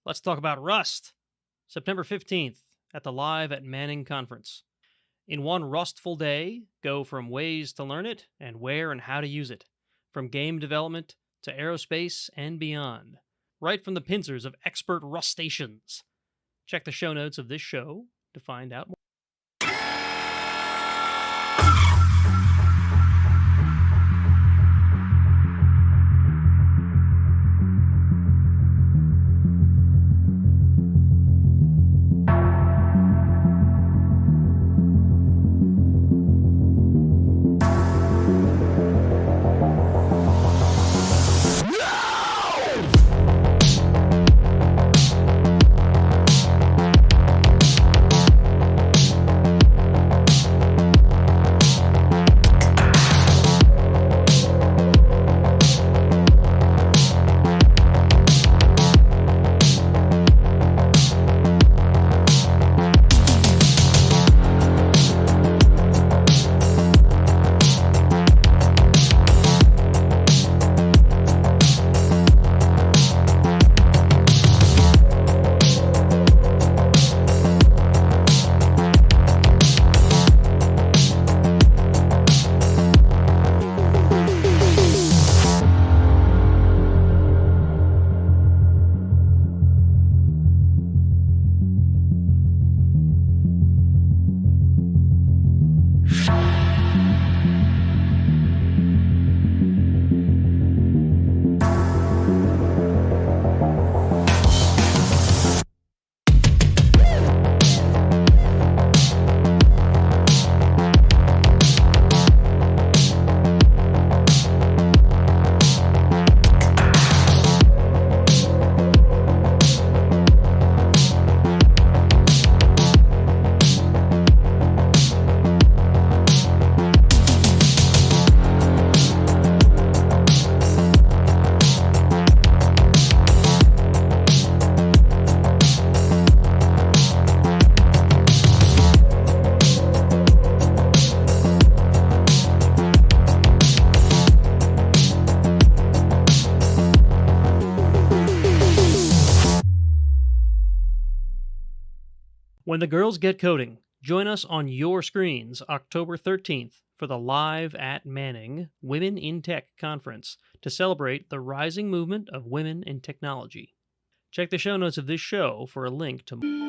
Let's talk about Rust. September 15th at the Live at Manning Conference. In one rustful day, go from ways to learn it and where and how to use it. From game development to aerospace and beyond. Right from the pincers of expert rustations. Check the show notes of this show to find out more. When the girls get coding, join us on your screens October 13th for the Live at Manning Women in Tech Conference to celebrate the rising movement of women in technology. Check the show notes of this show for a link to...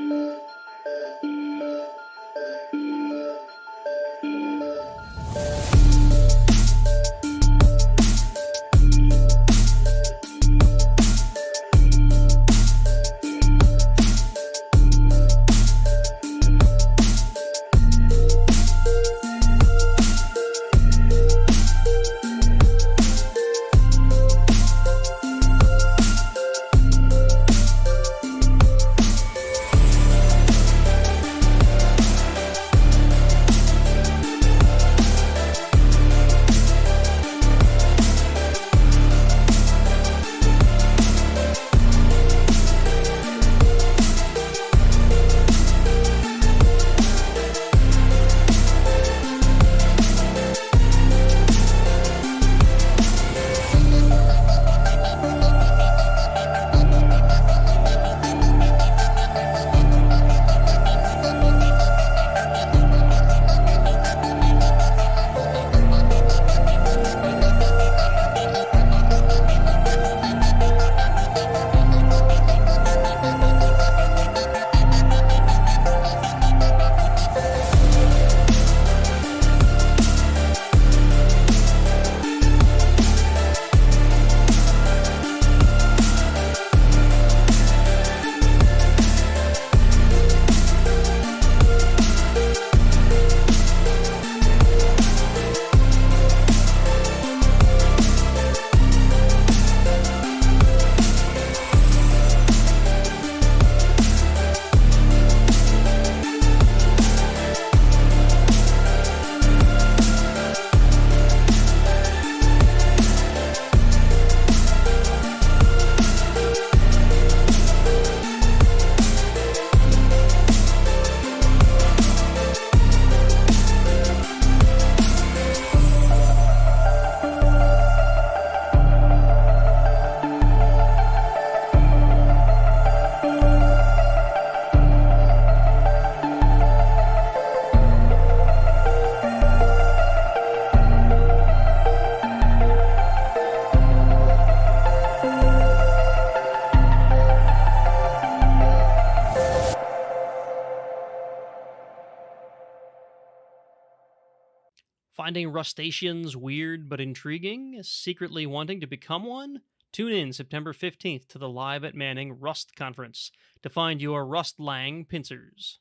Finding Rustaceans weird but intriguing? Secretly wanting to become one? Tune in September 15th to the Live at Manning Rust Conference to find your Rust Lang pincers.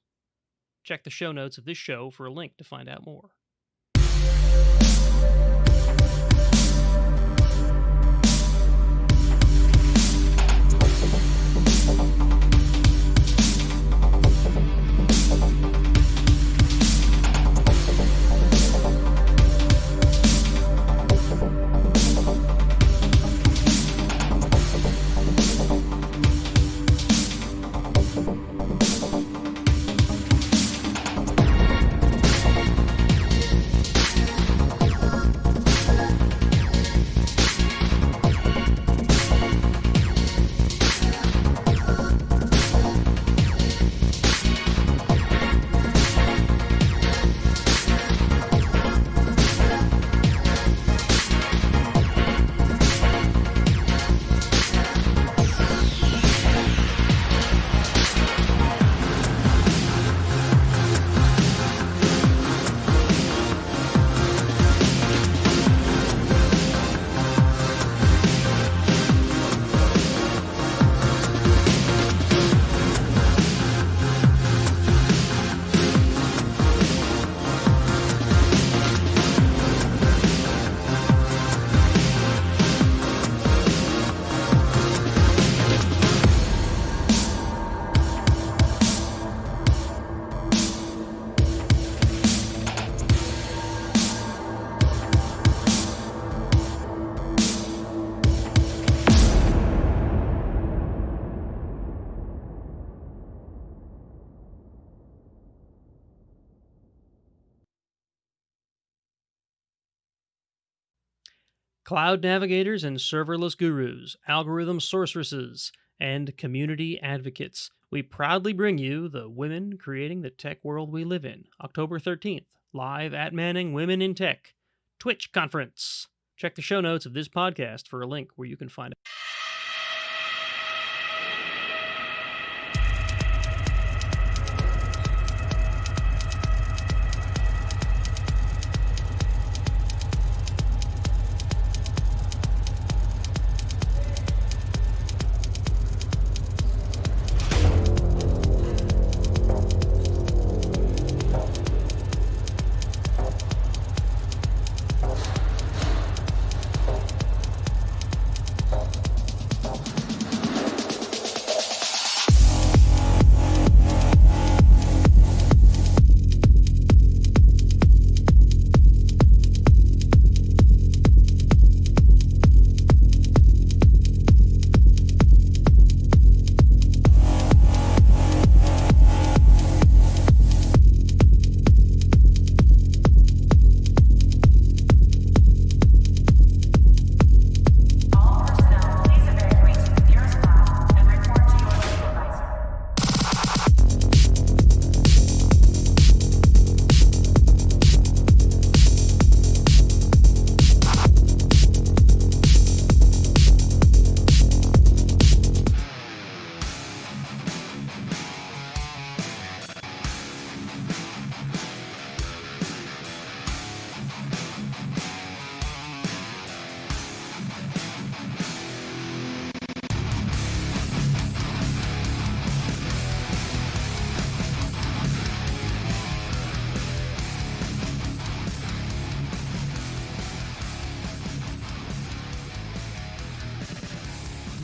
Check the show notes of this show for a link to find out more. Cloud navigators and serverless gurus, algorithm sorceresses, and community advocates. We proudly bring you the Women Creating the Tech World We Live In, October 13th, live at Manning Women in Tech Twitch Conference. Check the show notes of this podcast for a link where you can find it.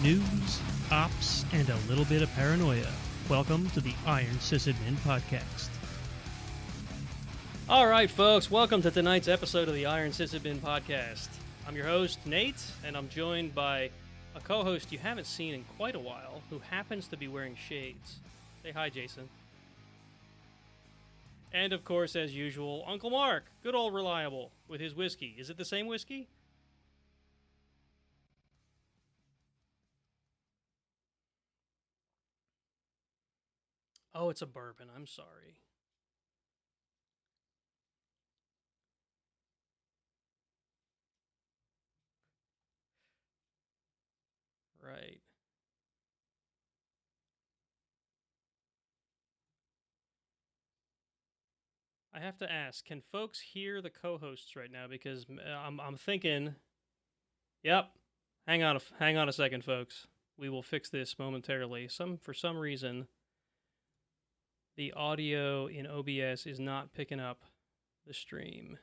News, ops, and a little bit of paranoia. Welcome to the Iron Sysadmin Podcast. All right, folks, welcome to tonight's episode of the Iron Sysadmin Podcast. I'm your host, Nate, and I'm joined by a co-host you haven't seen in quite a while who happens to be wearing shades. Say hi, Jason. And, of course, as usual, Uncle Marc, good old reliable, with his whiskey. Is it the same whiskey? Oh, it's a bourbon. I'm sorry. Right. I have to ask, can folks hear the co-hosts right now? Because I'm thinking, yep. Hang on a second, folks. We will fix this momentarily. For some reason, the audio in OBS is not picking up the stream.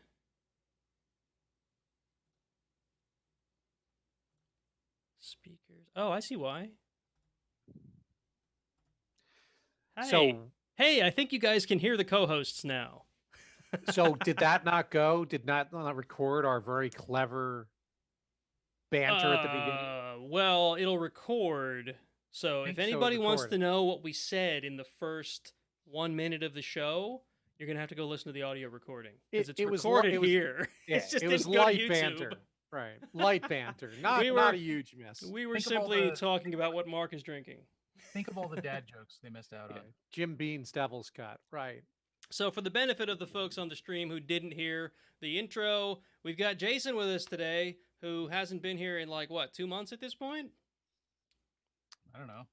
Speakers. Oh, I see why. Hey, I think you guys can hear the co-hosts now. So did that not go? Did not record our very clever banter at the beginning? Well, it'll record. So if anybody wants to know what we said in the first 1 minute of the show, you're going to have to go listen to the audio recording. Because it's recorded here. Yeah, it was light banter. Right. Light banter. Not a huge mess. We were simply talking about what Marc is drinking. Think of all the dad jokes they missed out on. Jim Beam's Devil's Cut. Right. So for the benefit of the folks on the stream who didn't hear the intro, we've got Jason with us today, who hasn't been here in 2 months at this point? I don't know.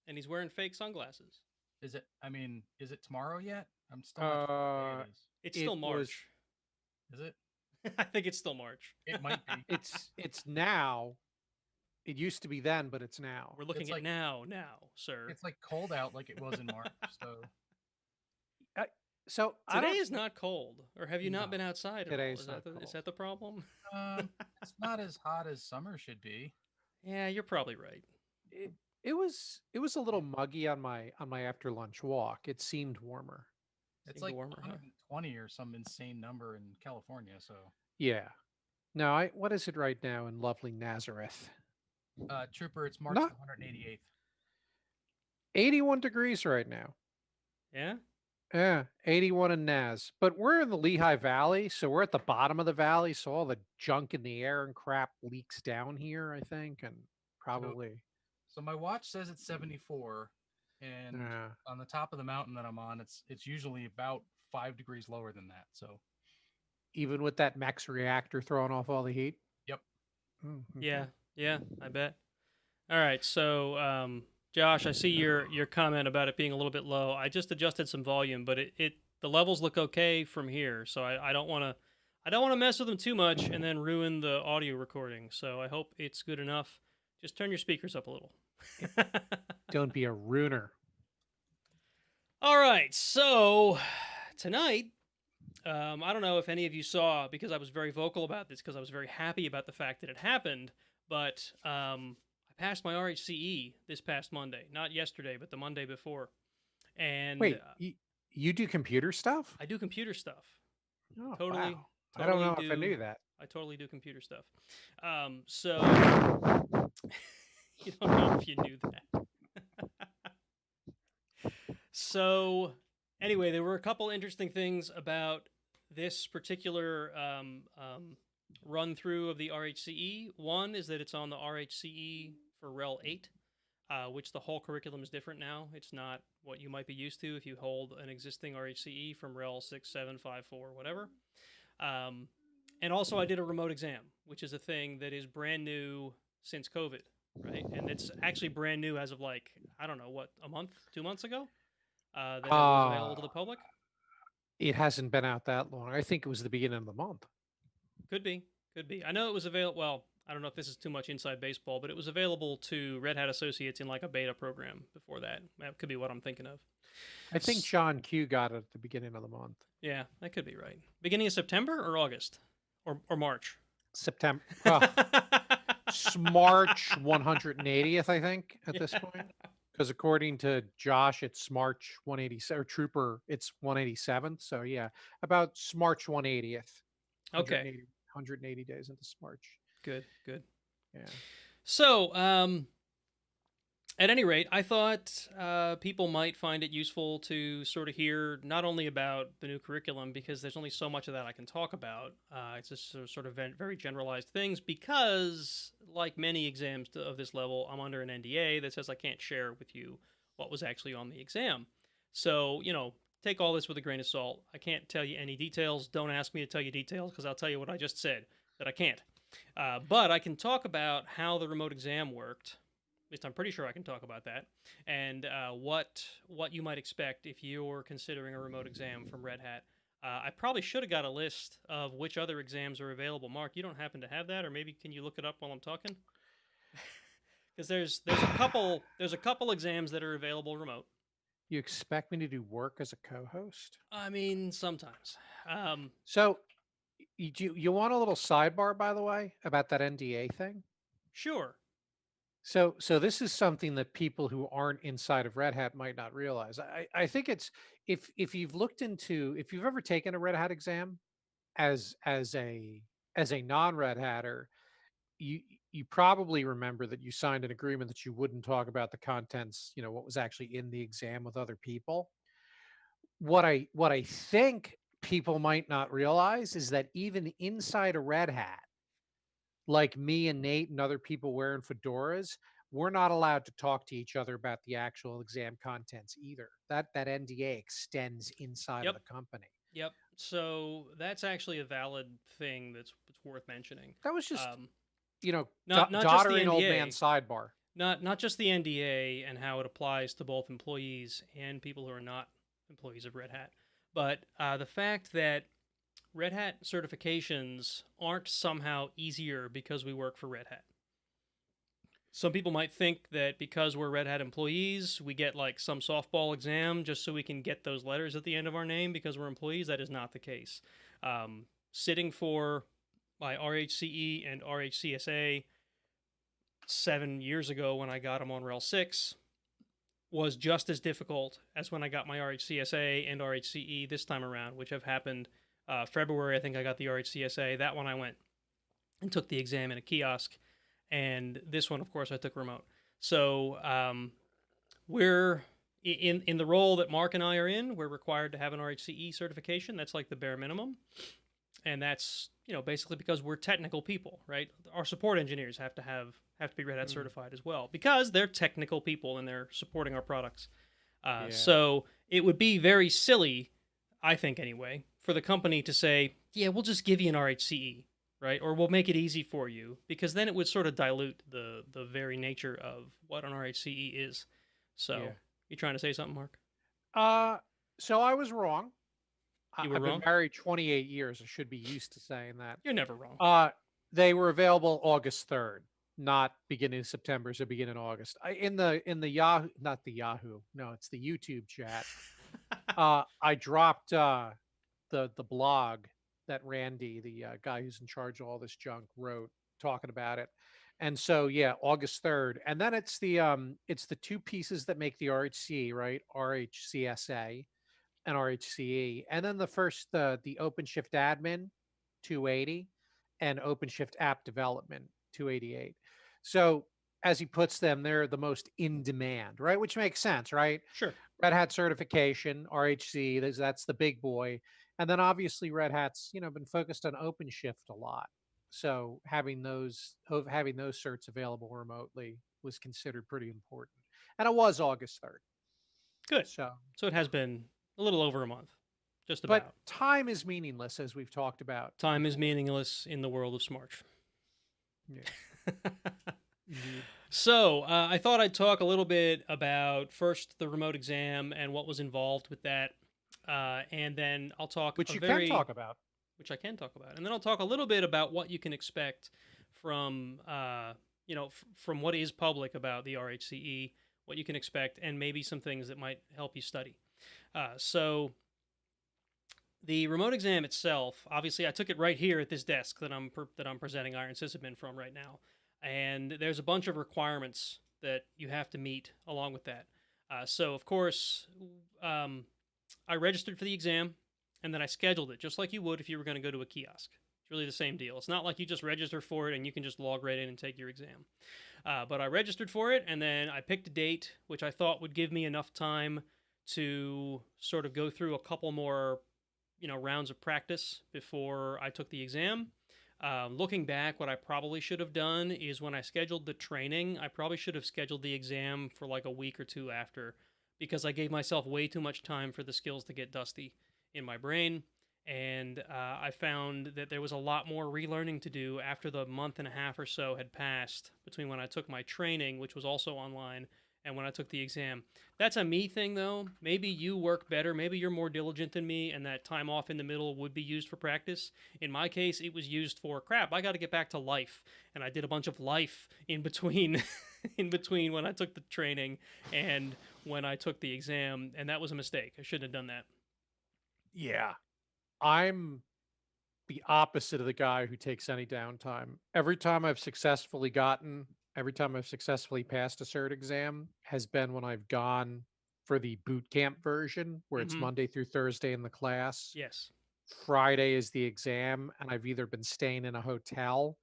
And he's wearing fake sunglasses. Is it tomorrow yet? I'm still not sure it is. It's still March. Is it? I think it's still March. It might be. It's now. It used to be then, but it's now. We're looking at now, sir. It's cold out like it was in March, so today is not cold, or have you not been outside at all? Is that the problem? It's not as hot as summer should be. Yeah, you're probably right. It was a little muggy on my after lunch walk. It seemed warmer. It's warmer, 120 or some insane number in California. So yeah, no. What is it right now in lovely Nazareth? Trooper, it's March 188th. 81 degrees right now. Yeah. Yeah, 81 in Naz. But we're in the Lehigh Valley, so we're at the bottom of the valley, so all the junk in the air and crap leaks down here, I think, and probably. So my watch says it's 74, and on the top of the mountain that I'm on, it's usually about 5 degrees lower than that. So even with that max reactor throwing off all the heat? Yep. Okay. Yeah, I bet. All right, so Josh, I see your comment about it being a little bit low. I just adjusted some volume, but the levels look okay from here, so I don't want to mess with them too much and then ruin the audio recording. So I hope it's good enough. Just turn your speakers up a little. Don't be a ruiner. All right, so tonight, I don't know if any of you saw, because I was very vocal about this, because I was very happy about the fact that it happened, but I passed my RHCE this past Monday. Not yesterday, but the Monday before. And wait, you do computer stuff? I do computer stuff. Oh, totally. Wow. I don't know if I knew that. I totally do computer stuff. So you don't know if you knew that. So anyway, there were a couple interesting things about this particular run through of the RHCE. One is that it's on the RHCE for Rel 8, which the whole curriculum is different now. It's not what you might be used to if you hold an existing RHCE from Rel 6, 7, 5, 4, whatever. And also I did a remote exam, which is a thing that is brand new since COVID, right? And it's actually brand new as of I don't know, what, a month, 2 months ago? That it was available to the public? It hasn't been out that long. I think it was the beginning of the month. Could be. I know it was available. Well, I don't know if this is too much inside baseball, but it was available to Red Hat Associates in a beta program before that. That could be what I'm thinking of. I think John Q got it at the beginning of the month. Yeah, that could be right. Beginning of September or August? Or March? September. March 180th, I think, at this point. Because according to Josh, it's March 187, or Trooper, it's 187th. So yeah, about March 180th. Okay. 180 days into March. Good. Yeah. So, at any rate, I thought people might find it useful to sort of hear not only about the new curriculum, because there's only so much of that I can talk about. It's just sort of very generalized things, because like many exams of this level, I'm under an NDA that says I can't share with you what was actually on the exam. So, take all this with a grain of salt. I can't tell you any details. Don't ask me to tell you details, because I'll tell you what I just said, that I can't. But I can talk about how the remote exam worked. At least I'm pretty sure I can talk about that. And what you might expect if you're considering a remote exam from Red Hat. I probably should have got a list of which other exams are available. Mark, you don't happen to have that, or maybe can you look it up while I'm talking? Because there's a couple exams that are available remote. You expect me to do work as a co-host? I mean, sometimes. So you want a little sidebar, by the way, about that NDA thing? Sure. So this is something that people who aren't inside of Red Hat might not realize. I think it's if you've looked into if you've ever taken a Red Hat exam as a non-Red Hatter, you probably remember that you signed an agreement that you wouldn't talk about the contents, what was actually in the exam with other people. What I think people might not realize is that even inside a Red Hat, like me and Nate and other people wearing fedoras, we're not allowed to talk to each other about the actual exam contents either. That NDA extends inside Yep. of the company. Yep. So that's actually a valid thing that's worth mentioning. That was just not just the doddering old NDA. man sidebar. Not just the NDA and how it applies to both employees and people who are not employees of Red Hat, but the fact that Red Hat certifications aren't somehow easier because we work for Red Hat. Some people might think that because we're Red Hat employees, we get like some softball exam just so we can get those letters at the end of our name because we're employees. That is not the case. Sitting for my RHCE and RHCSA 7 years ago when I got them on RHEL 6 was just as difficult as when I got my RHCSA and RHCE this time around, which have happened February. I think I got the RHCSA. That one I went and took the exam in a kiosk. And this one, of course, I took remote. So we're in the role that Marc and I are in. We're required to have an RHCE certification. That's like the bare minimum. And that's, basically because we're technical people, right? Our support engineers have to be Red Hat certified as well because they're technical people and they're supporting our products. So it would be very silly, I think anyway, for the company to say, yeah, we'll just give you an RHCE, right? Or we'll make it easy for you, because then it would sort of dilute the very nature of what an RHCE is. So you trying to say something, Marc? So I was wrong. You were I've wrong? been married 28 years. I should be used to saying that. You're never wrong. They were available August 3rd, not beginning of September, so beginning of August. In the Yahoo, not the Yahoo, no, it's the YouTube chat. I dropped the blog that Randy, the guy who's in charge of all this junk, wrote talking about it. And so August 3rd. And then it's the two pieces that make the RHCE, right? RHCSA and RHCE. And then the OpenShift admin 280 and OpenShift app development 288. So as he puts them, they're the most in demand, right? Which makes sense, right? Sure. Red Hat certification, RHCE, that's the big boy. And then obviously Red Hat's, been focused on OpenShift a lot. So having those certs available remotely was considered pretty important. And it was August 3rd. Good. So it has been a little over a month, just about. But time is meaningless, as we've talked about. Time is meaningless in the world of Smarch. Yeah. So I thought I'd talk a little bit about first the remote exam and what was involved with that. And then I'll talk Which you can talk about. Which I can talk about. And then I'll talk a little bit about what you can expect from, from what is public about the RHCE, what you can expect, and maybe some things that might help you study. So the remote exam itself, obviously I took it right here at this desk that I'm presenting Iron Sysadmin from right now. And there's a bunch of requirements that you have to meet along with that. So, of course, I registered for the exam, and then I scheduled it, just like you would if you were going to go to a kiosk. It's really the same deal. It's not like you just register for it and you can just log right in and take your exam. But I registered for it, and then I picked a date, which I thought would give me enough time to sort of go through a couple more, rounds of practice before I took the exam. Looking back, what I probably should have done is when I scheduled the training, I probably should have scheduled the exam for like a week or two after, because I gave myself way too much time for the skills to get dusty in my brain. And I found that there was a lot more relearning to do after the month and a half or so had passed between when I took my training, which was also online, and when I took the exam. That's a me thing, though. Maybe you work better. Maybe you're more diligent than me, and that time off in the middle would be used for practice. In my case, it was used for, crap, I got to get back to life. And I did a bunch of life in between in between when I took the training and when I took the exam, and that was a mistake. I shouldn't have done that. Yeah. I'm the opposite of the guy who takes any downtime. Every time I've successfully passed a cert exam has been when I've gone for the boot camp version where it's Mhm. Monday through Thursday in the class. Yes. Friday is the exam, and I've either been staying in a hotel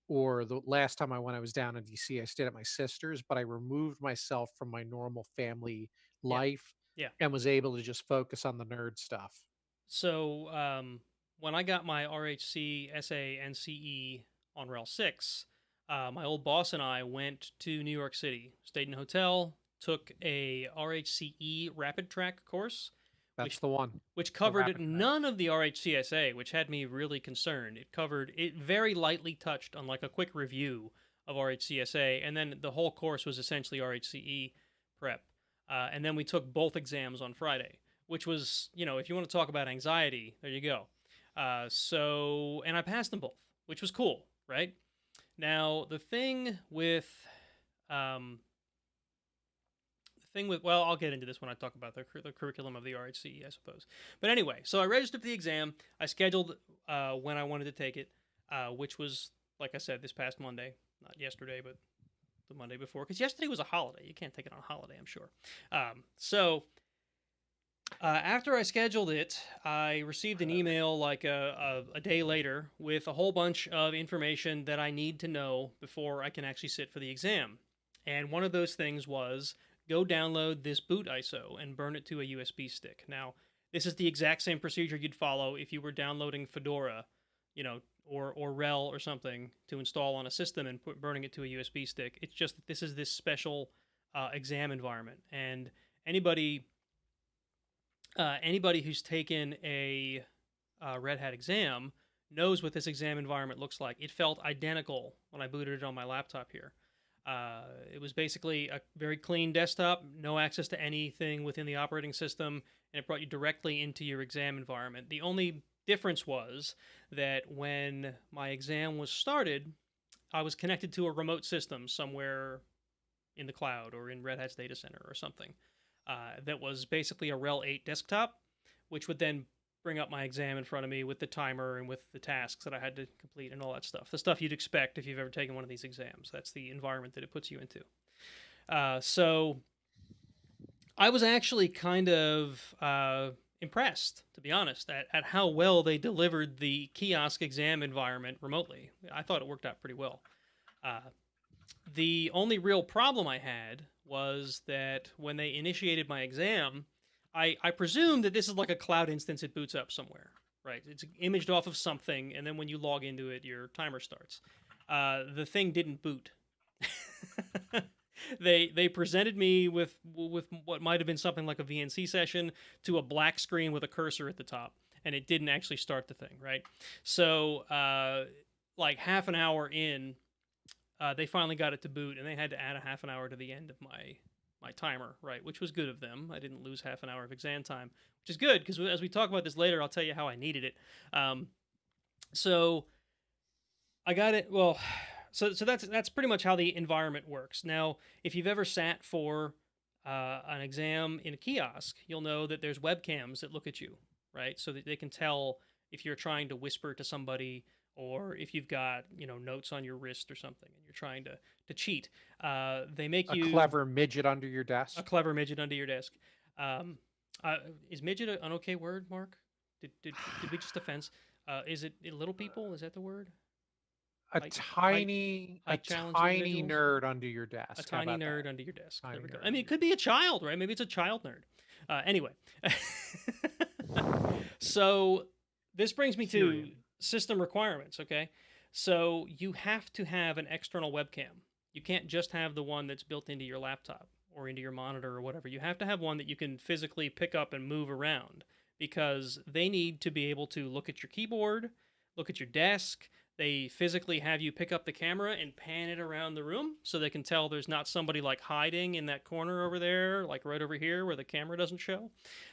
or the last time I was down in DC, I stayed at my sister's, but I removed myself from my normal family Yeah. life Yeah. and was able to just focus on the nerd stuff. So when I got my RHC, SA, and CE on Rel 6, my old boss and I went to New York City, stayed in a hotel, took a RHCE rapid track course, That's the one. which The covered rapid track. none of the RHCSA, which had me really concerned. It very lightly touched on like a quick review of RHCSA, and then the whole course was essentially RHCE prep. And then we took both exams on Friday, which was, if you want to talk about anxiety, there you go. And I passed them both, which was cool, right? Now, the thing with, well, I'll get into this when I talk about the curriculum of the RHCE, I suppose. But anyway, so I registered for the exam. I scheduled when I wanted to take it, which was, like I said, this past Monday. Not yesterday, but the Monday before. Because yesterday was a holiday. You can't take it on a holiday, I'm sure. After I scheduled it, I received an email like a day later with a whole bunch of information that I need to know before I can actually sit for the exam. And one of those things was, go download this boot ISO and burn it to a USB stick. Now, this is the exact same procedure you'd follow if you were downloading Fedora, or RHEL or something to install on a system and burning it to a USB stick. It's just that this is this special exam environment. And anybody who's taken a Red Hat exam knows what this exam environment looks like. It felt identical when I booted it on my laptop here. It was basically a very clean desktop, no access to anything within the operating system, and it brought you directly into your exam environment. The only difference was that when my exam was started, I was connected to a remote system somewhere in the cloud or in Red Hat's data center or something. That was basically a RHEL 8 desktop, which would then bring up my exam in front of me with the timer and with the tasks that I had to complete and all that stuff. The stuff you'd expect if you've ever taken one of these exams. That's the environment that it puts you into. So I was actually kind of impressed, to be honest, at how well they delivered the kiosk exam environment remotely. I thought it worked out pretty well. The only real problem I had was that when they initiated my exam, I presume that this is like a cloud instance it boots up somewhere, right? It's imaged off of something, and then when you log into it, your timer starts. The thing didn't boot. They presented me with what might have been something like a VNC session to a black screen with a cursor at the top, and it didn't actually start the thing, right? So like half an hour in, they finally got it to boot, and they had to add a half an hour to the end of my timer, right, which was good of them. I didn't lose half an hour of exam time, which is good, because as we talk about this later, I'll tell you how I needed it. So I got it. Well, so that's pretty much how the environment works. Now, if you've ever sat for an exam in a kiosk, you'll know that there's webcams that look at you, right, so that they can tell if you're trying to whisper to somebody or if you've got, notes on your wrist or something and you're trying to cheat. They make you... A clever midget under your desk. A clever midget under your desk. Is midget an okay word, Mark? Did we just offense? Is it little people? Is that the word? A tiny nerd under your desk. A tiny nerd under your desk. There we go. I mean, it could be a child, right? Maybe it's a child nerd. Anyway. So this brings me to system requirements, okay? So you have to have an external webcam. You can't just have the one that's built into your laptop or into your monitor or whatever. You have to have one that you can physically pick up and move around, because they need to be able to look at your keyboard, look at your desk. They physically have you pick up the camera and pan it around the room so they can tell there's not somebody like hiding in that corner over there, like right over here where the camera doesn't show.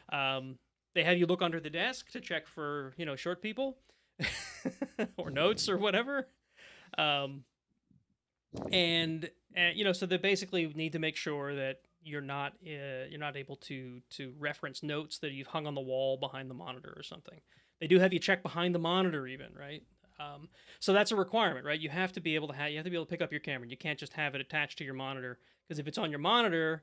They have you look under the desk to check for, short people or notes or whatever. And so they basically need to make sure that you're not able to reference notes that you've hung on the wall behind the monitor or something. They do have you check behind the monitor even, right? So that's a requirement, right? You have to be able to pick up your camera. You can't just have it attached to your monitor, because if it's on your monitor,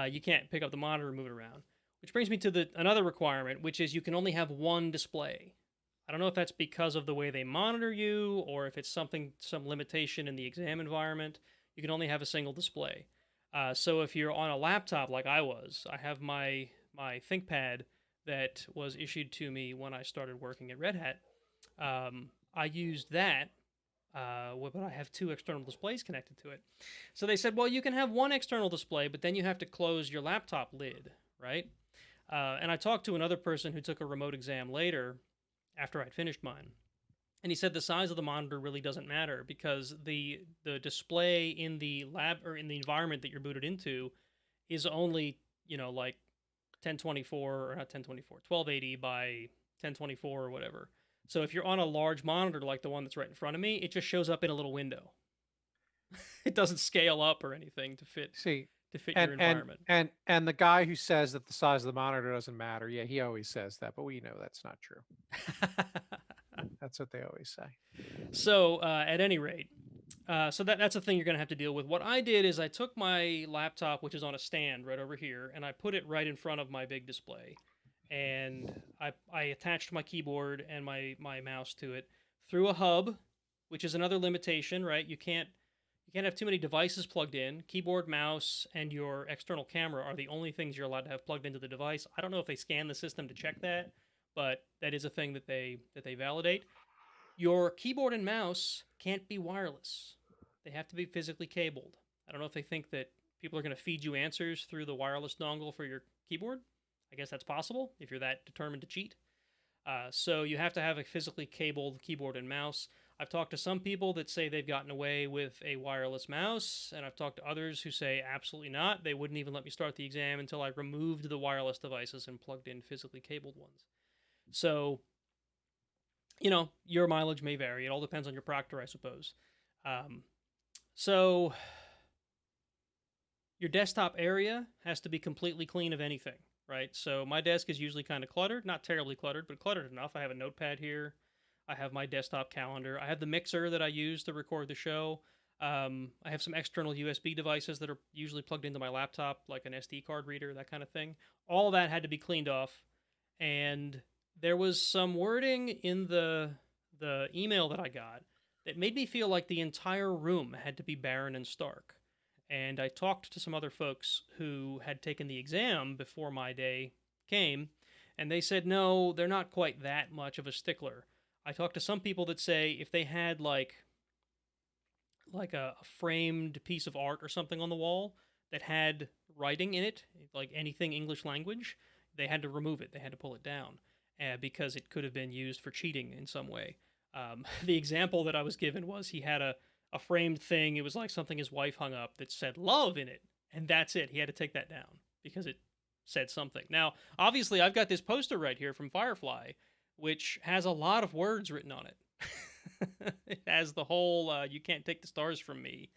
you can't pick up the monitor and move it around. Which brings me to another requirement, which is you can only have one display. I don't know if that's because of the way they monitor you, or if it's some limitation in the exam environment. You can only have a single display. So if you're on a laptop like I was, I have my ThinkPad that was issued to me when I started working at Red Hat. I used that, but I have 2 external displays connected to it. So they said, well, you can have one external display, but then you have to close your laptop lid, right? And I talked to another person who took a remote exam later after I'd finished mine. And he said the size of the monitor really doesn't matter, because the display in the lab or in the environment that you're booted into is only, like 1024 or not 1024, 1280 by 1024 or whatever. So if you're on a large monitor like the one that's right in front of me, it just shows up in a little window. It doesn't scale up or anything to fit your environment. And the guy who says that the size of the monitor doesn't matter, yeah, he always says that, but we know that's not true. That's what they always say. So at any rate, so that's a thing you're going to have to deal with. What I did is I took my laptop, which is on a stand right over here, and I put it right in front of my big display. And I attached my keyboard and my mouse to it through a hub, which is another limitation, right? You can't have too many devices plugged in. Keyboard, mouse, and your external camera are the only things you're allowed to have plugged into the device. I don't know if they scan the system to check that, but that is a thing that they validate. Your keyboard and mouse can't be wireless. They have to be physically cabled. I don't know if they think that people are going to feed you answers through the wireless dongle for your keyboard. I guess that's possible if you're that determined to cheat. So you have to have a physically cabled keyboard and mouse. I've talked to some people that say they've gotten away with a wireless mouse, and I've talked to others who say absolutely not. They wouldn't even let me start the exam until I removed the wireless devices and plugged in physically cabled ones. So, your mileage may vary. It all depends on your proctor, I suppose. So your desktop area has to be completely clean of anything. Right, so my desk is usually kind of cluttered, not terribly cluttered, but cluttered enough. I have a notepad here. I have my desktop calendar. I have the mixer that I use to record the show. I have some external USB devices that are usually plugged into my laptop, like an SD card reader, that kind of thing. All of that had to be cleaned off, and there was some wording in the email that I got that made me feel like the entire room had to be barren and stark. And I talked to some other folks who had taken the exam before my day came, and they said, no, they're not quite that much of a stickler. I talked to some people that say if they had like a framed piece of art or something on the wall that had writing in it, like anything English language, they had to remove it. They had to pull it down because it could have been used for cheating in some way. The example that I was given was he had a framed thing. It was like something his wife hung up that said love in it, and that's it. He had to take that down because it said something. Now, obviously, I've got this poster right here from Firefly, which has a lot of words written on it. It has the whole you can't take the stars from me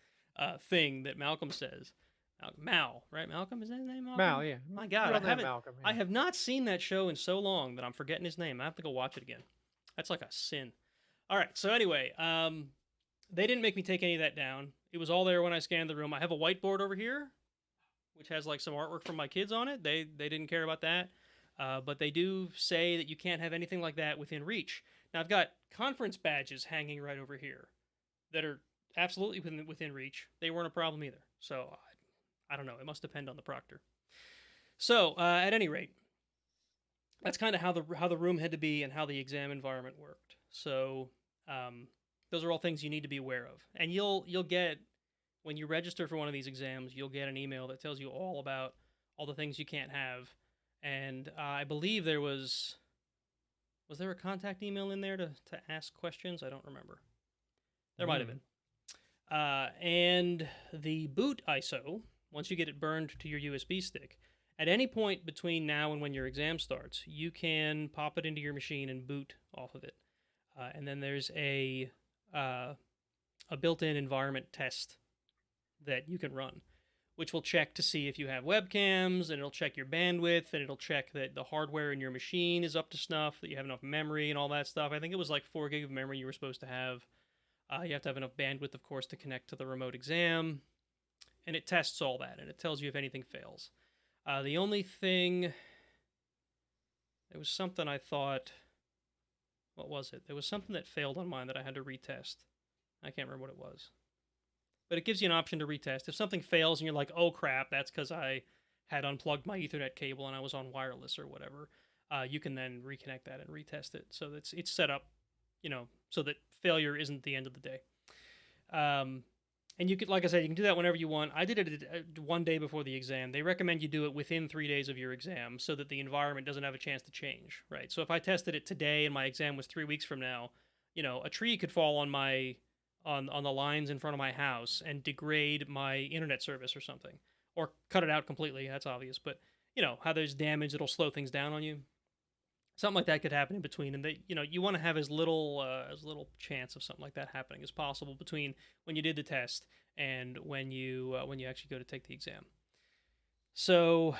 thing that Malcolm says. Mal, right? Malcolm, is that his name? Malcolm? Mal, yeah. My God, I have not seen that show in so long that I'm forgetting his name. I have to go watch it again. That's like a sin. All right, so anyway, they didn't make me take any of that down. It was all there when I scanned the room. I have a whiteboard over here, which has like some artwork from my kids on it. They didn't care about that. But they do say that you can't have anything like that within reach. Now, I've got conference badges hanging right over here that are absolutely within reach. They weren't a problem either. So, I don't know. It must depend on the proctor. So, at any rate, that's kind of how the room had to be and how the exam environment worked. So, those are all things you need to be aware of. And you'll get, when you register for one of these exams, you'll get an email that tells you all about all the things you can't have. And I believe there was there a contact email in there to ask questions? I don't remember. There might have been. And the boot ISO, once you get it burned to your USB stick, at any point between now and when your exam starts, you can pop it into your machine and boot off of it. And then there's a built-in environment test that you can run, which will check to see if you have webcams, and it'll check your bandwidth, and it'll check that the hardware in your machine is up to snuff, that you have enough memory and all that stuff. I think it was like 4 gig of memory you were supposed to have. You have to have enough bandwidth, of course, to connect to the remote exam. And it tests all that, and it tells you if anything fails. The only thing... There was something I thought... What was it? There was something that failed on mine that I had to retest. I can't remember what it was. But it gives you an option to retest. If something fails and you're like, oh crap, that's because I had unplugged my Ethernet cable and I was on wireless or whatever, you can then reconnect that and retest it. So it's set up, so that failure isn't the end of the day. And you could, like I said, you can do that whenever you want. I did it 1 day before the exam. They recommend you do it within 3 days of your exam so that the environment doesn't have a chance to change, right? So if I tested it today and my exam was 3 weeks from now, a tree could fall on my on the lines in front of my house and degrade my internet service or something, or cut it out completely. That's obvious, but how there's damage, it'll slow things down on you. Something like that could happen in between, and you want to have as little chance of something like that happening as possible between when you did the test and when you actually go to take the exam. So,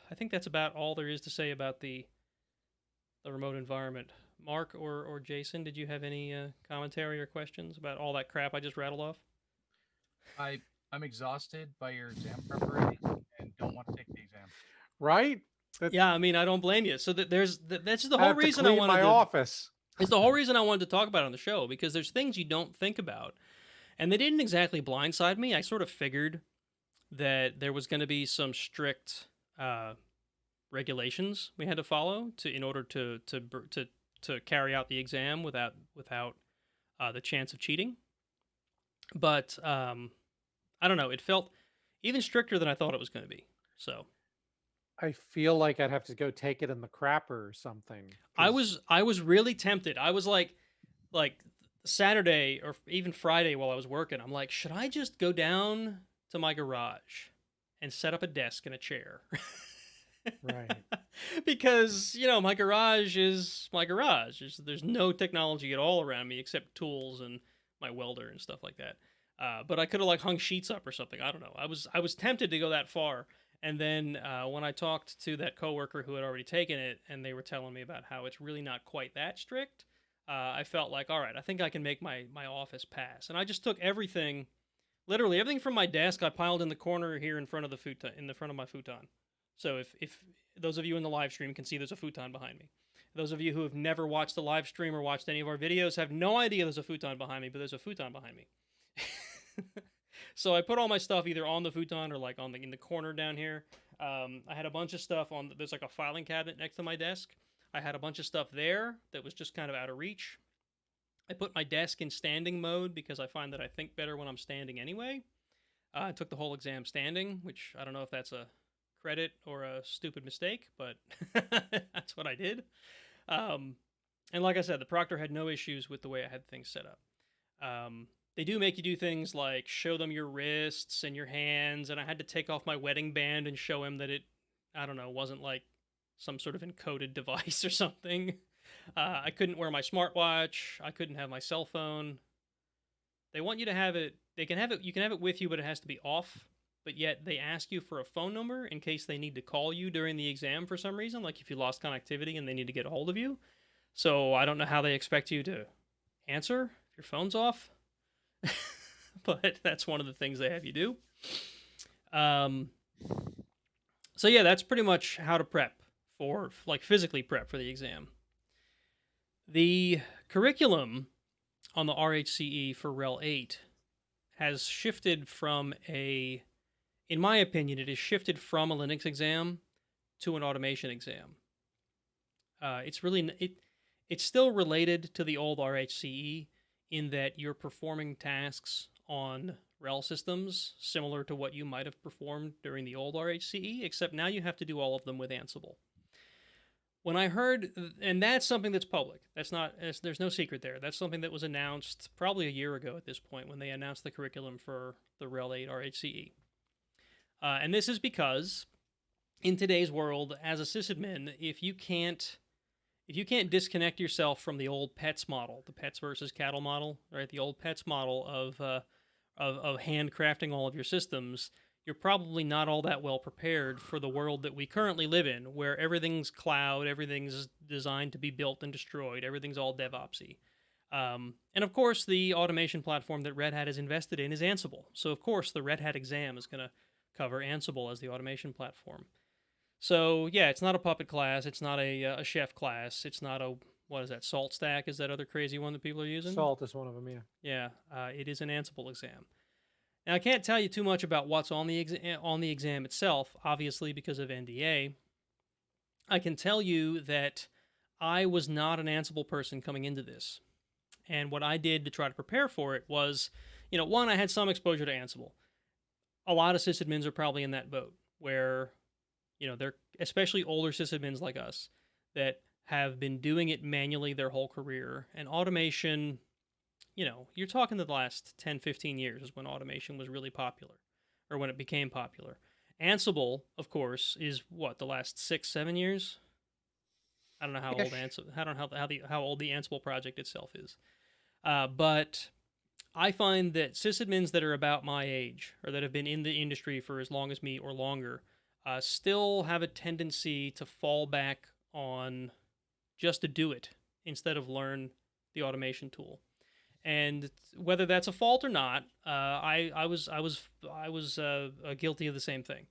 I think that's about all there is to say about the remote environment. Mark or Jason, did you have any commentary or questions about all that crap I just rattled off? I'm exhausted by your exam preparation and don't want to take the exam. Right? Yeah, I mean, I don't blame you. So that's the whole reason I wanted my office. It's the whole reason I wanted to talk about it on the show, because there's things you don't think about, and they didn't exactly blindside me. I sort of figured that there was going to be some strict regulations we had to follow in order to carry out the exam without the chance of cheating. But I don't know. It felt even stricter than I thought it was going to be. So. I feel like I'd have to go take it in the crapper or something. I was really tempted. I was like Saturday or even Friday while I was working, I'm like, should I just go down to my garage and set up a desk and a chair? Right. Because, my garage is my garage. There's no technology at all around me except tools and my welder and stuff like that. But I could have hung sheets up or something. I don't know. I was tempted to go that far. And then when I talked to that coworker who had already taken it, and they were telling me about how it's really not quite that strict, I felt like, all right, I think I can make my office pass. And I just took everything, literally everything from my desk, I piled in the corner here in front of my futon. So if those of you in the live stream can see there's a futon behind me. Those of you who have never watched the live stream or watched any of our videos have no idea there's a futon behind me, but there's a futon behind me. So I put all my stuff either on the futon or in the corner down here. I had a bunch of stuff there's a filing cabinet next to my desk. I had a bunch of stuff there that was just kind of out of reach. I put my desk in standing mode because I find that I think better when I'm standing anyway. I took the whole exam standing, which I don't know if that's a credit or a stupid mistake, but that's what I did. And like I said, the proctor had no issues with the way I had things set up. They do make you do things like show them your wrists and your hands, and I had to take off my wedding band and show him that it, wasn't like some sort of encoded device or something. I couldn't wear my smartwatch. I couldn't have my cell phone. They want you to have it. You can have it with you, but it has to be off. But yet they ask you for a phone number in case they need to call you during the exam for some reason, like if you lost connectivity and they need to get a hold of you. So I don't know how they expect you to answer if your phone's off. But that's one of the things they have you do. So yeah, that's pretty much how to prep for, physically prep for the exam. The curriculum on the RHCE for Rel 8 has shifted from in my opinion, it has shifted from a Linux exam to an automation exam. It's still related to the old RHCE in that you're performing tasks on RHEL systems similar to what you might have performed during the old RHCE, except now you have to do all of them with Ansible. when I heard, and that's something that's public. There's no secret there. That's something that was announced probably a year ago at this point when they announced the curriculum for the RHEL 8 RHCE. And this is because in today's world, as a sysadmin, if you can't disconnect yourself from the old pets model, the pets versus cattle model, right? The old pets model of handcrafting all of your systems, you're probably not all that well prepared for the world that we currently live in, where everything's cloud, everything's designed to be built and destroyed, everything's all DevOpsy. And of course, the automation platform that Red Hat has invested in is Ansible. So of course, the Red Hat exam is going to cover Ansible as the automation platform. So yeah, it's not a puppet class, it's not a chef class, it's not a, what is that, Salt Stack? Is that other crazy one that people are using? Salt is one of them, yeah. Yeah, it is an Ansible exam. Now, I can't tell you too much about what's on the exam itself, obviously because of NDA. I can tell you that I was not an Ansible person coming into this. And what I did to try to prepare for it was, one, I had some exposure to Ansible. A lot of sysadmins are probably in that boat where, they're especially older sysadmins like us that have been doing it manually their whole career. And automation, you're talking the last 10, 15 years is when automation was really popular, or when it became popular. Ansible, of course, is what, the last 6, 7 years? I don't know how old Ansible, I don't know how old the Ansible project itself is. But I find that sysadmins that are about my age, or that have been in the industry for as long as me or longer, still have a tendency to fall back on just to do it instead of learn the automation tool. And whether that's a fault or not, I was guilty of the same thing.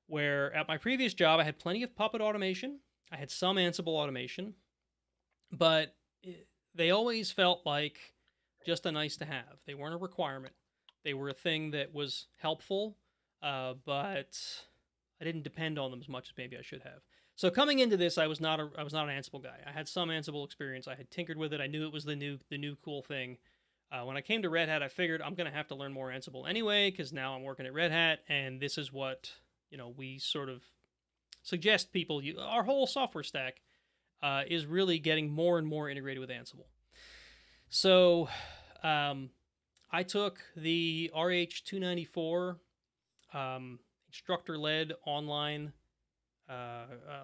Where at my previous job, I had plenty of Puppet automation, I had some Ansible automation, but they always felt like just a nice to have. They weren't a requirement. They were a thing that was helpful, but I didn't depend on them as much as maybe I should have. So coming into this, I was not an Ansible guy. I had some Ansible experience. I had tinkered with it. I knew it was the new cool thing. When I came to Red Hat, I figured I'm going to have to learn more Ansible anyway, because now I'm working at Red Hat, and this is what we sort of suggest people. Our whole software stack is really getting more and more integrated with Ansible. So I took the RH294 instructor-led online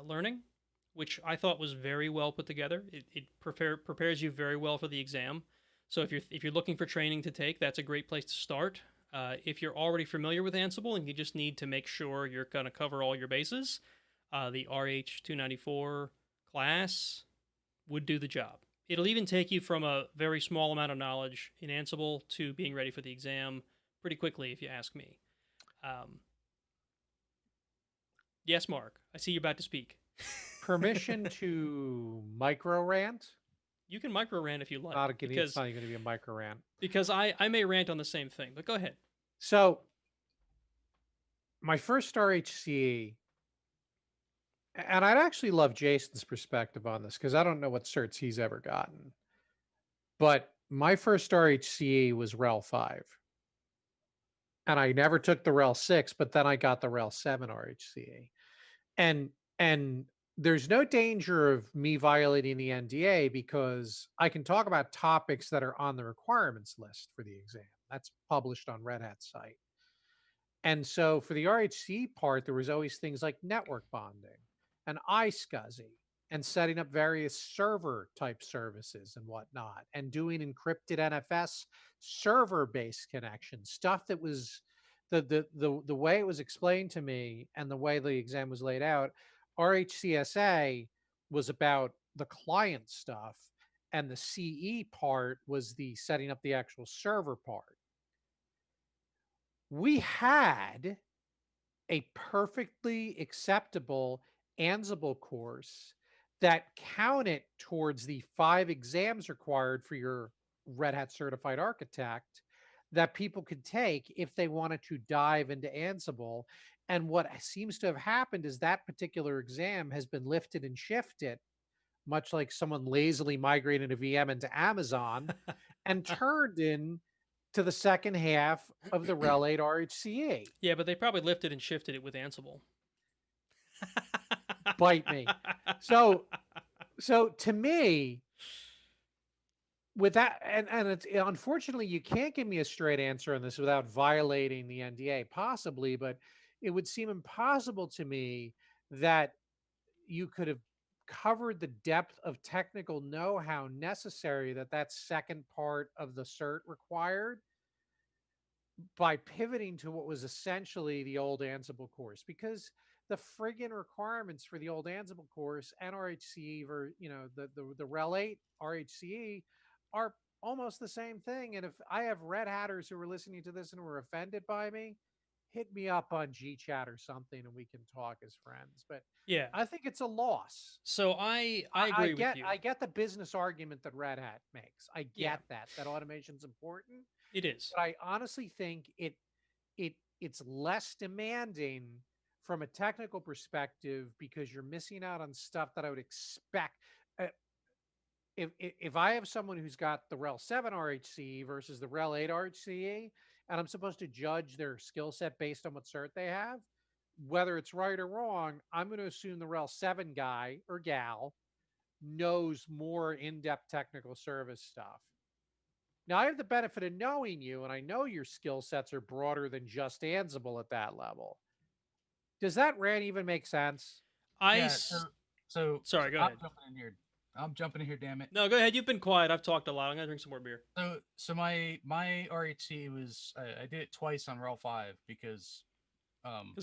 learning, which I thought was very well put together. It prepares you very well for the exam. So if you're looking for training to take, that's a great place to start. If you're already familiar with Ansible and you just need to make sure you're going to cover all your bases, the RH294 class would do the job. It'll even take you from a very small amount of knowledge in Ansible to being ready for the exam pretty quickly, if you ask me. Yes, Mark, I see you're about to speak. Permission to micro rant? You can micro rant if you like. It's not going to be a micro rant. Because I may rant on the same thing, but go ahead. So, my first RHCE, and I'd actually love Jason's perspective on this because I don't know what certs he's ever gotten. But my first RHCE was RHEL 5. And I never took the RHEL 6, but then I got the RHEL 7 RHCE. And there's no danger of me violating the NDA because I can talk about topics that are on the requirements list for the exam. That's published on Red Hat's site. And so for the RHCE part, there was always things like network bonding and iSCSI and setting up various server type services and whatnot, and doing encrypted NFS server-based connections, stuff that was the way it was explained to me and the way the exam was laid out. RHCSA was about the client stuff, and the CE part was the setting up the actual server part. We had a perfectly acceptable Ansible course that counted towards the 5 exams required for your Red Hat Certified Architect that people could take if they wanted to dive into Ansible. And what seems to have happened is that particular exam has been lifted and shifted, much like someone lazily migrated a VM into Amazon and turned in to the second half of the RHEL 8 RHCE. Yeah, but they probably lifted and shifted it with Ansible. bite me. So to me, with that, and it's unfortunately you can't give me a straight answer on this without violating the NDA, possibly, but it would seem impossible to me that you could have covered the depth of technical know-how necessary that second part of the cert required by pivoting to what was essentially the old Ansible course, because the friggin' requirements for the old Ansible course and RHCE, the RHEL 8 RHCE are almost the same thing. And if I have Red Hatters who are listening to this and were offended by me, hit me up on GChat or something and we can talk as friends. But Yeah. I think it's a loss. So I agree with you. I get the business argument that Red Hat makes. I get that automation's important. It is. But I honestly think it's less demanding from a technical perspective because you're missing out on stuff that I would expect. If I have someone who's got the RHEL 7 RHCE versus the RHEL 8 RHCE, and I'm supposed to judge their skill set based on what cert they have, whether it's right or wrong, I'm going to assume the RHEL 7 guy or gal knows more in-depth technical service stuff. Now, I have the benefit of knowing you, and I know your skill sets are broader than just Ansible at that level. Does that rant even make sense? So sorry, go ahead. I'm jumping in here, damn it. No, go ahead. You've been quiet. I've talked a lot. I'm gonna drink some more beer. So my RHC was I did it twice on RHEL 5 because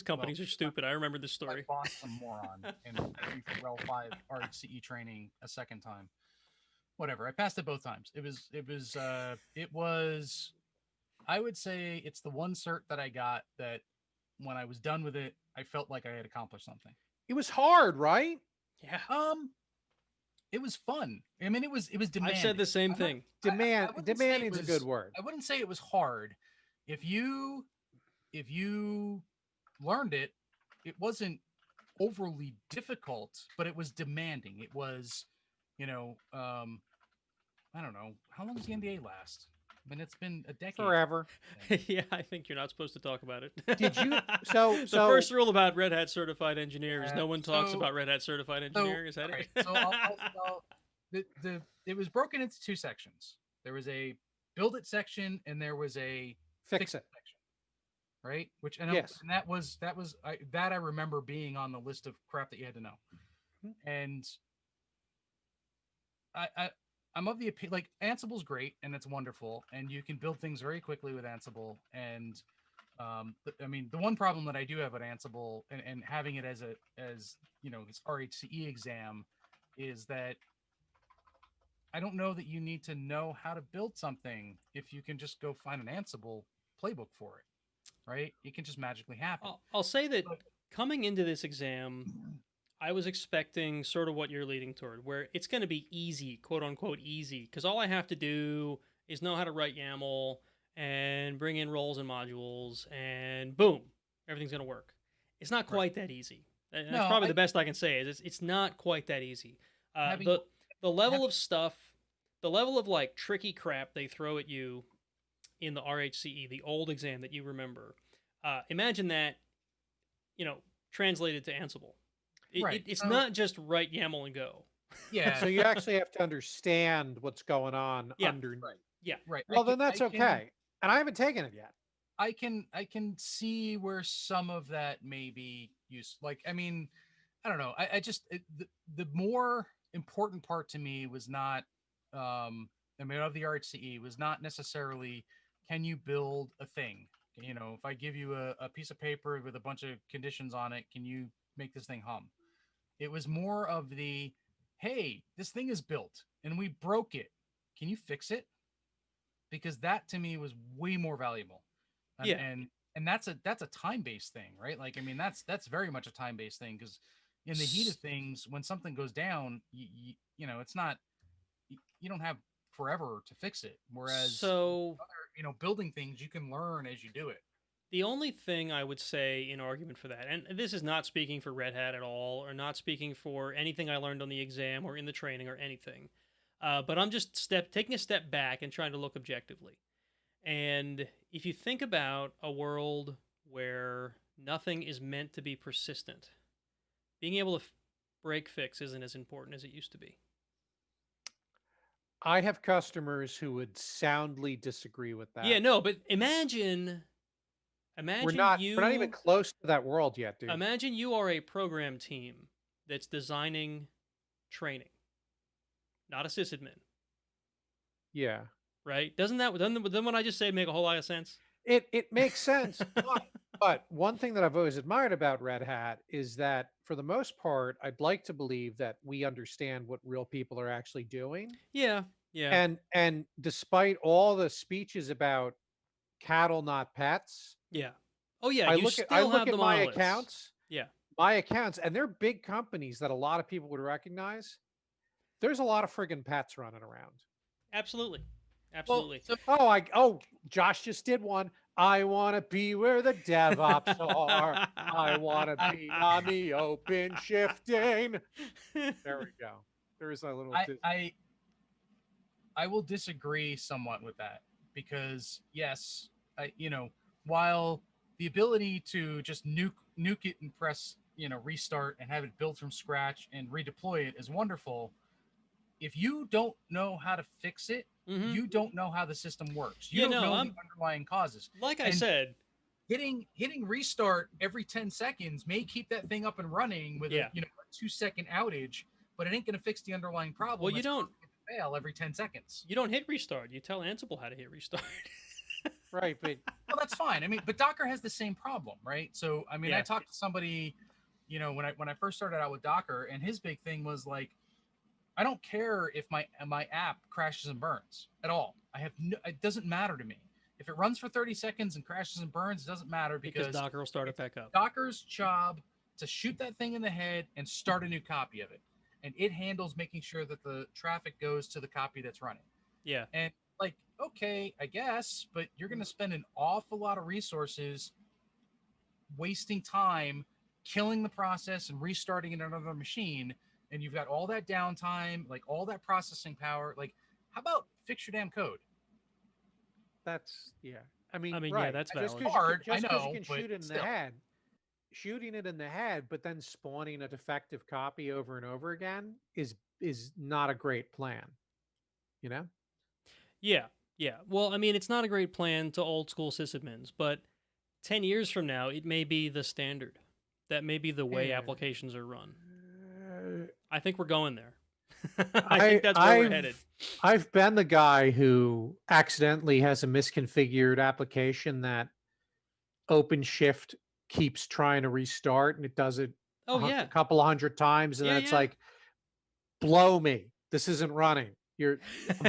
companies are stupid. I remember this story. My boss a moron and RHEL 5 RHCE training a second time. Whatever. I passed it both times. It was I would say it's the one cert that I got that when I was done with it, I felt like I had accomplished something. It was hard, right? Yeah. It was fun. I mean, it was demanding. I said the same thing. Demanding is a good word. I wouldn't say it was hard. If you learned it, it wasn't overly difficult, but it was demanding. It was, I don't know. How long does the NDA last? I mean, it's been a decade. Forever. Yeah, I think you're not supposed to talk about it. Did you? So the first rule about Red Hat certified engineer is no one talks about Red Hat certified engineer. Is that right. it? So it was broken into two sections. There was a build it section and there was a fix it section. Right? Which yes. And that was I remember being on the list of crap that you had to know. And I'm of the opinion, like, Ansible's great and it's wonderful and you can build things very quickly with Ansible. And I mean, the one problem that I do have with Ansible and having it as this RHCE exam is that I don't know that you need to know how to build something if you can just go find an Ansible playbook for it, right? It can just magically happen. I'll say that coming into this exam, I was expecting sort of what you're leading toward, where it's going to be easy, quote unquote easy, because all I have to do is know how to write YAML and bring in roles and modules, and boom, everything's going to work. It's not quite that easy. And that's probably the best I can say is it's not quite that easy. The level of stuff, the level of like tricky crap they throw at you in the RHCE, the old exam that you remember, imagine that, translated to Ansible. It's not just write YAML and go. Yeah. So you actually have to understand what's going on underneath. Right. Yeah. Right. Well, then that's okay. And I haven't taken it yet. I can see where some of that may be used. Like, I mean, I don't know. The more important part to me was not, of the RHCE was not necessarily, can you build a thing? If I give you a piece of paper with a bunch of conditions on it, can you make this thing hum? It was more of the, hey, this thing is built and we broke it. Can you fix it? Because that to me was way more valuable. And that's a time-based thing, right? Like, I mean, that's very much a time-based thing, because in the heat of things, when something goes down, it's not, you don't have forever to fix it. Whereas other, building things, you can learn as you do it. The only thing I would say in argument for that, and this is not speaking for Red Hat at all, or not speaking for anything I learned on the exam or in the training or anything, but I'm just taking a step back and trying to look objectively. And if you think about a world where nothing is meant to be persistent, being able to break fix isn't as important as it used to be. I have customers who would soundly disagree with that. Yeah, no, but imagine we're not even close to that world yet, dude. Imagine you are a program team that's designing training, not a sysadmin. Yeah. Right? Doesn't what I just say make a whole lot of sense? It makes sense. But one thing that I've always admired about Red Hat is that for the most part, I'd like to believe that we understand what real people are actually doing. Yeah. Yeah. And despite all the speeches about cattle, not pets. Yeah. Oh yeah. I You look still at have the my monoliths. accounts. Yeah. My accounts, and they're big companies that a lot of people would recognize. There's a lot of friggin' pets running around. Absolutely. Absolutely. Well, Josh just did one. I want to be where the DevOps are. I want to be on the open shifting. There we go. There's a little. I will disagree somewhat with that because yes, while the ability to just nuke it and press restart and have it build from scratch and redeploy it is wonderful. If you don't know how to fix it, you don't know how the system works. You don't know the underlying causes. Like I said, hitting restart every 10 seconds may keep that thing up and running with a 2-second outage, but it ain't going to fix the underlying problem. Well, you don't fail every 10 seconds. You don't hit restart. You tell Ansible how to hit restart. Right, but well, that's fine. I mean, but Docker has the same problem, right? So, I mean, I talked to somebody, when I first started out with Docker, and his big thing was like, I don't care if my app crashes and burns at all. It doesn't matter to me. If it runs for 30 seconds and crashes and burns, it doesn't matter because Docker will start it back up. Docker's job to shoot that thing in the head and start a new copy of it. And it handles making sure that the traffic goes to the copy that's running. Yeah. And like, okay, I guess, but you're going to spend an awful lot of resources wasting time, killing the process and restarting it on another machine. And you've got all that downtime, like all that processing power. Like, how about fix your damn code? That's I mean, right. Yeah, that's valid. Hard. Just I because know, you can shoot it in the head, shooting it in the head, but then spawning a defective copy over and over again is not a great plan. Yeah. Well, I mean, it's not a great plan to old school sysadmins, but 10 years from now, it may be the standard. That may be the way applications are run. I think we're going there. I think that's where we're headed. I've been the guy who accidentally has a misconfigured application that OpenShift keeps trying to restart, and it does it a couple of hundred times, and then it's like, blow me. This isn't running. I'm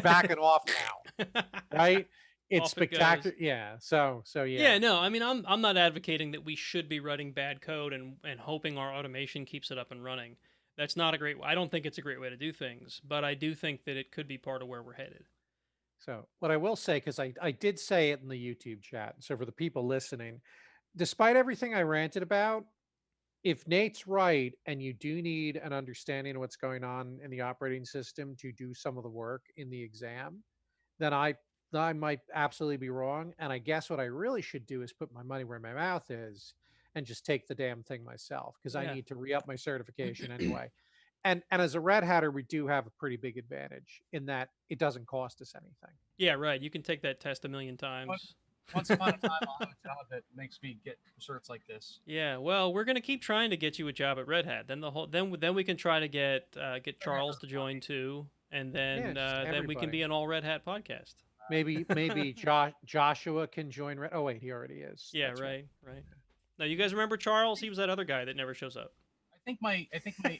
backing off now. Right? It's spectacular. Yeah. So yeah. Yeah, no, I mean, I'm not advocating that we should be running bad code and hoping our automation keeps it up and running. That's not a great way. I don't think it's a great way to do things, but I do think that it could be part of where we're headed. So what I will say, because I did say it in the YouTube chat, so for the people listening, despite everything I ranted about, if Nate's right and you do need an understanding of what's going on in the operating system to do some of the work in the exam, then I might absolutely be wrong. And I guess what I really should do is put my money where my mouth is and just take the damn thing myself, because I need to re-up my certification anyway. And as a Red Hatter, we do have a pretty big advantage in that it doesn't cost us anything. Yeah, right. You can take that test a million times. Once upon a time, I'll have a job that makes me get certs like this. Yeah, well, we're gonna keep trying to get you a job at Red Hat. Then we can try to get Charles to join too, and then we can be an all Red Hat podcast. Maybe Joshua can join. Oh wait, he already is. Yeah, right. Now, you guys remember Charles? He was that other guy that never shows up. I think my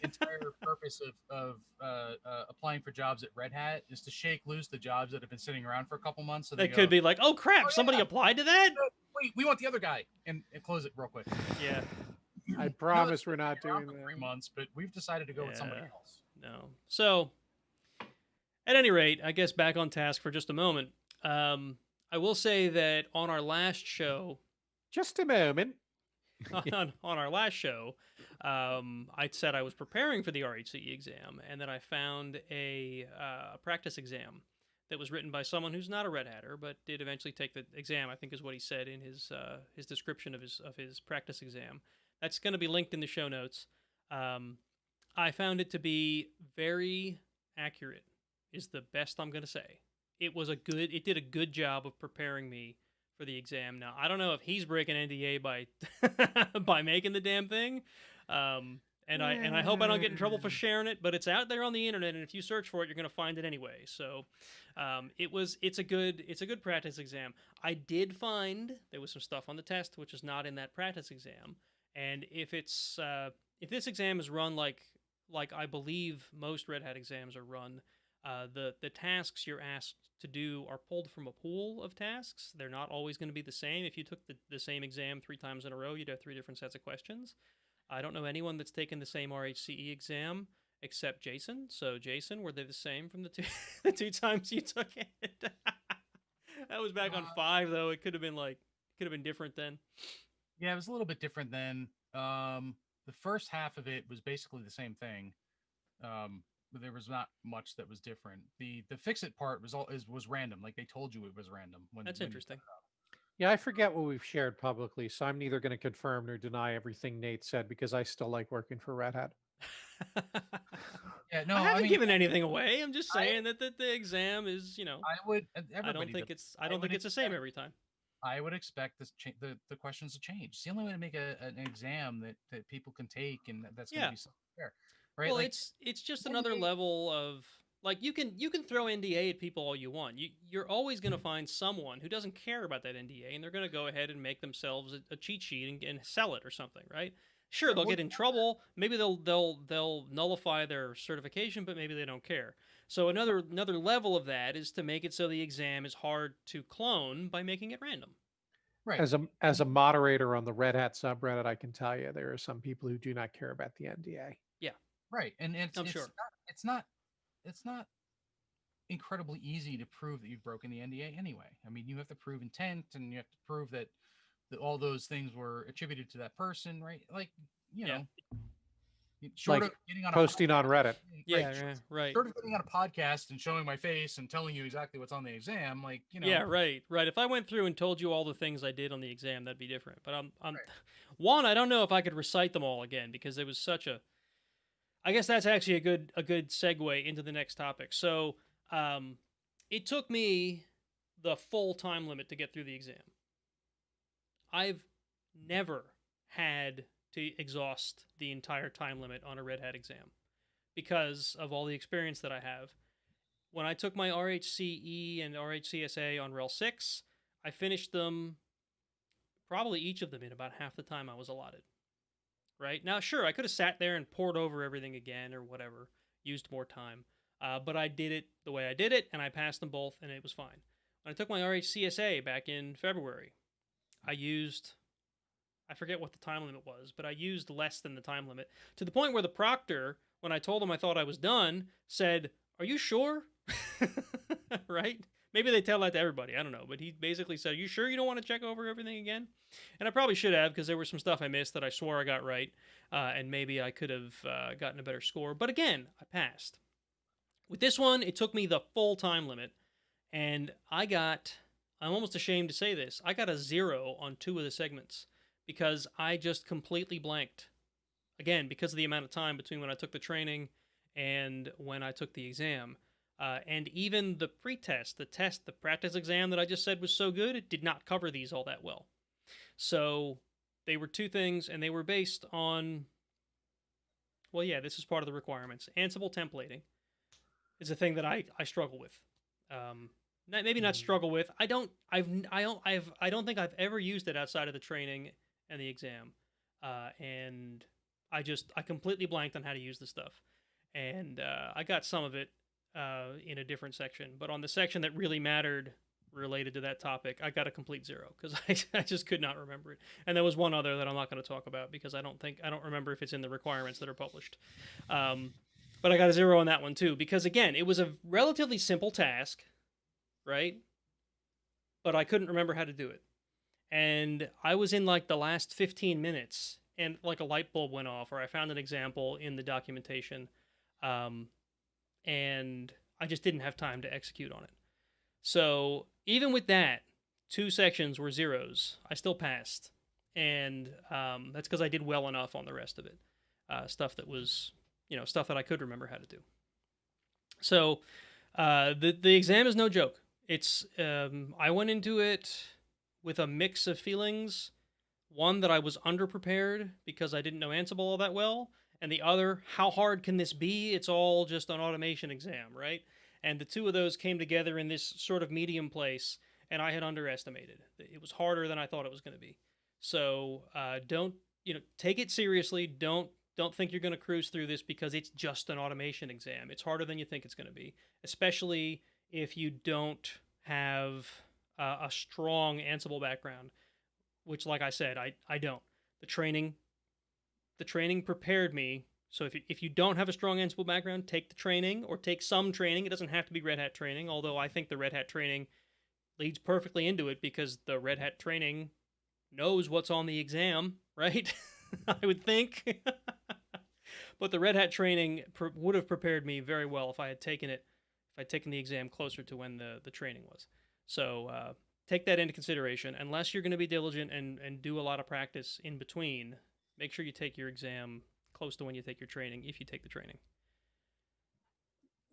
entire purpose of applying for jobs at Red Hat is to shake loose the jobs that have been sitting around for a couple months. So they could be like, oh crap, somebody applied to that? Wait, we want the other guy, and close it real quick. Yeah. I promise we're not doing that. 3 months, but we've decided to go with somebody else. No. So, at any rate, I guess back on task for just a moment. I will say that on our last show, just a moment. on our last show, I said I was preparing for the RHCE exam, and that I found a practice exam that was written by someone who's not a Red Hatter, but did eventually take the exam, I think is what he said in his description of his practice exam. That's going to be linked in the show notes. I found it to be very accurate, is the best I'm going to say. It did a good job of preparing me for the exam. Now, I don't know if he's breaking NDA by by making the damn thing. And I hope I don't get in trouble for sharing it, but it's out there on the internet, and if you search for it, you're going to find it anyway. So, it's a good practice exam. I did find there was some stuff on the test which is not in that practice exam, and if this exam is run like I believe most Red Hat exams are run, the tasks you're asked to do are pulled from a pool of tasks. They're not always going to be the same. If you took the same exam 3 times in a row, you'd have 3 different sets of questions. I don't know anyone that's taken the same RHCE exam except Jason. So, Jason, were they the same from the two times you took it? That was back on 5, though. It could have been different then. Yeah, it was a little bit different then. The first half of it was basically the same thing. But there was not much that was different. The fix-it part was random. Like, they told you it was random. That's interesting. Yeah, I forget what we've shared publicly, so I'm neither going to confirm nor deny everything Nate said because I still like working for Red Hat. Yeah, no, I haven't given anything away. I'm just saying that the exam is, I don't think it's the same every time. I would expect the questions to change. It's the only way to make an exam that people can take, and that's going to be something fair, right? Well, it's just another level of. Like, you can throw NDA at people all you want. You're always going to find someone who doesn't care about that NDA, and they're going to go ahead and make themselves a cheat sheet and sell it or something, right? Sure, they'll get in trouble. Maybe they'll nullify their certification, but maybe they don't care. So another level of that is to make it so the exam is hard to clone by making it random. Right. As a moderator on the Red Hat subreddit, I can tell you there are some people who do not care about the NDA. Yeah. Right, and I'm sure it's not incredibly easy to prove that you've broken the NDA anyway. I mean, you have to prove intent, and you have to prove that all those things were attributed to that person, right? Like, short of getting on posting on Reddit. Right. Short of getting on a podcast and showing my face and telling you exactly what's on the exam, like, Yeah, right. If I went through and told you all the things I did on the exam, that'd be different. But one, I don't know if I could recite them all again because it was such a. I guess that's actually a good segue into the next topic. So, it took me the full time limit to get through the exam. I've never had to exhaust the entire time limit on a Red Hat exam because of all the experience that I have. When I took my RHCE and RHCSA on RHEL 6, I finished them, probably each of them, in about half the time I was allotted. Right? Now, sure, I could have sat there and poured over everything again or whatever, used more time, but I did it the way I did it, and I passed them both, and it was fine. When I took my RHCSA back in February, I forget what the time limit was, but I used less than the time limit, to the point where the proctor, when I told him I thought I was done, said, "Are you sure?" Right? Maybe they tell that to everybody. I don't know. But he basically said, "Are you sure you don't want to check over everything again?" And I probably should have, because there was some stuff I missed that I swore I got right. And maybe I could have gotten a better score. But again, I passed. With this one, it took me the full time limit. And I'm almost ashamed to say this, I got a 0 on 2 of the segments because I just completely blanked. Again, because of the amount of time between when I took the training and when I took the exam. And even the pre-test, the practice exam that I just said was so good, it did not cover these all that well. So they were 2 things, and they were based on, well, yeah, this is part of the requirements. Ansible templating is a thing that I struggle with. Maybe not struggle with. I don't think I've ever used it outside of the training and the exam. And I completely blanked on how to use the stuff. And I got some of it in a different section, but on the section that really mattered related to that topic, I got a complete 0 because I just could not remember it. And there was one other that I'm not going to talk about because I don't remember if it's in the requirements that are published. But I got a 0 on that one too because, again, it was a relatively simple task, right? But I couldn't remember how to do it. And I was in like the last 15 minutes and like a light bulb went off, or I found an example in the documentation. And I just didn't have time to execute on it. So even with that, 2 sections were 0s. I still passed. And that's because I did well enough on the rest of it. Stuff that was stuff that I could remember how to do. So the exam is no joke. It's I went into it with a mix of feelings. One, that I was underprepared because I didn't know Ansible all that well, and the other, how hard can this be? It's all just an automation exam, right? And the two of those came together in this sort of medium place, and I had underestimated. It was harder than I thought it was going to be. So don't take it seriously. Don't think you're going to cruise through this because it's just an automation exam. It's harder than you think it's going to be, especially if you don't have a strong Ansible background, which, like I said, I don't. The training prepared me. So if you don't have a strong Ansible background, take the training or take some training. It doesn't have to be Red Hat training, although I think the Red Hat training leads perfectly into it because the Red Hat training knows what's on the exam, right? I would think. But the Red Hat training would have prepared me very well if I had taken it, if I'd taken the exam closer to when the training was. So take that into consideration. Unless you're going to be diligent and do a lot of practice in between, make sure you take your exam close to when you take your training, if you take the training.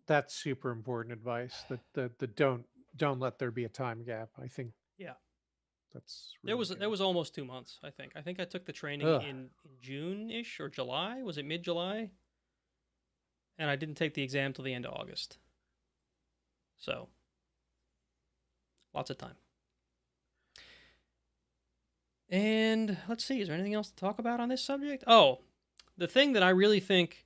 That's super important advice. That don't let there be a time gap. I think. Yeah. That's really there was almost 2 months, I think. I think I took the training in June-ish or July. Was it mid-July? And I didn't take the exam till the end of August. So, lots of time. And let's see, is there anything else to talk about on this subject? Oh, the thing that I really think,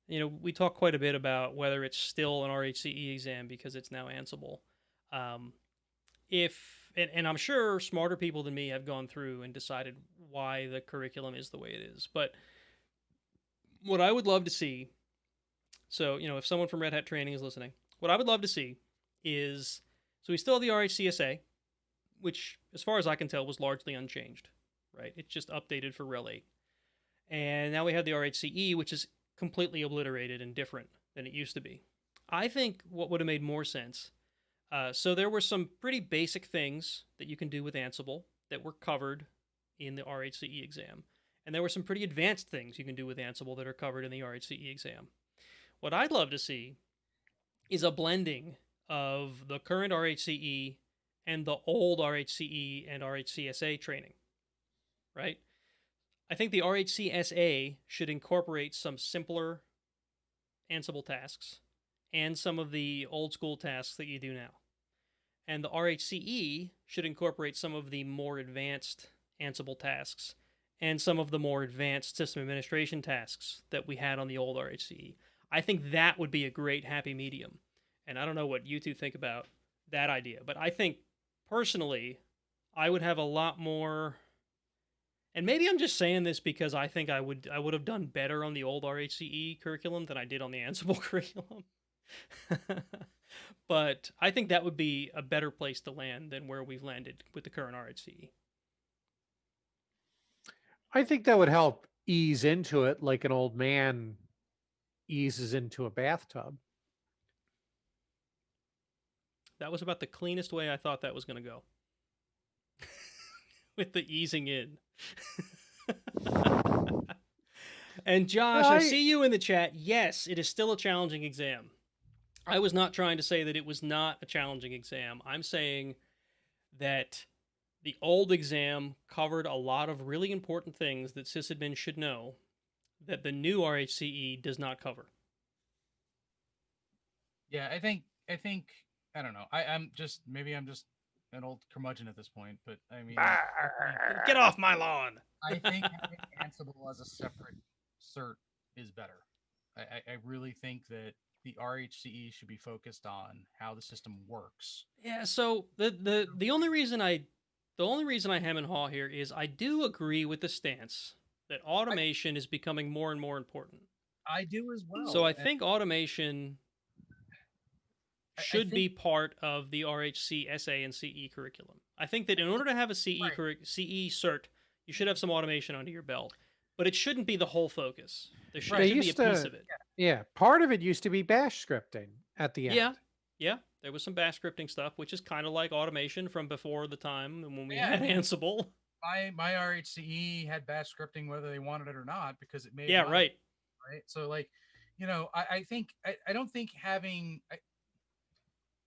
we talk quite a bit about whether it's still an RHCE exam because it's now Ansible. And I'm sure smarter people than me have gone through and decided why the curriculum is the way it is. But what I would love to see, so, if someone from Red Hat Training is listening, what I would love to see is, so we still have the RHCSA, which, as far as I can tell, was largely unchanged, right? It's just updated for RHEL 8. And now we have the RHCE, which is completely obliterated and different than it used to be. I think what would have made more sense, so there were some pretty basic things that you can do with Ansible that were covered in the RHCE exam. And there were some pretty advanced things you can do with Ansible that are covered in the RHCE exam. What I'd love to see is a blending of the current RHCE and the old RHCE and RHCSA training, right? I think the RHCSA should incorporate some simpler Ansible tasks and some of the old school tasks that you do now. And the RHCE should incorporate some of the more advanced Ansible tasks and some of the more advanced system administration tasks that we had on the old RHCE. I think that would be a great happy medium. And I don't know what you two think about that idea, but I think personally, I would have a lot more, and maybe I'm just saying this because I think I would have done better on the old RHCE curriculum than I did on the Ansible curriculum. But I think that would be a better place to land than where we've landed with the current RHCE. I think that would help ease into it like an old man eases into a bathtub. That was about the cleanest way I thought that was going to go. With the easing in. And Josh, I see you in the chat. Yes, it is still a challenging exam. I was not trying to say that it was not a challenging exam. I'm saying that the old exam covered a lot of really important things that sysadmin should know that the new RHCE does not cover. Yeah, I think I don't know. I'm just an old curmudgeon at this point, but I mean, get off my lawn. I think having Ansible as a separate cert is better. I really think that the RHCE should be focused on how the system works. Yeah. So the only reason I hem and haw here is I do agree with the stance that automation is becoming more and more important. I do as well. So I think automation should be part of the RHCSA and CE curriculum. I think that in order to have a CE cert, you should have some automation under your belt, but it shouldn't be the whole focus. There should be a piece of it. Yeah, part of it used to be bash scripting at the end. Yeah. There was some bash scripting stuff, which is kind of like automation from before the time when we had Ansible. My RHCE had bash scripting whether they wanted it or not because it made right. So like I think I don't think having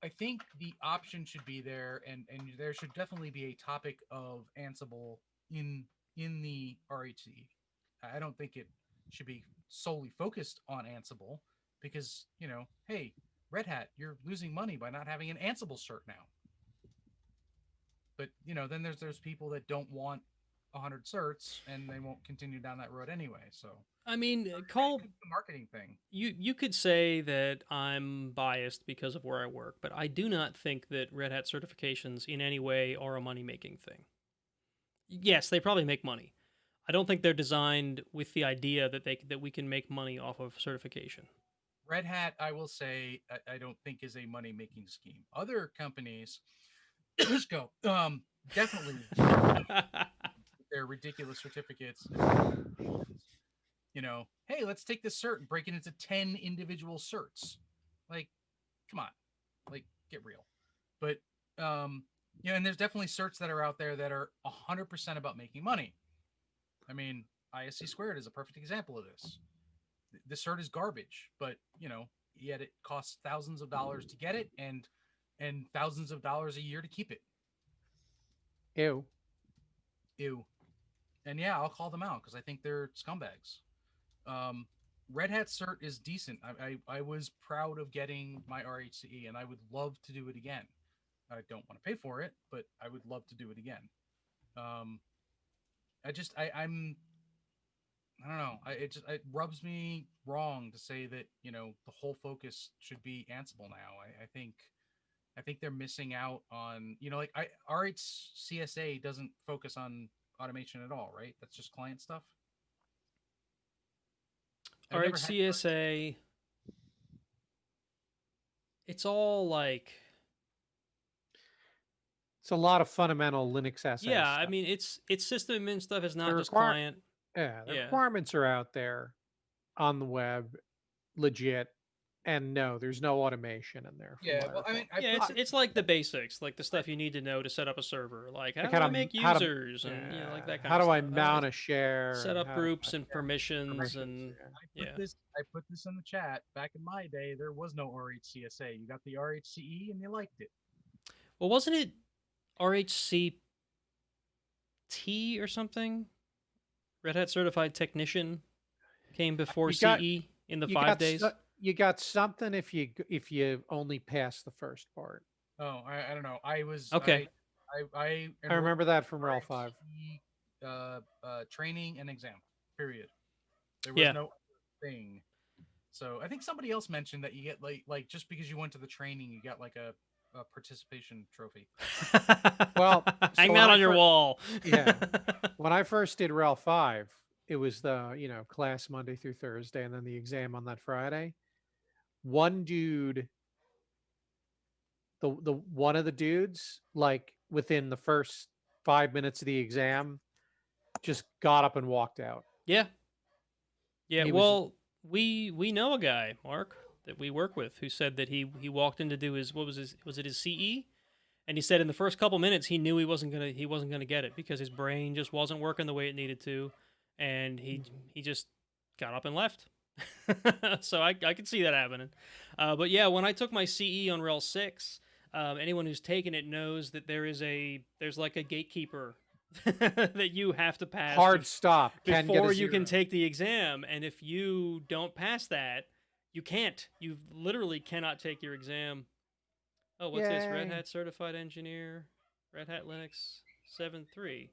I think the option should be there, and there should definitely be a topic of Ansible in the RHCE. I don't think it should be solely focused on Ansible because hey, Red Hat, you're losing money by not having an Ansible cert now. But then there's those people that don't want 100 certs and they won't continue down that road anyway. So I mean, it's a marketing thing. You could say that I'm biased because of where I work, but I do not think that Red Hat certifications in any way are a money-making thing. Yes, they probably make money. I don't think they're designed with the idea that we can make money off of certification. Red Hat, I will say, I don't think is a money-making scheme. Other companies, let's go. Definitely, their ridiculous certificates. Hey, let's take this cert and break it into 10 individual certs. Like, come on, like, get real. But and there's definitely certs that are out there that are 100% about making money. I mean, ISC squared is a perfect example of this. The cert is garbage, but yet it costs thousands of dollars to get it and thousands of dollars a year to keep it. Ew. And yeah, I'll call them out because I think they're scumbags. Red Hat cert is decent. I was proud of getting my RHCE and I would love to do it again. I don't want to pay for it, but I would love to do it again. I don't know. It rubs me wrong to say that the whole focus should be Ansible now. I think they're missing out on RHCSA doesn't focus on automation at all, right? That's just client stuff. RHCSA, it's all like it's a lot of fundamental Linux SA yeah. stuff. I mean, it's system admin stuff. It's not just client. Yeah, the requirements are out there on the web, legit, and no, there's no automation in there. Yeah, well, I mean, it's like the basics, like the stuff you need to know to set up a server, like how do I make users and like that kind of stuff. How do I mount a share? Set up groups and permissions and I put this in the chat. Back in my day, there was no RHCSA. You got the RHCE and you liked it. Well, wasn't it RHCT or something? Red Hat Certified Technician came before CE in the 5 days. You got something if you only pass the first part. Oh, I don't know. I was okay. I remember that from RHEL 5. Training and exam. Period. There was no thing. So I think somebody else mentioned that you get like just because you went to the training, you got like a participation trophy. Well, hang that on your wall. Yeah. When I first did RHEL 5, it was the class Monday through Thursday and then the exam on that Friday. One dude, the one of the dudes, like within the first 5 minutes of the exam, just got up and walked out. Yeah. Well, we know a guy, Marc, that we work with, who said that he walked in to do his was it his CE, and he said in the first couple minutes he knew he wasn't gonna get it because his brain just wasn't working the way it needed to, and he just got up and left. So I could see that happening. But yeah, when I took my CE on RHEL 6, anyone who's taken it knows that there's like a gatekeeper that you have to pass. Hard stop before you can take the exam, and if you don't pass that, you can't. You literally cannot take your exam. Oh, what's this? Red Hat Certified Engineer, Red Hat Linux 7.3.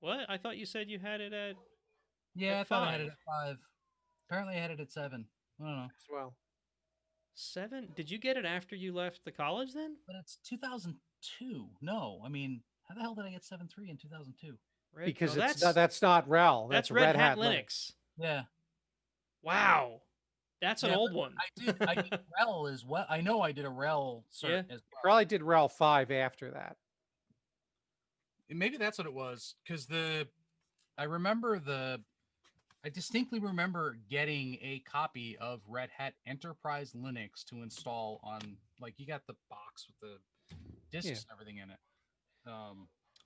What? I thought you said you had it at. Yeah, I thought I had it at 5. Apparently, I had it at 7. I don't know. As well. 7? Did you get it after you left the college then? But it's 2002. No, I mean, how the hell did I get 7.3 in 2002? Because that's not RHEL. That's Red Hat Linux. Yeah. Wow. That's an old one. I did RHEL as well. I know I did a RHEL cert as well. Probably did RHEL 5 after that. Maybe that's what it was. Because I distinctly remember getting a copy of Red Hat Enterprise Linux to install on, like, you got the box with the disks and everything in it.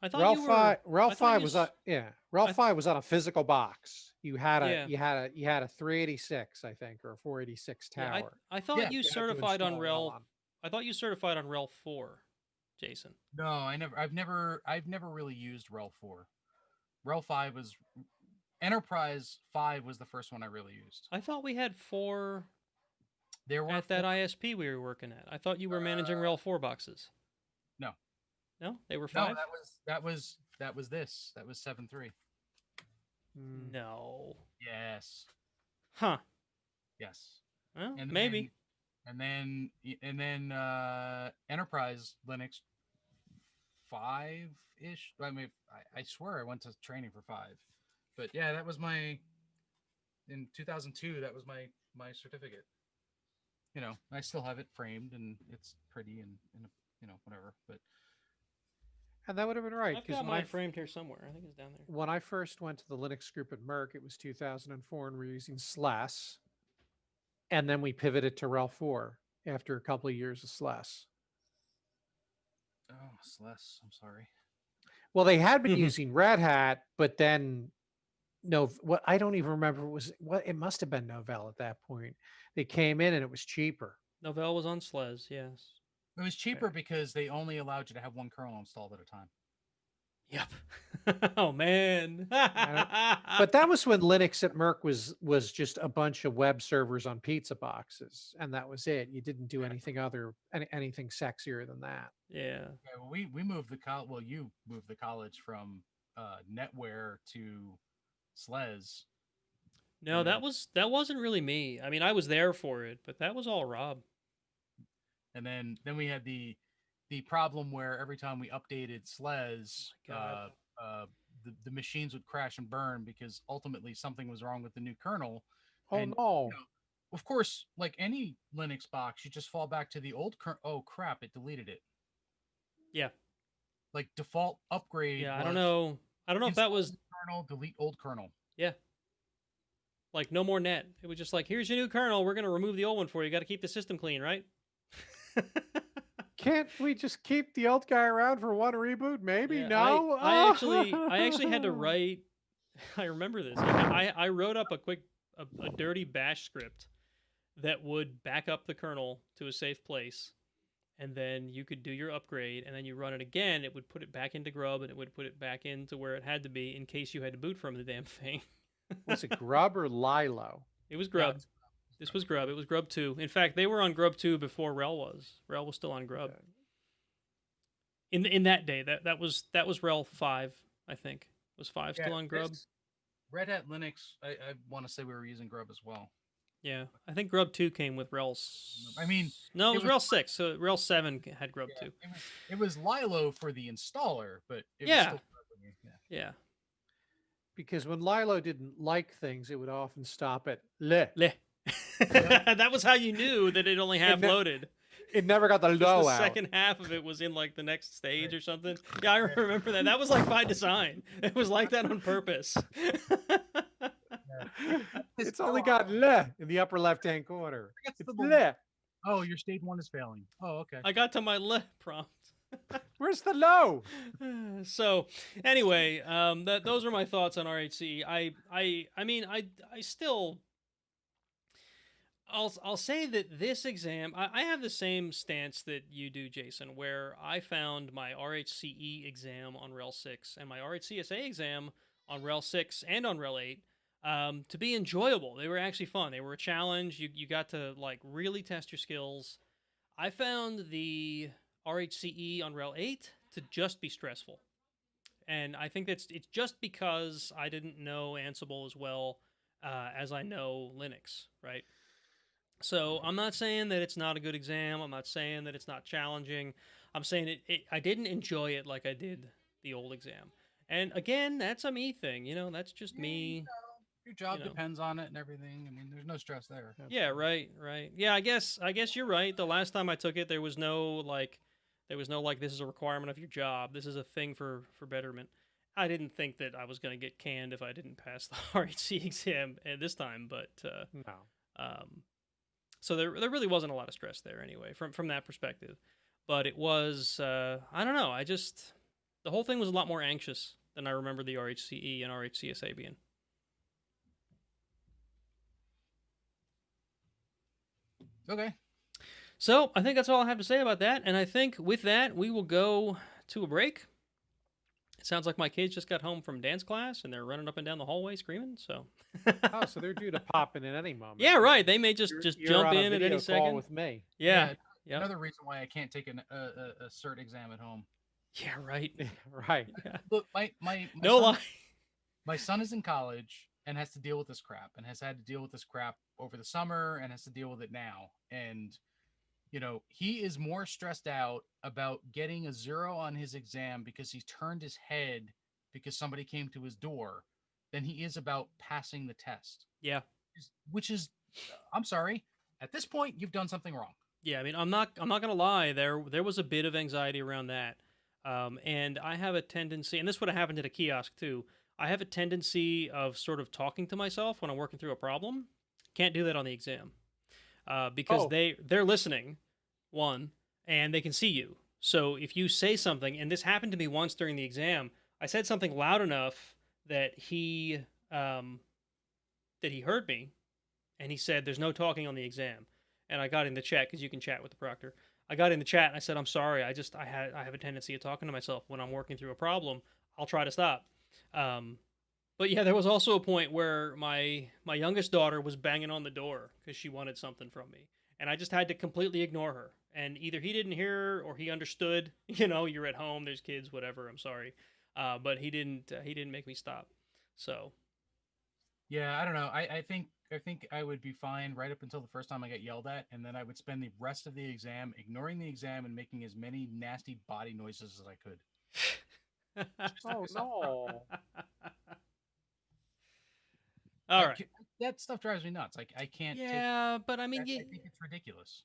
I thought you were. RHEL I thought 5 you. was on, yeah. RHEL I 5 was on a physical box. You had a Yeah. you had a 386, I think, or a 486 Yeah. tower. I thought Yeah, you You had to certified on install RHEL Rel. on. I thought you certified on Rel 4, Jason. No, I've never really used Rel 4. Rel 5 was Enterprise 5 was the first one I really used. I thought we had 4 There were at that ISP we were working at. I thought you were managing Rel 4 boxes. No. No, they were 5. No, that was this. That was 7.3. No. Yes. Huh. Yes. Well, And maybe. then Enterprise Linux 5-ish. I mean, I swear I went to training for 5, but yeah, that was in 2002. That was my certificate. You know, I still have it framed and it's pretty and whatever. But And that would have been right, I've because got when mine framed here somewhere. I think it's down there. when I first went to the Linux group at Merck, it was 2004, and we were using SLAS, and then we pivoted to RHEL 4 after a couple of years of SLAS. oh, Celeste, I'm sorry. Well, they had been using Red Hat, but then what I don't even remember it must have been Novell at that point. They came in and it was cheaper. Novell was on SLES, yes. It was cheaper because they only allowed you to have one kernel installed at a time. Yep. Oh man. But that was when Linux at Merck was just a bunch of web servers on pizza boxes, and that was it. You didn't do anything anything sexier than that. Yeah. Okay, well, we moved you moved the college from NetWare to SLES. No, that wasn't really me. I mean, I was there for it, but that was all Rob. And then we had the problem where every time we updated SLES, the machines would crash and burn because ultimately something was wrong with the new kernel. Oh And, no. you know, of course, like any Linux box, you just fall back to the old kernel. Oh crap, it deleted it. Yeah. Like default upgrade. Yeah, I don't know if that was kernel, delete old kernel. Yeah. Like no more net. It was just like, here's your new kernel. We're gonna remove the old one for you. Got to keep the system clean, right? Can't we just keep the old guy around for one reboot? Maybe Yeah, no. I actually had to write. I remember this. I wrote up a dirty bash script that would back up the kernel to a safe place, and then you could do your upgrade, and then you run it again. It would put it back into Grub, and it would put it back into where it had to be in case you had to boot from the damn thing. Was it Grub or Lilo? It was Grub. No, This was Grub. It was Grub 2. In fact, they were on Grub 2 before Rel was. Rel was still on Grub. Okay. In that day, that was Rel 5, I think. Was 5 still on Grub? Red Hat Linux. I want to say we were using Grub as well. Yeah, I think Grub 2 came with Rel. I mean, no, it was Rel 6. So Rel 7 had Grub 2. It was Lilo for the installer, but it was Yeah. still Grub. Yeah. Because when Lilo didn't like things, it would often stop at le. That was how you knew that it only half loaded. It never got the The low out. second half of it was in like the next stage or something. Yeah, I remember that. That was like by design. It was like that on purpose. It's only got le in the upper left-hand corner. It's It's the- le. Oh, your stage 1 is failing. Oh, okay. I got to my le prompt. Where's the low? So anyway, those are my thoughts on RHCE. I mean, I still, I'll say that this exam, I have the same stance that you do, Jason, where I found my RHCE exam on Rel 6 and my RHCSA exam on Rel 6 and on Rel 8 to be enjoyable. They were actually fun. They were a challenge. You got to like really test your skills. I found the RHCE on Rel 8 to just be stressful. And I think it's just because I didn't know Ansible as well as I know Linux, right? So I'm not saying that it's not a good exam. I'm not saying that it's not challenging. I'm saying I didn't enjoy it like I did the old exam. And again, that's a me thing. You know, that's just me. Your job you know. depends on it and everything. I mean, there's no stress there. Yeah, right. Yeah, I guess you're right. The last time I took it, there was no like this is a requirement of your job. This is a thing for betterment. I didn't think that I was going to get canned if I didn't pass the RHC exam at this time, but No. so there really wasn't a lot of stress there anyway from that perspective. But it was I don't know. The whole thing was a lot more anxious than I remember the RHCE and RHCSA being. Okay. So I think that's all I have to say about that. And I think with that, we will go to a break. It sounds like my kids just got home from dance class and they're running up and down the hallway screaming. So, Oh, so they're due to pop in at any moment. yeah, right. They may just You're jump on a in at video any call second. with me. Yeah. Yep. Another reason why I can't take a cert exam at home. Yeah, right. Right. Yeah. Look, my No son, lie. my son is in college and has to deal with this crap and has had to deal with this crap over the summer and has to deal with it now. And, you know, he is more stressed out about getting a 0 on his exam because he turned his head because somebody came to his door than he is about passing the test. Yeah. Which is, I'm sorry, at this point, you've done something wrong. Yeah, I mean, I'm not gonna lie. There was a bit of anxiety around that, and I have a tendency, and this would have happened at a kiosk too. I have a tendency of sort of talking to myself when I'm working through a problem. Can't do that on the exam, because Oh. they're listening, one, and they can see you. So if you say something, and this happened to me once during the exam, I said something loud enough that he heard me, and he said, "There's no talking on the exam." And I got in the chat because you can chat with the proctor. I got in the chat and I said, "I'm sorry. I have a tendency of talking to myself when I'm working through a problem. I'll try to stop." But yeah, there was also a point where my youngest daughter was banging on the door because she wanted something from me, and I just had to completely ignore her. And either he didn't hear or he understood. You know, you're at home. There's kids. Whatever. I'm sorry, but he didn't make me stop. So Yeah, I don't know. I think I would be fine right up until the first time I get yelled at, and then I would spend the rest of the exam ignoring the exam and making as many nasty body noises as I could. Oh no. All Like, right. that stuff drives me nuts. Like I can't. Yeah, but I mean, I think it's ridiculous.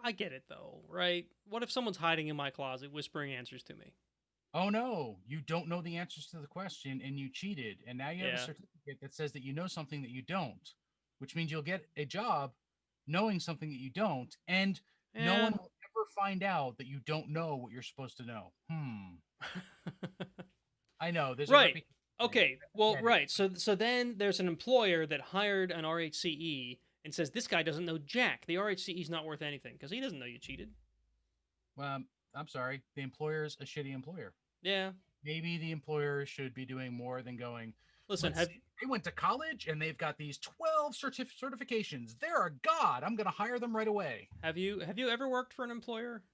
I get it though, right? What if someone's hiding in my closet whispering answers to me? Oh no, you don't know the answers to the question and you cheated, and now you have a Yeah. certificate that says that you know something that you don't, which means you'll get a job knowing something that you don't, and no Yeah. one will ever find out that you don't know what you're supposed to know. I know. There's Right. A reputation. Okay, well, Yeah. right. So then there's an employer that hired an RHCE and says this guy doesn't know jack. The RHCE is not worth anything because he doesn't know you cheated. Well, I'm sorry. The employer's a shitty employer. Yeah. Maybe the employer should be doing more than going. Listen, "Let's see, they went to college and they've got these 12 certifications. They're a god. I'm going to hire them right away." have you ever worked for an employer?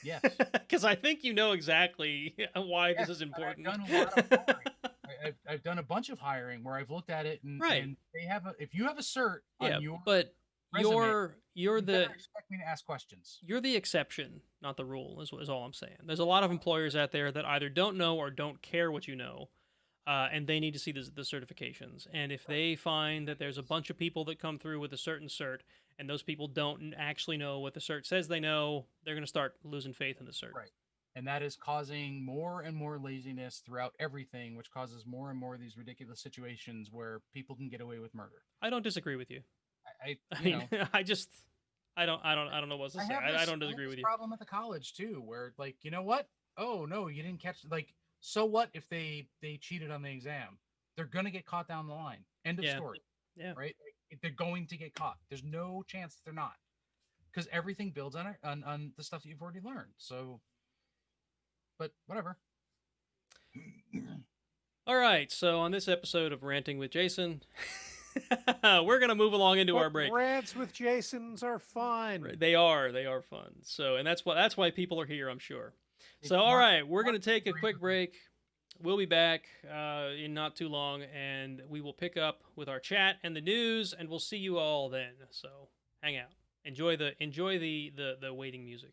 Yes. Because I think you know exactly why Yes, this is important. I've done a lot of hiring. I've done a bunch of hiring where I've looked at it and, Right. and they have if you have a cert Yeah, on your but resume, you're you better the expect me to ask questions. you're the exception, not the rule. Is all I'm saying. There's a lot of employers out there that either don't know or don't care what you know, and they need to see the certifications. And if they find that there's a bunch of people that come through with a certain cert, and those people don't actually know what the cert says they know, they're going to start losing faith in the cert. Right. And that is causing more and more laziness throughout everything, which causes more and more of these ridiculous situations where people can get away with murder. I don't disagree with you. I I you mean, know, I don't know what to say. I don't disagree with you. Problem at the college too, where like, you know what? Oh no, you didn't catch. Like, so what if they cheated on the exam? They're gonna get caught down the line. End of Yeah. story. Yeah. Right. Like, they're going to get caught. There's no chance that they're not, because everything builds on the stuff that you've already learned. So, but whatever. All right. So on this episode of Ranting with Jason, we're gonna move along into our But break. rants with Jasons are fun. Right, they are fun. So, and that's why people are here, I'm sure. So, all Marc- right, we're going to Marc take a agrees quick with me. break. We'll be back in not too long, and we will pick up with our chat and the news, and we'll see you all then. So, hang out. Enjoy the waiting music.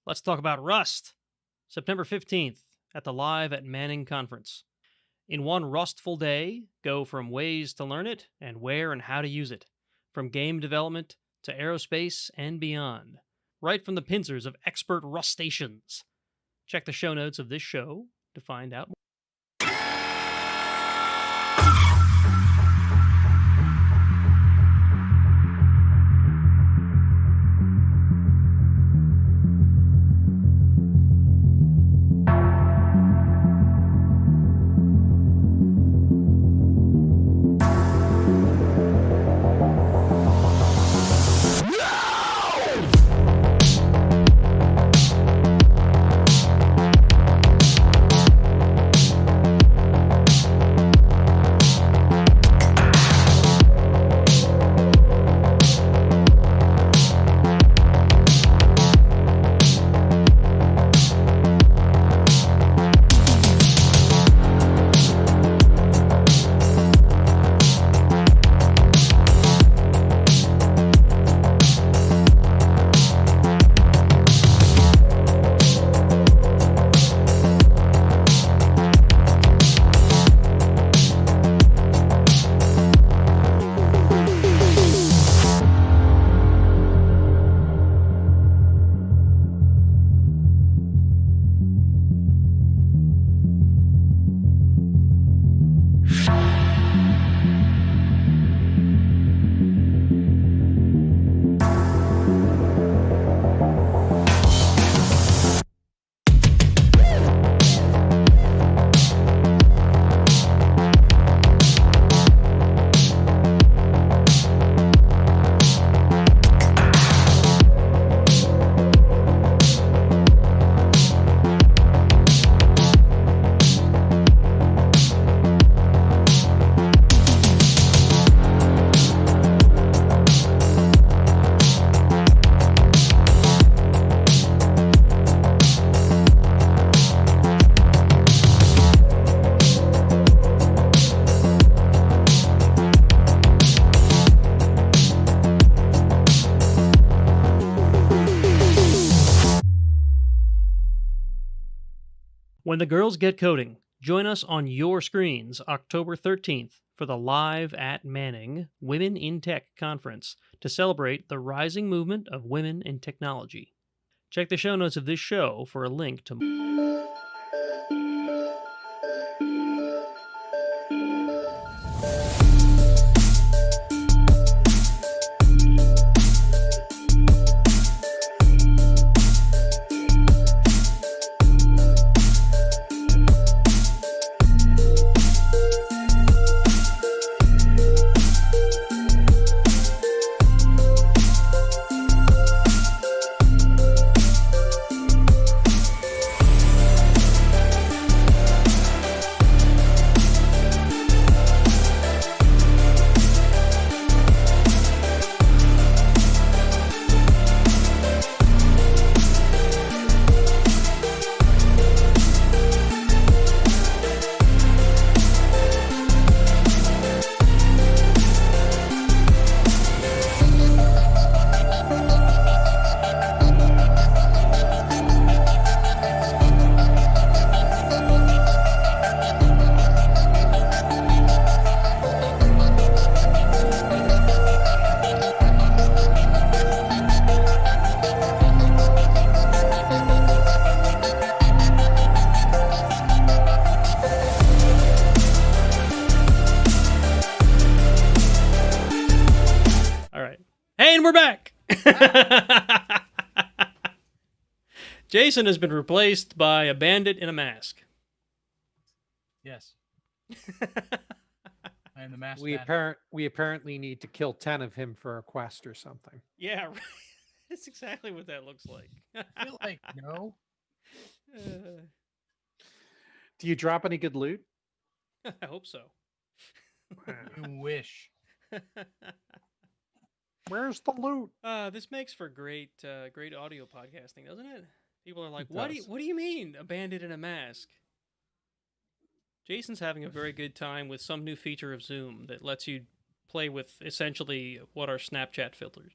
Let's talk about Rust. September 15th at the Live at Manning Conference. In one rustful day, go from ways to learn it and where and how to use it, from game development to aerospace and beyond, right from the pincers of expert rustations. Check the show notes of this show to find out more. When the girls get coding, join us on your screens October 13th for the Live at Manning Women in Tech Conference to celebrate the rising movement of women in technology. Check the show notes of this show for a link to... And we're back! Jason has been replaced by a bandit in a mask. Yes. I am the masked man. We apparently need to kill 10 of him for a quest or something. Yeah, right. That's exactly what that looks like. I feel like no. Do you drop any good loot? I hope so. You wish. Where's the loot? This makes for great audio podcasting, doesn't it? People are like, what do you mean, a bandit in a mask? Jason's having a very good time with some new feature of Zoom that lets you play with essentially what are Snapchat filters.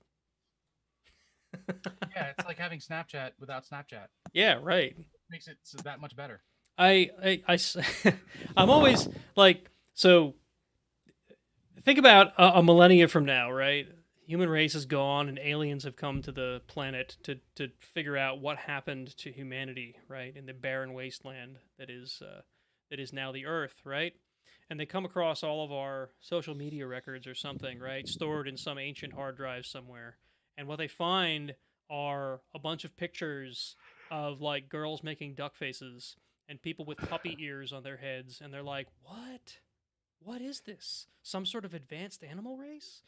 Yeah, it's like having Snapchat without Snapchat. Yeah, right. Makes it so that much better. I'm always like, so think about a millennia from now, right? Human race is gone and aliens have come to the planet to figure out what happened to humanity, right? In the barren wasteland that is now the Earth, right? And they come across all of our social media records or something, right? Stored in some ancient hard drive somewhere. And what they find are a bunch of pictures of like girls making duck faces and people with puppy ears on their heads, and they're like, "What? What is this? Some sort of advanced animal race?"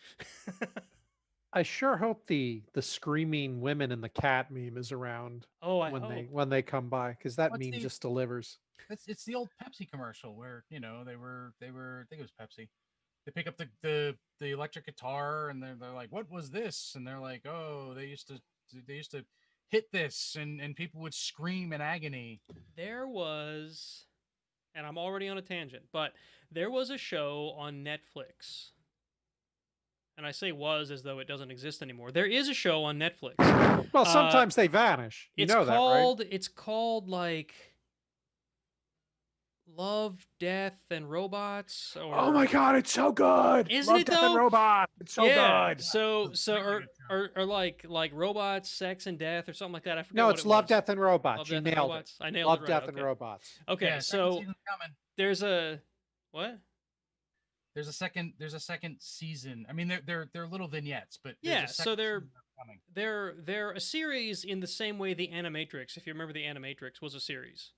I sure hope the screaming women and the cat meme is around Oh, I when hope. they come by, because that What's meme the? just delivers. It's the old Pepsi commercial where they were. I think it was Pepsi. They pick up the electric guitar and they're like, "What was this?" And they're like, "Oh, they used to hit this," and people would scream in agony. There was, and I'm already on a tangent, but there was a show on Netflix. And I say was as though it doesn't exist anymore. There is a show on Netflix. Well, sometimes they vanish. You know that, right? It's called like Love, Death, and Robots. Or Oh my god, it's so good! Isn't Love, it Death, and though? Robot. It's so Yeah. good. So Really good show. or like robots, sex, and death, or something like that. I forget No, what it's it Love, was. Death, and Robots. Love, You Death, and nailed it. Robots. I nailed Love, it right. Death, and Okay. Robots. Okay. Yeah, second So season's coming. there's a what? There's a second season. I mean, they're little vignettes, but there's Yeah. a So second season coming. they're a series in the same way the Animatrix, if you remember the Animatrix, was a series.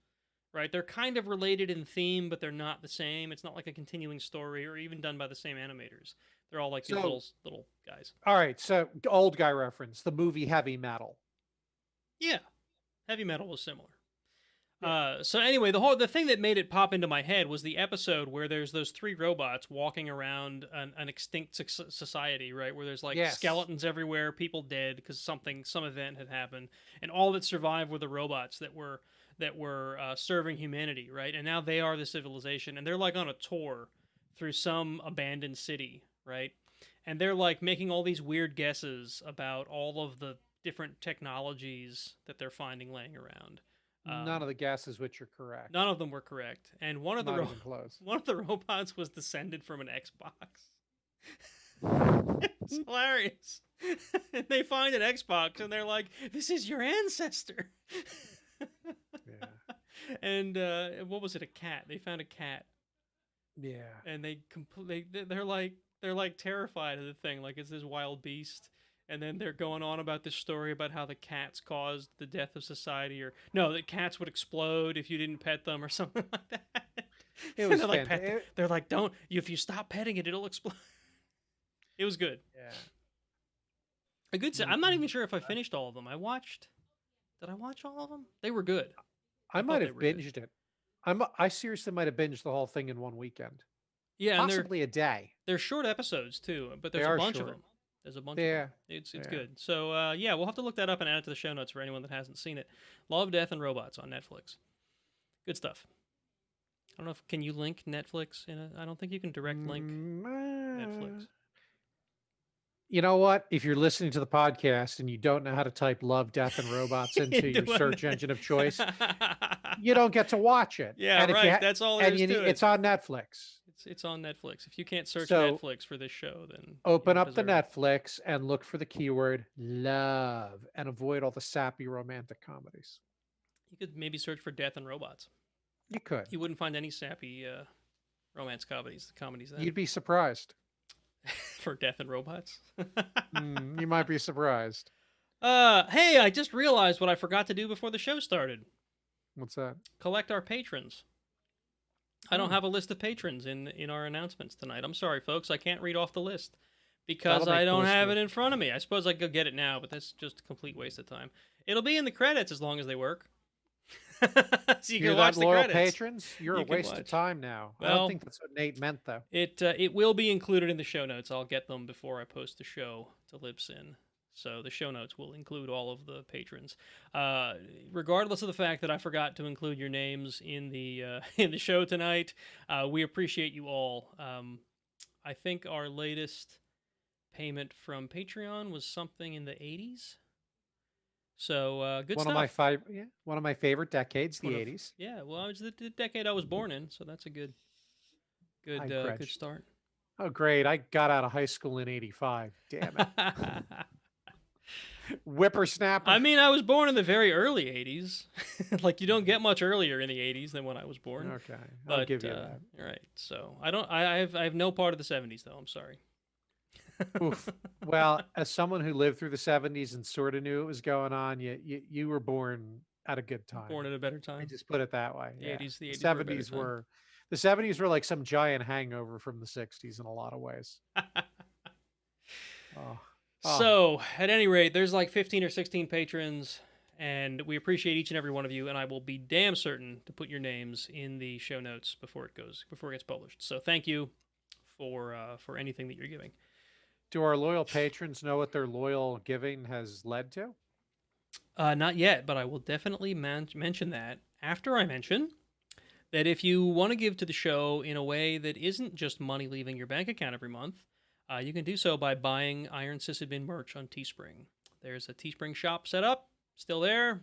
Right? They're kind of related in theme, but they're not the same. It's not like a continuing story or even done by the same animators. They're all like these So, little guys. all right, so old guy reference, the movie Heavy Metal. Yeah. Heavy Metal was similar. Yeah. So anyway, the thing that made it pop into my head was the episode where there's those three robots walking around an extinct society, right? Where there's like Yes. skeletons everywhere, people dead because some event had happened, and all that survived were the robots that were serving humanity, right? And now they are the civilization, and they're like on a tour through some abandoned city, right? And they're like making all these weird guesses about all of the different technologies that they're finding laying around. None of the guesses which are correct. None of them were correct, and one of the Not even close. one of the robots was descended from an Xbox. It's hilarious. And they find an Xbox, and they're like, "This is your ancestor." Yeah. And what was it? A cat. They found a cat, Yeah. and they're like terrified of the thing, like it's this wild beast. And then they're going on about this story about how the cats caused the death of society, or no, that cats would explode if you didn't pet them, or something like that. It was they're like, they're like, don't, if you stop petting it, it'll explode. It was good. Yeah. A good. I'm not even sure if I finished all of them. Did I watch all of them? They were good. I might they have were good. binged it. I seriously might have binged the whole thing in one weekend. Yeah, and Possibly a day. they're short episodes too, but They there's a are bunch of short. them. There's a bunch Yeah. of them. It's Yeah. good. So yeah, we'll have to look that up and add it to the show notes for anyone that hasn't seen it. Love, Death, and Robots on Netflix. Good stuff. I don't know if can you link Netflix in a. I don't think you can direct link Netflix. You know what? If you're listening to the podcast and you don't know how to type Love, Death, and Robots into your search engine of choice, you don't get to watch it. Yeah, and if right. You That's all there is to it. It's on Netflix. It's on Netflix. If you can't search So, Netflix for this show, then open you up the deserve it. Netflix and look for the keyword love and avoid all the sappy romantic comedies. You could maybe search for Death and Robots. You could. You wouldn't find any sappy romance comedies then. You'd be surprised. For Death and Robots. You might be surprised. Hey, I just realized what I forgot to do before the show started. What's that? Collect our patrons. I don't have a list of patrons in our announcements tonight. I'm sorry, folks. I can't read off the list because That'll make I the don't list have work. it in front of me. I suppose I could go get it now, but that's just a complete waste of time. It'll be in the credits as long as they work. So you You're can watch that the loyal credits. patrons? You're You a can waste of watch. time now. I Well, don't think that's what Nate meant, though. It will be included in the show notes. I'll get them before I post the show to Libsyn. So the show notes will include all of the patrons. Regardless of the fact that I forgot to include your names in the in the show tonight, we appreciate you all. I think our latest payment from Patreon was something in the 80s. So good One stuff. one of my favorite decades, the One of- 80s. Yeah, well, it was the decade I was born in, so that's a good I good start. Oh, great. I got out of high school in 85. Damn it. Whippersnapper. I mean, I was born in the very early 80s. Like, you don't get much earlier in the 80s than when I was born. Okay. I'll But, give you that. Right. So, I have no part of the 70s, though. I'm sorry. Oof. Well, as someone who lived through the 70s and sort of knew what was going on, you were born at a good time. Born at a better I time. just put it that way. The Yeah. 80s, the 80s were a better 70s time. were the 70s were like some giant hangover from the 60s in a lot of ways. Oh. So, at any rate, there's like 15 or 16 patrons, and we appreciate each and every one of you, and I will be damn certain to put your names in the show notes before it gets published. So, thank you for anything that you're giving. Do our loyal patrons know what their loyal giving has led to? Not yet, but I will definitely mention that after I mention that if you want to give to the show in a way that isn't just money leaving your bank account every month, you can do so by buying Iron Sysadmin merch on Teespring. There's a Teespring shop set up, still there.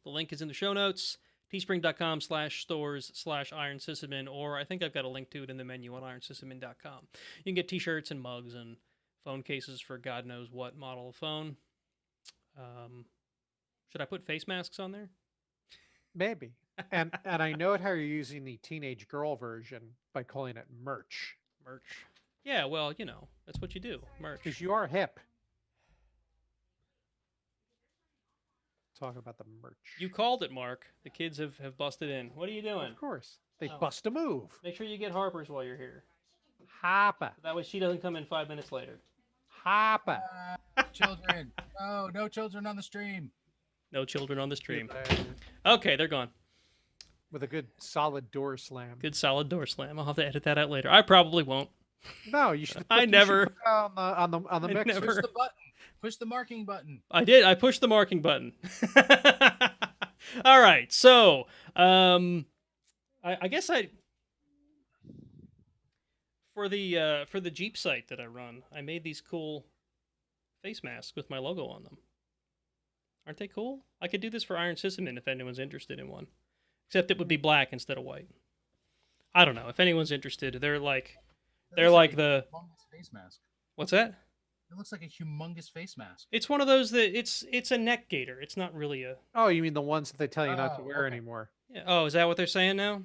The link is in the show notes, teespring.com/stores/Iron Sysadmin, or I think I've got a link to it in the menu on ironsysadmin.com. You can get t-shirts and mugs and phone cases for God knows what model of phone. Should I put face masks on there? Maybe. And I know how you're using the teenage girl version by calling it merch. Merch. Yeah, well, that's what you do. Merch. Because you are hip. Talking about the merch. You called it, Marc. The kids have busted in. What are you doing? Of course. They Oh. bust a move. Make sure you get Harper's while you're here. Hoppa. That way she doesn't come in 5 minutes later. Hoppa. Children. Oh, no children on the stream. No children on the stream. Okay, they're gone. With a good solid door slam. Good solid door slam. I'll have to edit that out later. I probably won't. No, you should. I never- put that on the I mixer. never- Push the button. Push the marking button. I did. I pushed the marking button. All right. So, I guess for the Jeep site that I run, I made these cool face masks with my logo on them. Aren't they cool? I could do this for Iron Sysadmin if anyone's interested in one. Except it would be black instead of white. I don't know. If anyone's interested, they're like That looks like a the humongous face mask. what's that? It looks like a humongous face mask. It's one of those that it's a neck gaiter. It's not really a. Oh, you mean the ones that they tell you not to Oh, wear okay. anymore? Yeah. Oh, is that what they're saying now?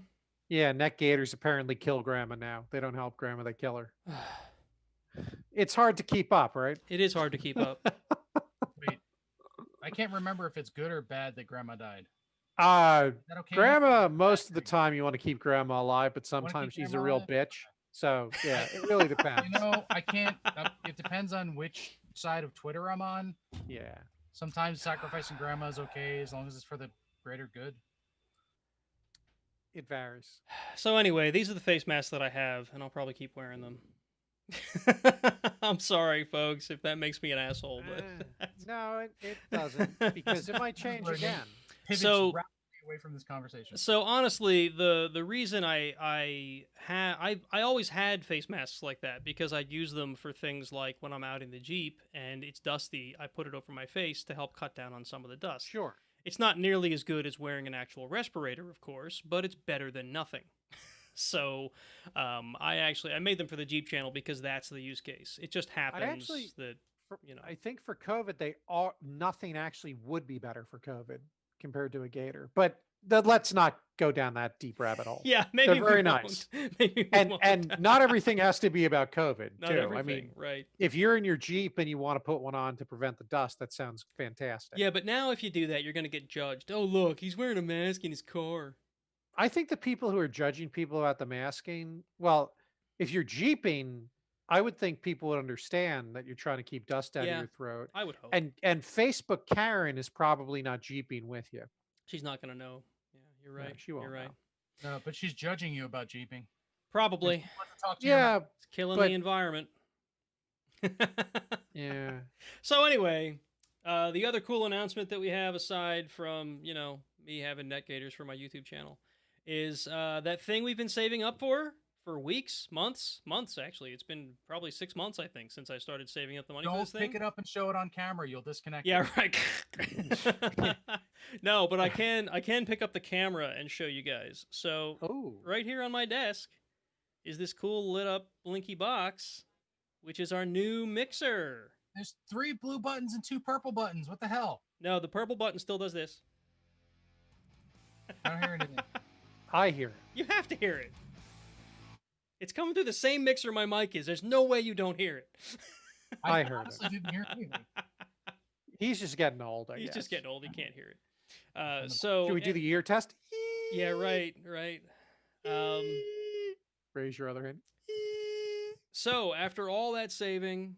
Yeah, neck gaiters apparently kill grandma now. They don't help grandma, they kill her. It's hard to keep up, right? It is hard to keep up. Wait, I can't remember if it's good or bad that grandma died. Uh, Is that okay? grandma, most of the time you want to keep grandma alive, but Wanna keep sometimes she's a grandma real alive? bitch. So, yeah, it really depends. You know, I can't. It depends on which side of Twitter I'm on. Yeah. Sometimes sacrificing grandma is okay as long as it's for the greater good. It varies. So anyway, these are the face masks that I have, and I'll probably keep wearing them. I'm sorry, folks, if that makes me an asshole, but No, it doesn't, because it might change Learning. again. Pivots So- rapidly away from this conversation. so honestly, the reason I always had face masks like that because I'd use them for things like when I'm out in the Jeep and it's dusty, I put it over my face to help cut down on some of the dust. Sure. It's not nearly as good as wearing an actual respirator, of course, but it's better than nothing. So I made them for the Jeep channel because that's the use case. It just happens that I think for COVID, nothing actually would be better for COVID compared to a gator. But let's not go down that deep rabbit hole. yeah, maybe They're very we nice. won't. Maybe we And won't. and not everything has to be about COVID, Not too. everything, I mean, right? if you're in your Jeep and you want to put one on to prevent the dust, that sounds fantastic. Yeah, but now if you do that, you're going to get judged. Oh, look, he's wearing a mask in his car. I think the people who are judging people about the masking, well, if you're Jeeping, I would think people would understand that you're trying to keep dust out Yeah. of your throat. I would hope. And Facebook Karen is probably not Jeeping with you. She's not going to know. Yeah, you're No, right. she won't You're right. know. No, but she's judging you about jeeping. Probably. She wants to talk to you Yeah, about- It's killing But- the environment. yeah. So anyway, the other cool announcement that we have aside from, me having net gators for my YouTube channel is that thing we've been saving up for for weeks, months actually. It's been probably 6 months, I think, since I started saving up the money for Don't this thing. pick it up and show it on camera. You'll disconnect. Yeah, it. right. No, but I can pick up the camera and show you guys. So right here on my desk is this cool lit up blinky box, which is our new mixer. There's 3 blue buttons and 2 purple buttons. What the hell? No, the purple button still does this. I don't hear anything. I hear it. You have to hear it. It's coming through the same mixer my mic is. There's no way you don't hear it. I heard honestly didn't hear anything. He's just getting old, I He's guess. just getting old. He can't hear it. So Should we do the ear test? Yeah, right. Raise your other hand. So after all that saving,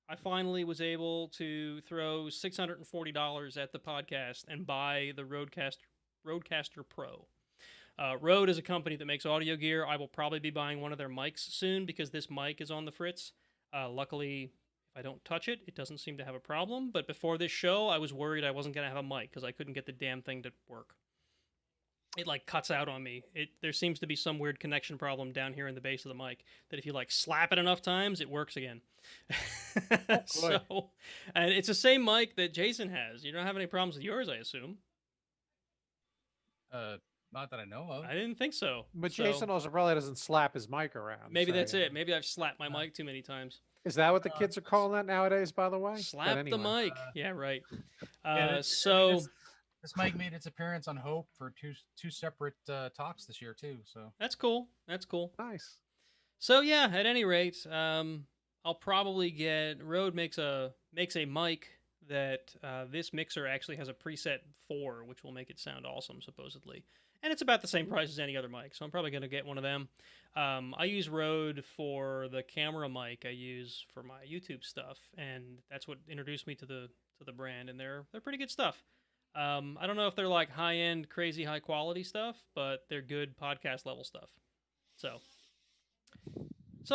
I finally was able to throw $640 at the podcast and buy the Rodecaster Pro. Rode is a company that makes audio gear. I will probably be buying one of their mics soon because this mic is on the fritz. Luckily, if I don't touch it, it doesn't seem to have a problem. But before this show, I was worried I wasn't going to have a mic because I couldn't get the damn thing to work. It like cuts out on me. There seems to be some weird connection problem down here in the base of the mic that if you like slap it enough times, it works again. So, and it's the same mic that Jason has. You don't have any problems with yours, I assume. Not that I know of. I didn't think so. But Jason also probably doesn't slap his mic around. Maybe that's it. Maybe I've slapped my mic too many times. Is that what the kids are calling that nowadays, by the way? Slap the mic. Yeah, right. So this mic made its appearance on Hope for two separate talks this year too. So that's cool. That's cool. Nice. So yeah, at any rate, I'll probably get Rode makes a mic that this mixer actually has a preset for, which will make it sound awesome, supposedly. And it's about the same price as any other mic, so I'm probably going to get one of them. I use Rode for the camera mic I use for my YouTube stuff, and that's what introduced me to the brand, and they're pretty good stuff. I don't know if they're like high-end, crazy high-quality stuff, but they're good podcast level stuff. So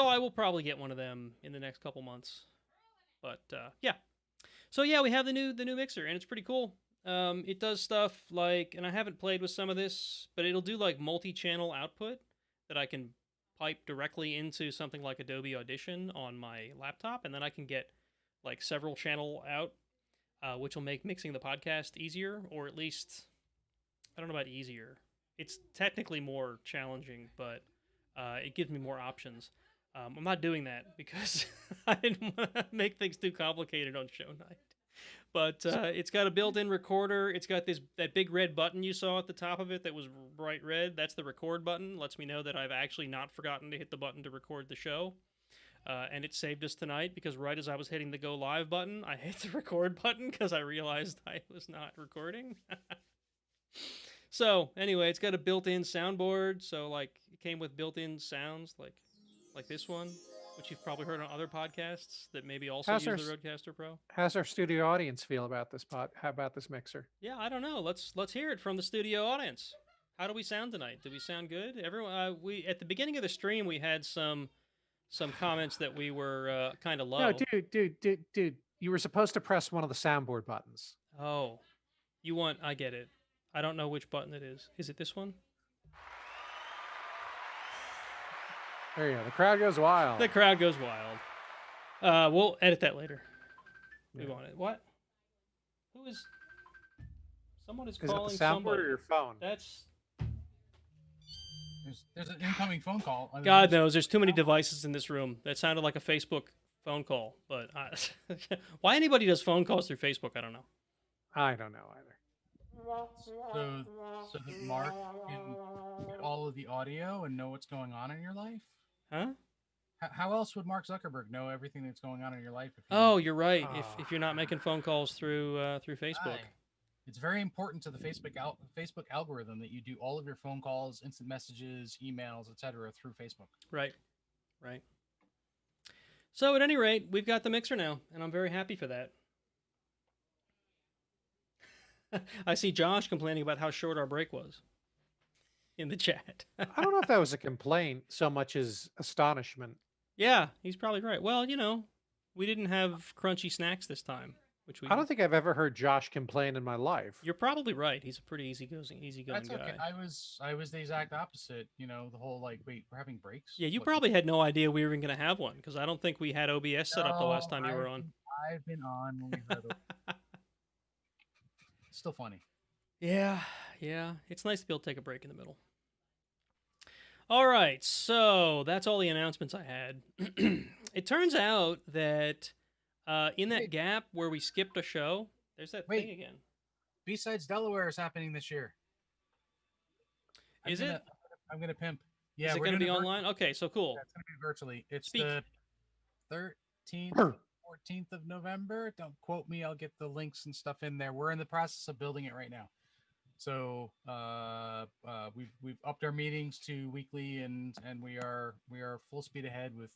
I will probably get one of them in the next couple months. But yeah. So yeah, we have the new mixer, and it's pretty cool. It does stuff like, and I haven't played with some of this, but it'll do like multi-channel output that I can pipe directly into something like Adobe Audition on my laptop, and then I can get like several channel out, which will make mixing the podcast easier, or at least, I don't know about easier. It's technically more challenging, but it gives me more options. I'm not doing that because I didn't want to make things too complicated on show night. But it's got a built-in recorder. It's got that big red button you saw at the top of it that was bright red. That's the record button. Lets me know that I've actually not forgotten to hit the button to record the show. And it saved us tonight because right as I was hitting the go live button, I hit the record button because I realized I was not recording. So anyway, it's got a built-in soundboard. So like it came with built-in sounds like this one, which you've probably heard on other podcasts that maybe also use the Rodecaster Pro. How's our studio audience feel about this How about this mixer? Yeah, I don't know. Let's hear it from the studio audience. How do we sound tonight? Do we sound good? Everyone, we at the beginning of the stream we had some comments that we were kind of low. No, dude, you were supposed to press one of the soundboard buttons. Oh, I get it. I don't know which button it is. Is it this one? There you go. The crowd goes wild. The crowd goes wild. We'll edit that later. Yeah. We want it. What? Who is? Someone is Is calling it the soundboard somebody. or your phone? That's. there's an incoming phone call. God knows, there's too many devices in this room. That sounded like a Facebook phone call. But why anybody does phone calls through Facebook, I don't know. I don't know either. So that Marc can get all of the audio and know what's going on in your life? Huh? How else would Mark Zuckerberg know everything that's going on in your life? You're right. If you're not making phone calls through Facebook. It's very important to the Facebook algorithm that you do all of your phone calls, instant messages, emails, etc. through Facebook. Right. So at any rate, we've got the mixer now, and I'm very happy for that. I see Josh complaining about how short our break was in the chat. I don't know if that was a complaint so much as astonishment. Yeah, he's probably right. Well, we didn't have crunchy snacks this time. which we. I don't think I've ever heard Josh complain in my life. You're probably right. He's a pretty easygoing That's guy. okay. I was the exact opposite. You know, the whole like, wait, we're having breaks. Yeah, you What? probably had no idea we were even going to have one because I don't think we had OBS set up the last No, time you were on. I've been on when we heard it. Still funny. Yeah. It's nice to be able to take a break in the middle. All right, so that's all the announcements I had. It turns out that in that Wait. gap where we skipped a show, there's that Wait. thing again. BSides Delaware is happening this year. Is it? I'm gonna pimp. Yeah, Is it we're going to doing be it online? Okay, so cool. Yeah, it's gonna be virtually. It's Speak. the 13th, 14th of November. Don't quote me. I'll get the links and stuff in there. We're in the process of building it right now. So we've upped our meetings to weekly, and we are full speed ahead with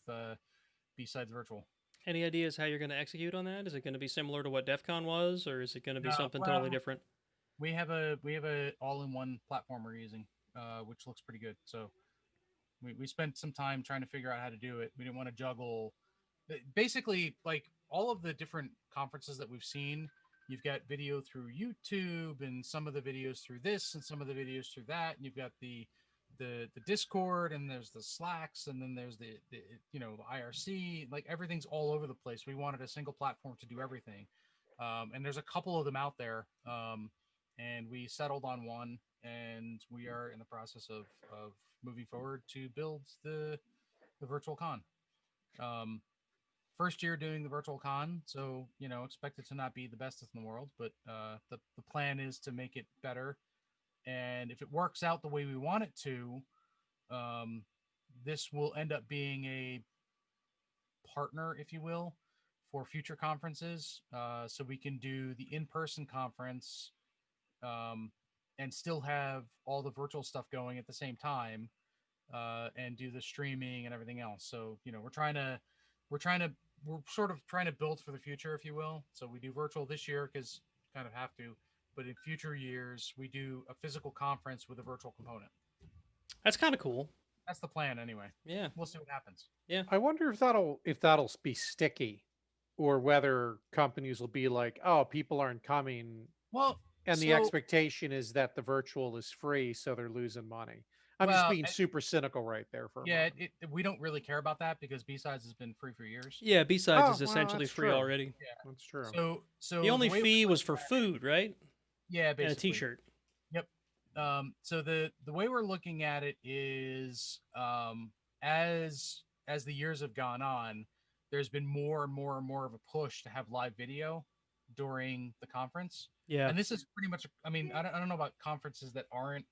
BSides Virtual. Any ideas how you're going to execute on that? Is it going to be similar to what DEF CON was, or is it going to be No, something well, totally different? We have a all-in-one platform we're using, which looks pretty good. So we spent some time trying to figure out how to do it. We didn't want to juggle. Basically, like all of the different conferences that we've seen, you've got video through YouTube and some of the videos through this and some of the videos through that. And you've got the Discord, and there's the Slacks, and then there's the IRC. Like everything's all over the place. We wanted a single platform to do everything. And there's a couple of them out there. And we settled on one, and we are in the process of moving forward to build the virtual con. First year doing the virtual con, so expect it to not be the best in the world, but the plan is to make it better. And if it works out the way we want it to, this will end up being a partner, if you will, for future conferences. So we can do the in-person conference and still have all the virtual stuff going at the same time, and do the streaming and everything else. So we're sort of trying to build for the future, if you will. So we do virtual this year because kind of have to, but in future years we do a physical conference with a virtual component. That's kind of cool. That's the plan anyway. Yeah, We'll see what happens. Yeah, I wonder if that'll be sticky, or whether companies will be like, oh, people aren't coming, Well, and the expectation is that the virtual is free, so they're losing money. I'm just being super cynical right there for a moment. We don't really care about that because BSides has been free for years. Yeah, BSides Oh, is well, essentially that's free true. already. Yeah, That's true. So The only way fee we're was for looking at it- food, right? Yeah, basically. And a T-shirt. Yep. So the way we're looking at it is, as the years have gone on, there's been more and more and more of a push to have live video during the conference. Yeah. And this is pretty much, I mean, I don't know about conferences that aren't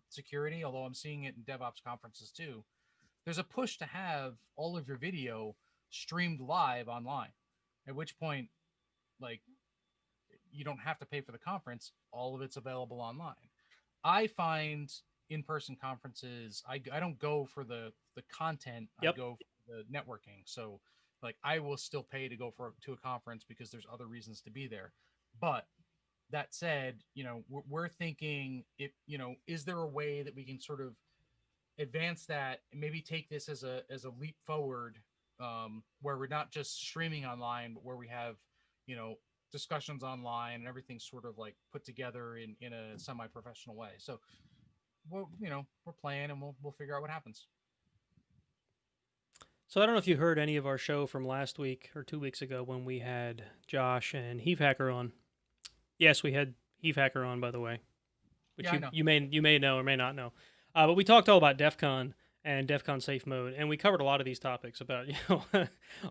security, although I'm seeing it in DevOps conferences too. There's a push to have all of your video streamed live online, at which point, like, you don't have to pay for the conference. All of it's available online. I find in-person conferences, I don't go for the content. Yep. I go for the networking. So like I will still pay to go to a conference because there's other reasons to be there. But that said, we're thinking, if is there a way that we can sort of advance that and maybe take this as a leap forward, where we're not just streaming online, but where we have discussions online and everything's sort of like put together in a semi-professional way. So we're playing, and we'll figure out what happens. So I don't know if you heard any of our show from last week or 2 weeks ago when we had Josh and Heave Hacker on. Yes, we had Heave Hacker on, by the way, which Yeah, I know. you may know or may not know. But we talked all about DEF CON and DEF CON safe mode, and we covered a lot of these topics about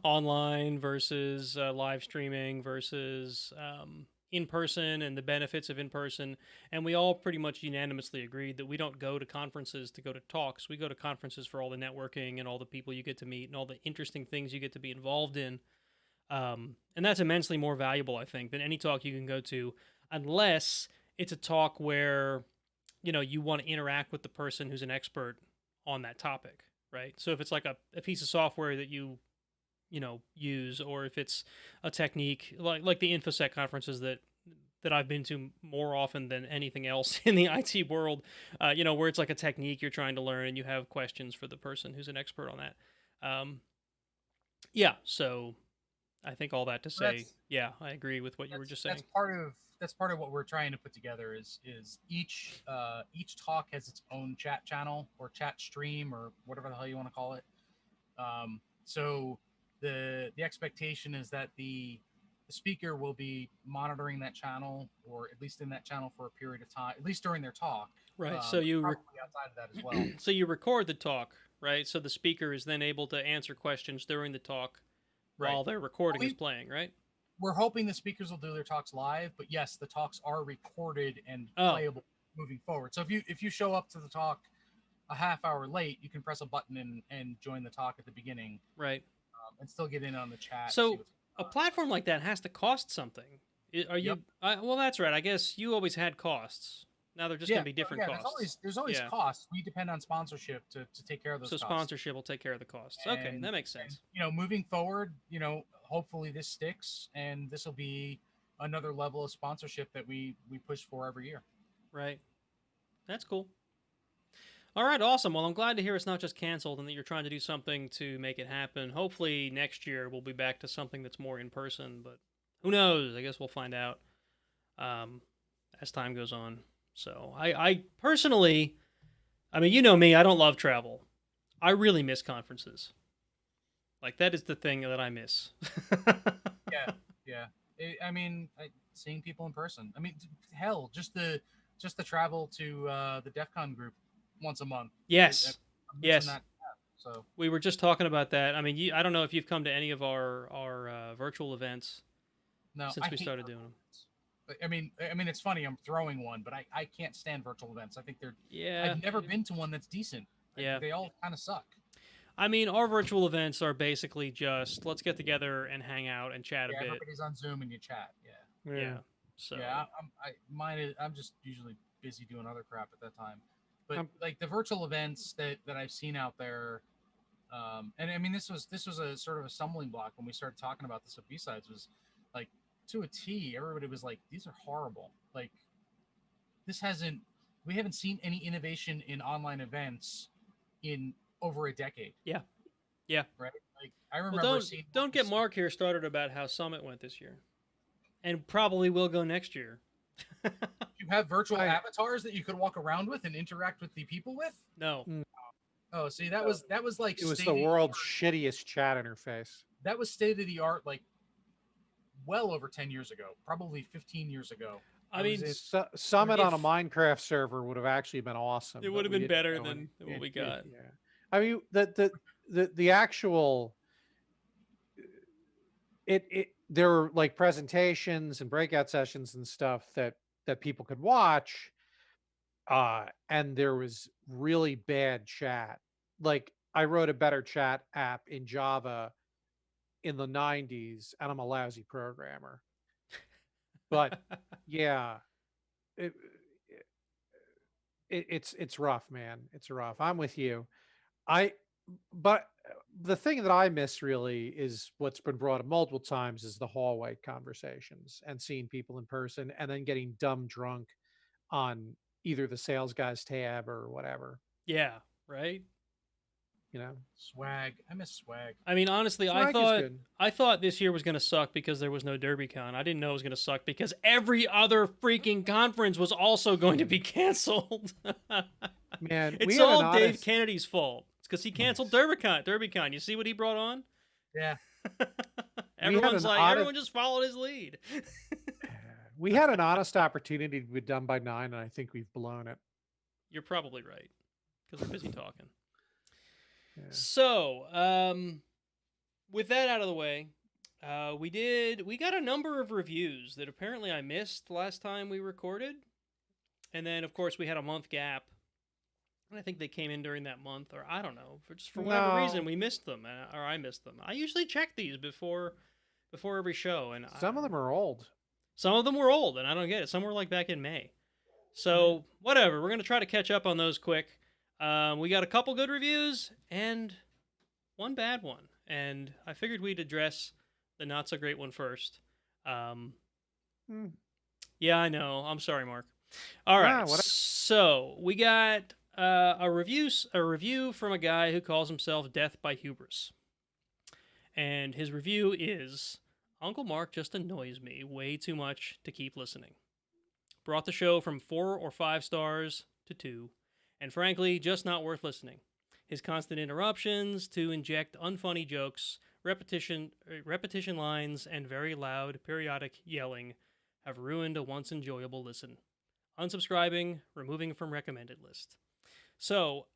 online versus live streaming versus in-person and the benefits of in-person. And we all pretty much unanimously agreed that we don't go to conferences to go to talks. We go to conferences for all the networking and all the people you get to meet and all the interesting things you get to be involved in. And that's immensely more valuable, I think, than any talk you can go to, unless it's a talk where, you want to interact with the person who's an expert on that topic, right? So if it's like a piece of software that you use, or if it's a technique like the InfoSec conferences that I've been to more often than anything else in the IT world, where it's like a technique you're trying to learn and you have questions for the person who's an expert on that. So I think all that to Well, say, yeah, I agree with what you were just saying. That's part of what we're trying to put together is each talk has its own chat channel or chat stream or whatever the hell you want to call it. So the expectation is that the speaker will be monitoring that channel, or at least in that channel for a period of time, at least during their talk. Right. So probably outside of that as well. so you record the talk, right? So the speaker is then able to answer questions during the talk while their recording is playing, right? We're hoping the speakers will do their talks live, but yes, the talks are recorded and playable moving forward. So if you show up to the talk a half hour late, you can press a button and join the talk at the beginning, right? And still get in on the chat. So a platform like that has to cost something. Are you? Well, that's right. I guess you always had costs. Now they're just going to be different costs. There's always costs. We depend on sponsorship to take care of those costs. So sponsorship will take care of the costs. And, okay, that makes sense. And, moving forward, hopefully this sticks, and this will be another level of sponsorship that we push for every year. Right. That's cool. All right, awesome. Well, I'm glad to hear it's not just canceled and that you're trying to do something to make it happen. Hopefully next year we'll be back to something that's more in person, but who knows? I guess we'll find out as time goes on. So I personally, I mean, you know me, I don't love travel. I really miss conferences. Like, that is the thing that I miss. Yeah. I mean, seeing people in person. I mean, hell, just the travel to the DEF CON group once a month. Yes. Yes. So we were just talking about that. I mean, I don't know if you've come to any of our virtual events since we started doing them. I mean, it's funny. I'm throwing one, but I can't stand virtual events. I think they're. Yeah. I've never been to one that's decent. They all kind of suck. I mean, our virtual events are basically just let's get together and hang out and chat a bit. Everybody's on Zoom and you chat. Yeah. So I'm just usually busy doing other crap at that time. But like the virtual events that I've seen out there, and I mean this was a sort of a stumbling block when we started talking about this at BSides, was like, to a T, everybody was like, these are horrible. Like, we haven't seen any innovation in online events in over a decade. Yeah. Right? Like, I remember don't get Marc here started about how Summit went this year. And probably will go next year. You have virtual avatars that you could walk around with and interact with the people with? No. Oh, see, that was like, it was the world's shittiest chat interface. That was state of the art, like, well over 10 years ago, probably 15 years ago. I mean, Summit on a Minecraft server would have actually been awesome. It would have been better than what we got. Yeah. I mean, the actual there were like presentations and breakout sessions and stuff that people could watch, and there was really bad chat. Like, I wrote a better chat app in Java in the 90s, and I'm a lousy programmer. But yeah, it's rough, man. It's rough. I'm with you. But the thing that I miss really is what's been brought up multiple times is the hallway conversations and seeing people in person and then getting dumb drunk on either the sales guys tab or whatever. Yeah, right. Swag. I miss swag. I mean, honestly, I thought this year was going to suck because there was no DerbyCon. I didn't know it was going to suck because every other freaking conference was also going to be canceled. Man, it's all Dave Kennedy's fault. It's because he canceled DerbyCon. You see what he brought on? Yeah. Everyone just followed his lead. We had an honest opportunity to be done by 9, and I think we've blown it. You're probably right because we're busy talking. Yeah. So, with that out of the way, we got a number of reviews that apparently I missed last time we recorded. And then, of course, we had a month gap. And I think they came in during that month, or I don't know, for whatever reason, we missed them, or I missed them. I usually check these before every show. And some of them are old. Some of them were old, and I don't get it. Some were like back in May. So, whatever. We're going to try to catch up on those quick. We got a couple good reviews and one bad one. And I figured we'd address the not so great one first. Yeah, I know. I'm sorry, Marc. All right. So we got a review from a guy who calls himself Death by Hubris. And his review is Uncle Marc just annoys me way too much to keep listening. Brought the show from 4 or 5 stars to 2, and frankly, just not worth listening. His constant interruptions to inject unfunny jokes, repetition lines, and very loud, periodic yelling have ruined a once enjoyable listen. Unsubscribing, removing from recommended list. So,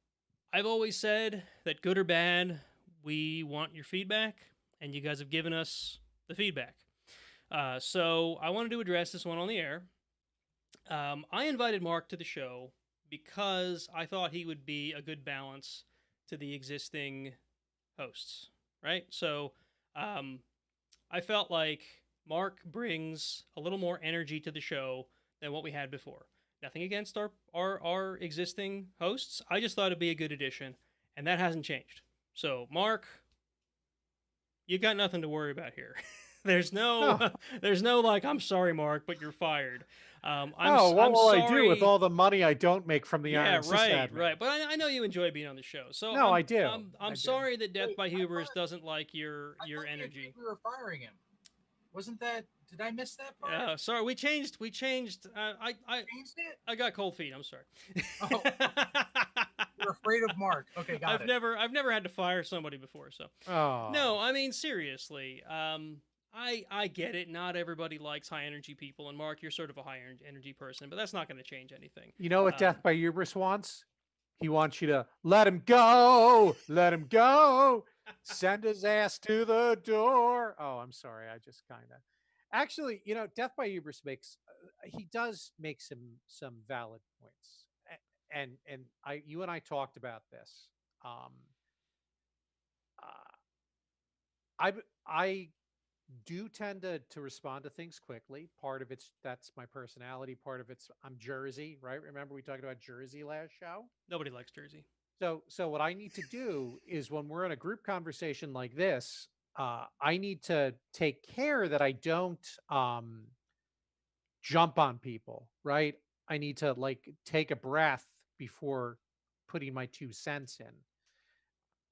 I've always said that good or bad, we want your feedback, and you guys have given us the feedback. So, I wanted to address this one on the air. I invited Marc to the show because I thought he would be a good balance to the existing hosts, right? So, I felt like Marc brings a little more energy to the show than what we had before. Nothing against our existing hosts. I just thought it'd be a good addition, and that hasn't changed. So, Marc, you got nothing to worry about here. There's no like, I'm sorry, Marc, but you're fired. What I'm will sorry. I do with all the money I don't make from the Iron Sysadmin? Right. But I know you enjoy being on the show. So no, I do. I'm sorry that Death by Hubris doesn't like your energy. We were firing him. Wasn't that? Did I miss that part? Sorry, we changed. I changed it. I got cold feet. I'm sorry. Oh, you're afraid of Marc. Okay, got it. I've never had to fire somebody before. So no, I mean seriously. I get it. Not everybody likes high energy people, and Marc, you're sort of a high energy person, but that's not going to change anything. You know what Death by Hubris wants? He wants you to let him go, send his ass to the door. Oh, I'm sorry. I just kind of. Actually, Death by Hubris he does make some valid points, and you and I talked about this. I do tend to respond to things quickly. Part of that's my personality. Part of I'm Jersey, right? Remember we talked about Jersey last show? Nobody likes Jersey. So what I need to do is when we're in a group conversation like this, I need to take care that I don't jump on people, right? I need to take a breath before putting my 2 cents in.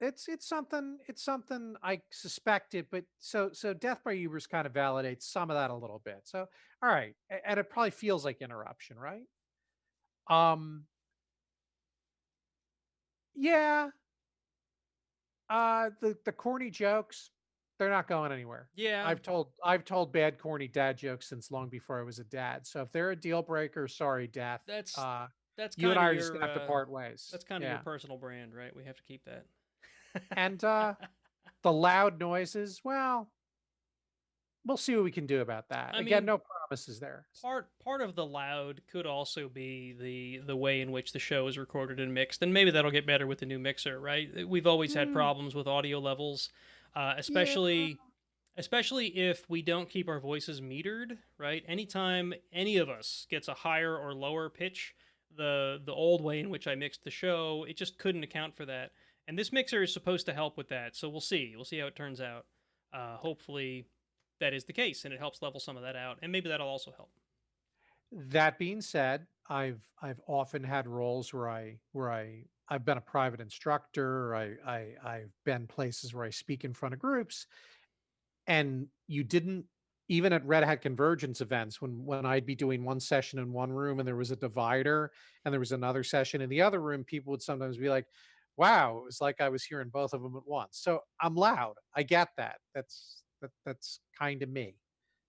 It's something I suspected, but so Death by Hubris kind of validates some of that a little bit. So all right, and it probably feels like interruption, right? Yeah. The corny jokes, they're not going anywhere. Yeah. I've told bad corny dad jokes since long before I was a dad. So if they're a deal breaker, sorry, Death. That's you and I are just gonna have to part ways. That's kind of your personal brand, right? We have to keep that. And the loud noises, well, we'll see what we can do about that. Again, no promises there. Part of the loud could also be the way in which the show is recorded and mixed, and maybe that'll get better with the new mixer, right? We've always had problems with audio levels, especially if we don't keep our voices metered, right? Anytime any of us gets a higher or lower pitch, the old way in which I mixed the show, it just couldn't account for that. And this mixer is supposed to help with that, so we'll see. We'll see how it turns out. Hopefully that is the case, and it helps level some of that out, and maybe that'll also help. That being said, I've often had roles where I've been a private instructor. I've been places where I speak in front of groups, and you didn't even at Red Hat Convergence events when I'd be doing one session in one room and there was a divider and there was another session in the other room, people would sometimes be like, wow, it was like I was hearing both of them at once. So I'm loud. I get that. That's kind of me.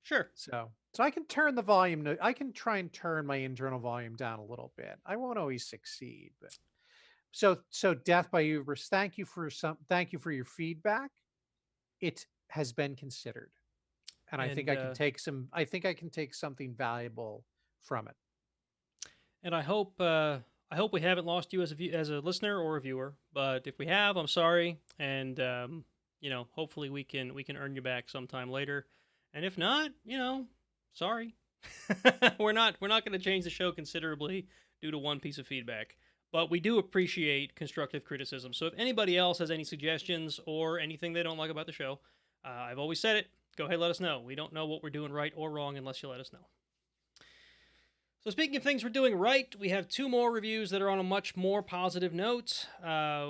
Sure. So I can turn the volume. I can try and turn my internal volume down a little bit. I won't always succeed, but so Death by Hubris, thank you for your feedback. It has been considered, and I think I can take something valuable from it. And I hope we haven't lost you as a listener or a viewer, but if we have, I'm sorry, and hopefully we can earn you back sometime later. And if not, sorry. we're not going to change the show considerably due to one piece of feedback, but we do appreciate constructive criticism. So if anybody else has any suggestions or anything they don't like about the show, I've always said it, go ahead, let us know. We don't know what we're doing right or wrong unless you let us know. So speaking of things we're doing right, we have 2 more reviews that are on a much more positive note.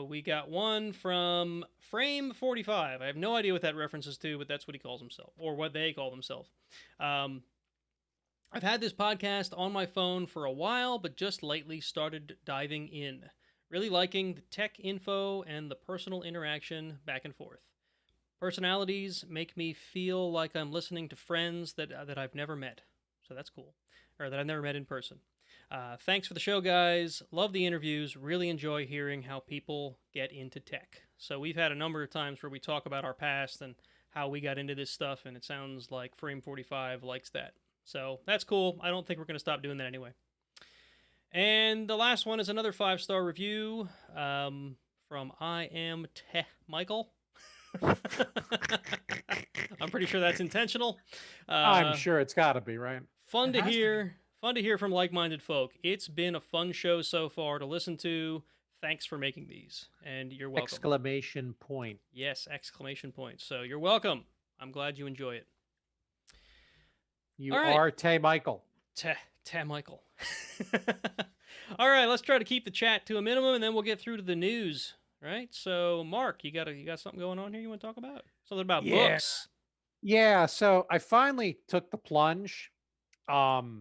We got one from Frame45. I have no idea what that references to, but that's what he calls himself, or what they call themselves. I've had this podcast on my phone for a while, but just lately started diving in. Really liking the tech info and the personal interaction back and forth. Personalities make me feel like I'm listening to friends that I've never met. So that's cool. Or that I've never met in person. Thanks for the show, guys. Love the interviews. Really enjoy hearing how people get into tech. So we've had a number of times where we talk about our past and how we got into this stuff, and it sounds like Frame45 likes that. So that's cool. I don't think we're going to stop doing that anyway. And the last one is another 5-star review from I Am Teh Michael. I'm pretty sure that's intentional. I'm sure it's got to be, right? Fun to hear from like-minded folk. It's been a fun show so far to listen to. Thanks for making these, and you're welcome. Exclamation point. Yes, exclamation point. So you're welcome. I'm glad you enjoy it. You are Tay Michael. Tay Michael. All right, let's try to keep the chat to a minimum, and then we'll get through to the news. Right? So, Marc, you got something going on here you want to talk about? Something about books. Yeah, so I finally took the plunge. I've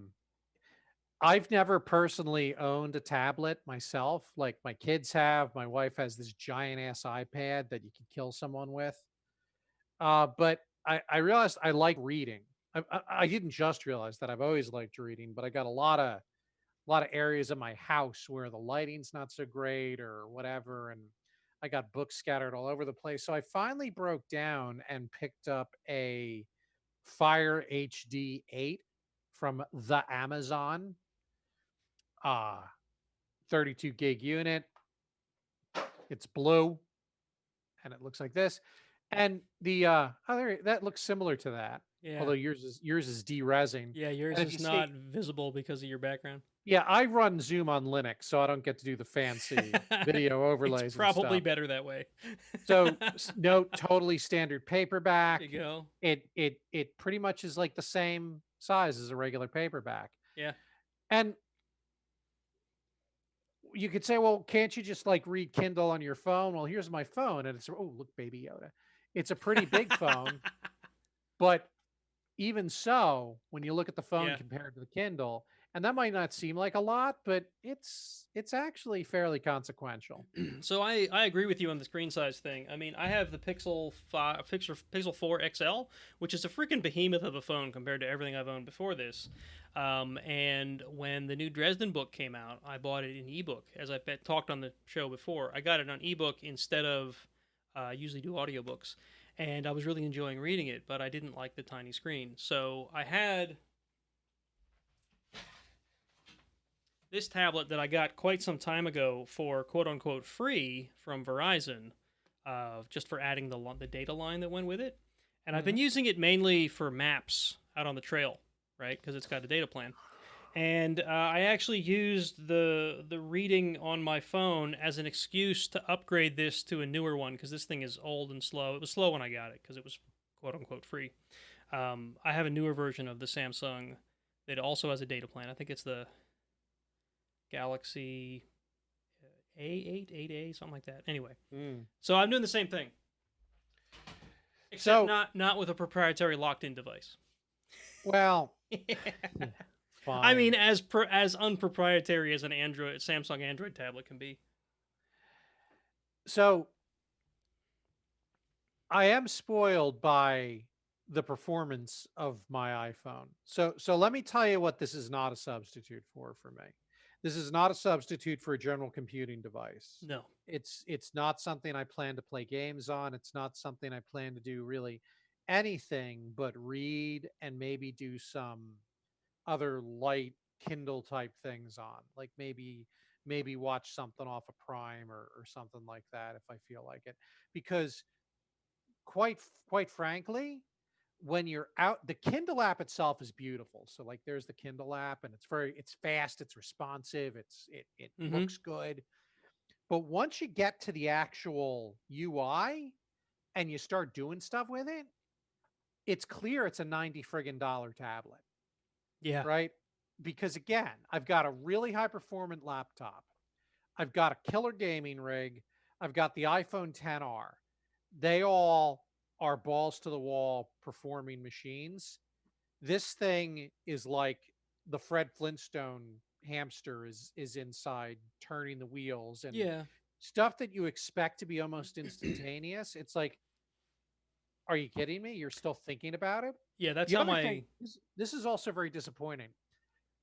never personally owned a tablet myself. Like my kids have. My wife has this giant ass iPad that you can kill someone with. But I realized I like reading. I didn't just realize that. I've always liked reading, but I got a lot of areas of my house where the lighting's not so great or whatever, and I got books scattered all over the place. So I finally broke down and picked up a Fire HD 8 from the Amazon. 32 gig unit. It's blue and it looks like this. And the that looks similar to that. Yeah. Although yours is derezzing. Yeah, yours is not visible because of your background. Yeah, I run Zoom on Linux, so I don't get to do the fancy video overlays. It's probably better that way. So, no, totally standard paperback. There you go. It pretty much is like the same size as a regular paperback. Yeah. And you could say, well, can't you just like read Kindle on your phone? Well, here's my phone, and it's look, Baby Yoda. It's a pretty big phone, but even so, when you look at the phone compared to the Kindle, and that might not seem like a lot, but it's actually fairly consequential. So I agree with you on the screen size thing. I mean, I have the Pixel 4 XL, which is a freaking behemoth of a phone compared to everything I've owned before this. And when the new Dresden book came out, I bought it in ebook. As I've talked on the show before, I got it on ebook instead of I usually do audiobooks. And I was really enjoying reading it, but I didn't like the tiny screen. So I had this tablet that I got quite some time ago for quote-unquote free from Verizon, just for adding the data line that went with it. And I've been using it mainly for maps out on the trail, right? Because it's got a data plan. And I actually used the reading on my phone as an excuse to upgrade this to a newer one, because this thing is old and slow. It was slow when I got it because it was quote-unquote free. I have a newer version of the Samsung that also has a data plan. I think it's the Galaxy A8, 8A, something like that. Anyway, so I'm doing the same thing, except not with a proprietary locked-in device. Well, fine. I mean, as unproprietary as an Samsung Android tablet can be. So I am spoiled by the performance of my iPhone. So let me tell you what this is not a substitute for me. This is not a substitute for a general computing device. No. It's not something I plan to play games on. It's not something I plan to do really anything but read and maybe do some other light Kindle type things on, like maybe watch something off of Prime or something like that if I feel like it. Because quite frankly, when you're out, the Kindle app itself is beautiful. So like there's the Kindle app, and it's fast, it's responsive, it looks good. But once you get to the actual UI and you start doing stuff with it, it's clear it's a $90 tablet. Yeah. Right. because again, I've got a really high performant laptop. I've got a killer gaming rig. I've got the iPhone 10R. They all are balls to the wall performing machines. This thing is like the Fred Flintstone hamster is inside turning the wheels and Yeah. stuff that you expect to be almost instantaneous. It's like, are you kidding me? You're still thinking about it? Yeah, that's The how other my thing, this is also very disappointing.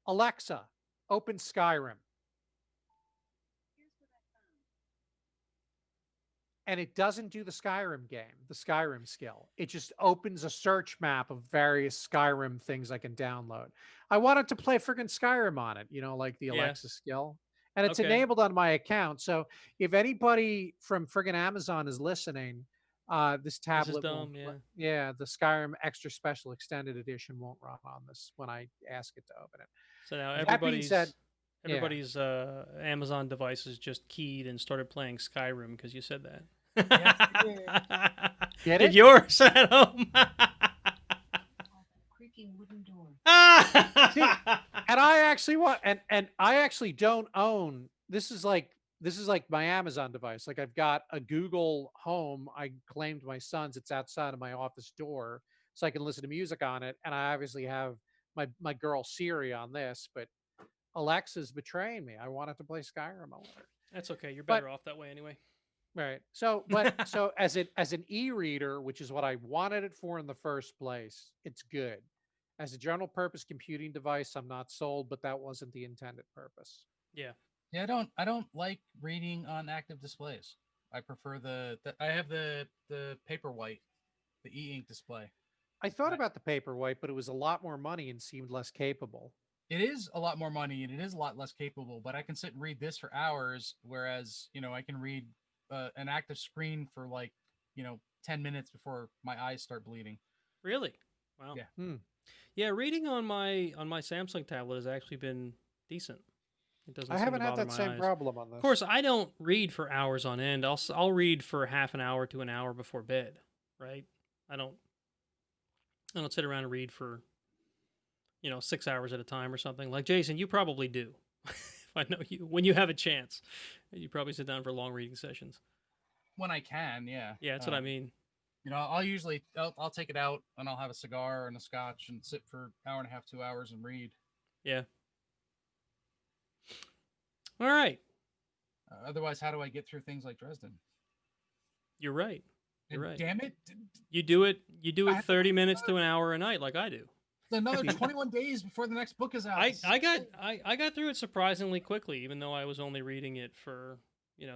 Alexa, open Skyrim. And it doesn't do the Skyrim game, the Skyrim skill. It just opens a search map of various Skyrim things I can download. I wanted to play friggin' Skyrim on it, like the Yeah. Alexa skill. And it's Okay. enabled on my account. So if anybody from friggin' Amazon is listening, this This is tablet dumb, won't, yeah. the Skyrim Extra Special Extended Edition won't run on this when I ask it to open it. So now That being said, everybody's Amazon devices just keyed and started playing Skyrim because you said that. Yes, Get Did it? yours at home? Creaking wooden door. And I actually want, and I actually don't own. This is like my Amazon device. Like I've got a Google Home. I claimed my son's. It's outside of my office door, so I can listen to music on it. And I obviously have my girl Siri on this, but Alexa's betraying me. I wanted to play Skyrim. I want it. That's okay. You're But- better off that way anyway. Right. So, so as an e-reader, which is what I wanted it for in the first place, it's good. As a general purpose computing device, I'm not sold, but that wasn't the intended purpose. Yeah. Yeah, I don't like reading on active displays. I prefer I have the Paperwhite, the e-ink display. I thought Right. about the Paperwhite, but it was a lot more money and seemed less capable. It is a lot more money and it is a lot less capable, but I can sit and read this for hours, whereas, I can read an active screen for 10 minutes before my eyes start bleeding. Really? Wow. Yeah. Yeah, reading on my Samsung tablet has actually been decent. It doesn't. I seem haven't to had bother that my same eyes. problem on this. Of course, I don't read for hours on end. I'll read for half an hour to an hour before bed, right? I don't sit around and read for 6 hours at a time or something. Like Jason, you probably do. If I know you, when you have a chance, you probably sit down for long reading sessions. When I can, yeah. Yeah, that's what I mean. I'll take it out and I'll have a cigar and a scotch and sit for an hour and a half, 2 hours and read. Yeah. All right. Otherwise, how do I get through things like Dresden? You're right. You're And right. Damn it! You do it I have to 30 minutes to an hour a night, like I do. It's another 21 days before the next book is out. I got through it surprisingly quickly, even though I was only reading it for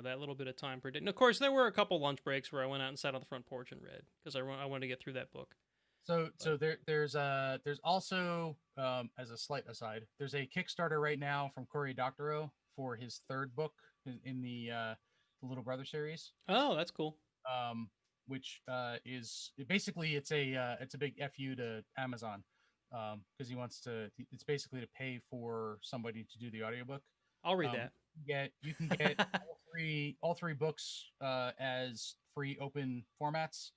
that little bit of time per day. And of course, there were a couple lunch breaks where I went out and sat on the front porch and read because I wanted to get through that book. So there's also as a slight aside, there's a Kickstarter right now from Cory Doctorow for his third book in the Little Brother series. Oh, that's cool. Which is basically it's a big FU to Amazon because he wants to. It's basically to pay for somebody to do the audiobook. I'll read that. You can get all three books as free open formats,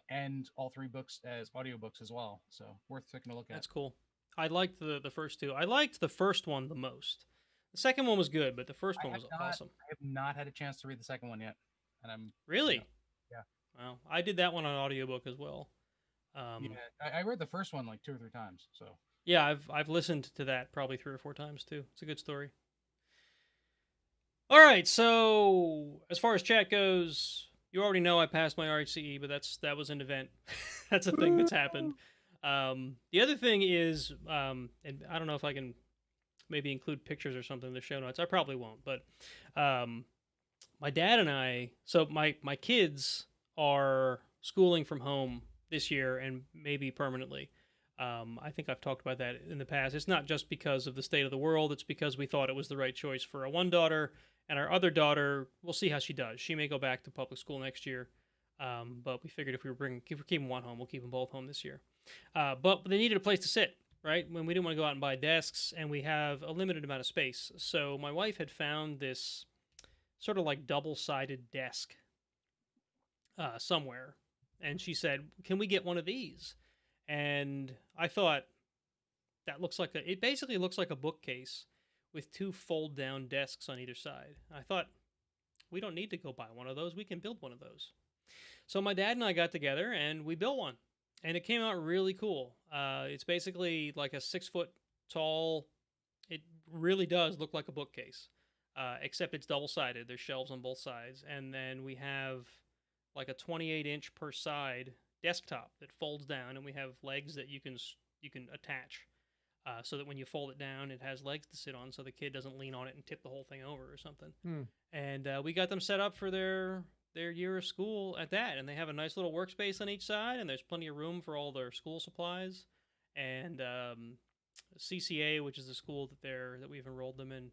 and all three books as audiobooks as well. So worth taking a look at. That's cool. I liked the first two. I liked the first one the most. The second one was good, but the first one was awesome. I have not had a chance to read the second one yet, and I'm Really? Yeah. Wow. I did that one on audiobook as well. I read the first one like 2 or 3 times. So yeah, I've listened to that probably 3 or 4 times too. It's a good story. All right, so as far as chat goes, you already know I passed my RHCE, but that was an event. That's a thing that's happened. The other thing is, and I don't know if I can maybe include pictures or something in the show notes. I probably won't, but my dad and I, so my kids are schooling from home this year and maybe permanently. I think I've talked about that in the past. It's not just because of the state of the world. It's because we thought it was the right choice for our one daughter, and our other daughter, we'll see how she does. She may go back to public school next year, but we figured if we were keeping one home, we'll keep them both home this year. But they needed a place to sit, right? When we didn't want to go out and buy desks, and we have a limited amount of space. So my wife had found this sort of like double-sided desk somewhere, and she said, "Can we get one of these?" And I thought, that looks like it basically looks like a bookcase with two fold down desks on either side. I thought, we don't need to go buy one of those. We can build one of those. So my dad and I got together and we built one, and it came out really cool. It's basically like a 6 foot tall. It really does look like a bookcase, except it's double sided. There's shelves on both sides, and then we have like a 28-inch per side desktop that folds down, and we have legs that you can attach. So that when you fold it down, it has legs to sit on, so the kid doesn't lean on it and tip the whole thing over or something. And we got them set up for their year of school at that, and they have a nice little workspace on each side, and there's plenty of room for all their school supplies. And CCA, which is the school that we've enrolled them in,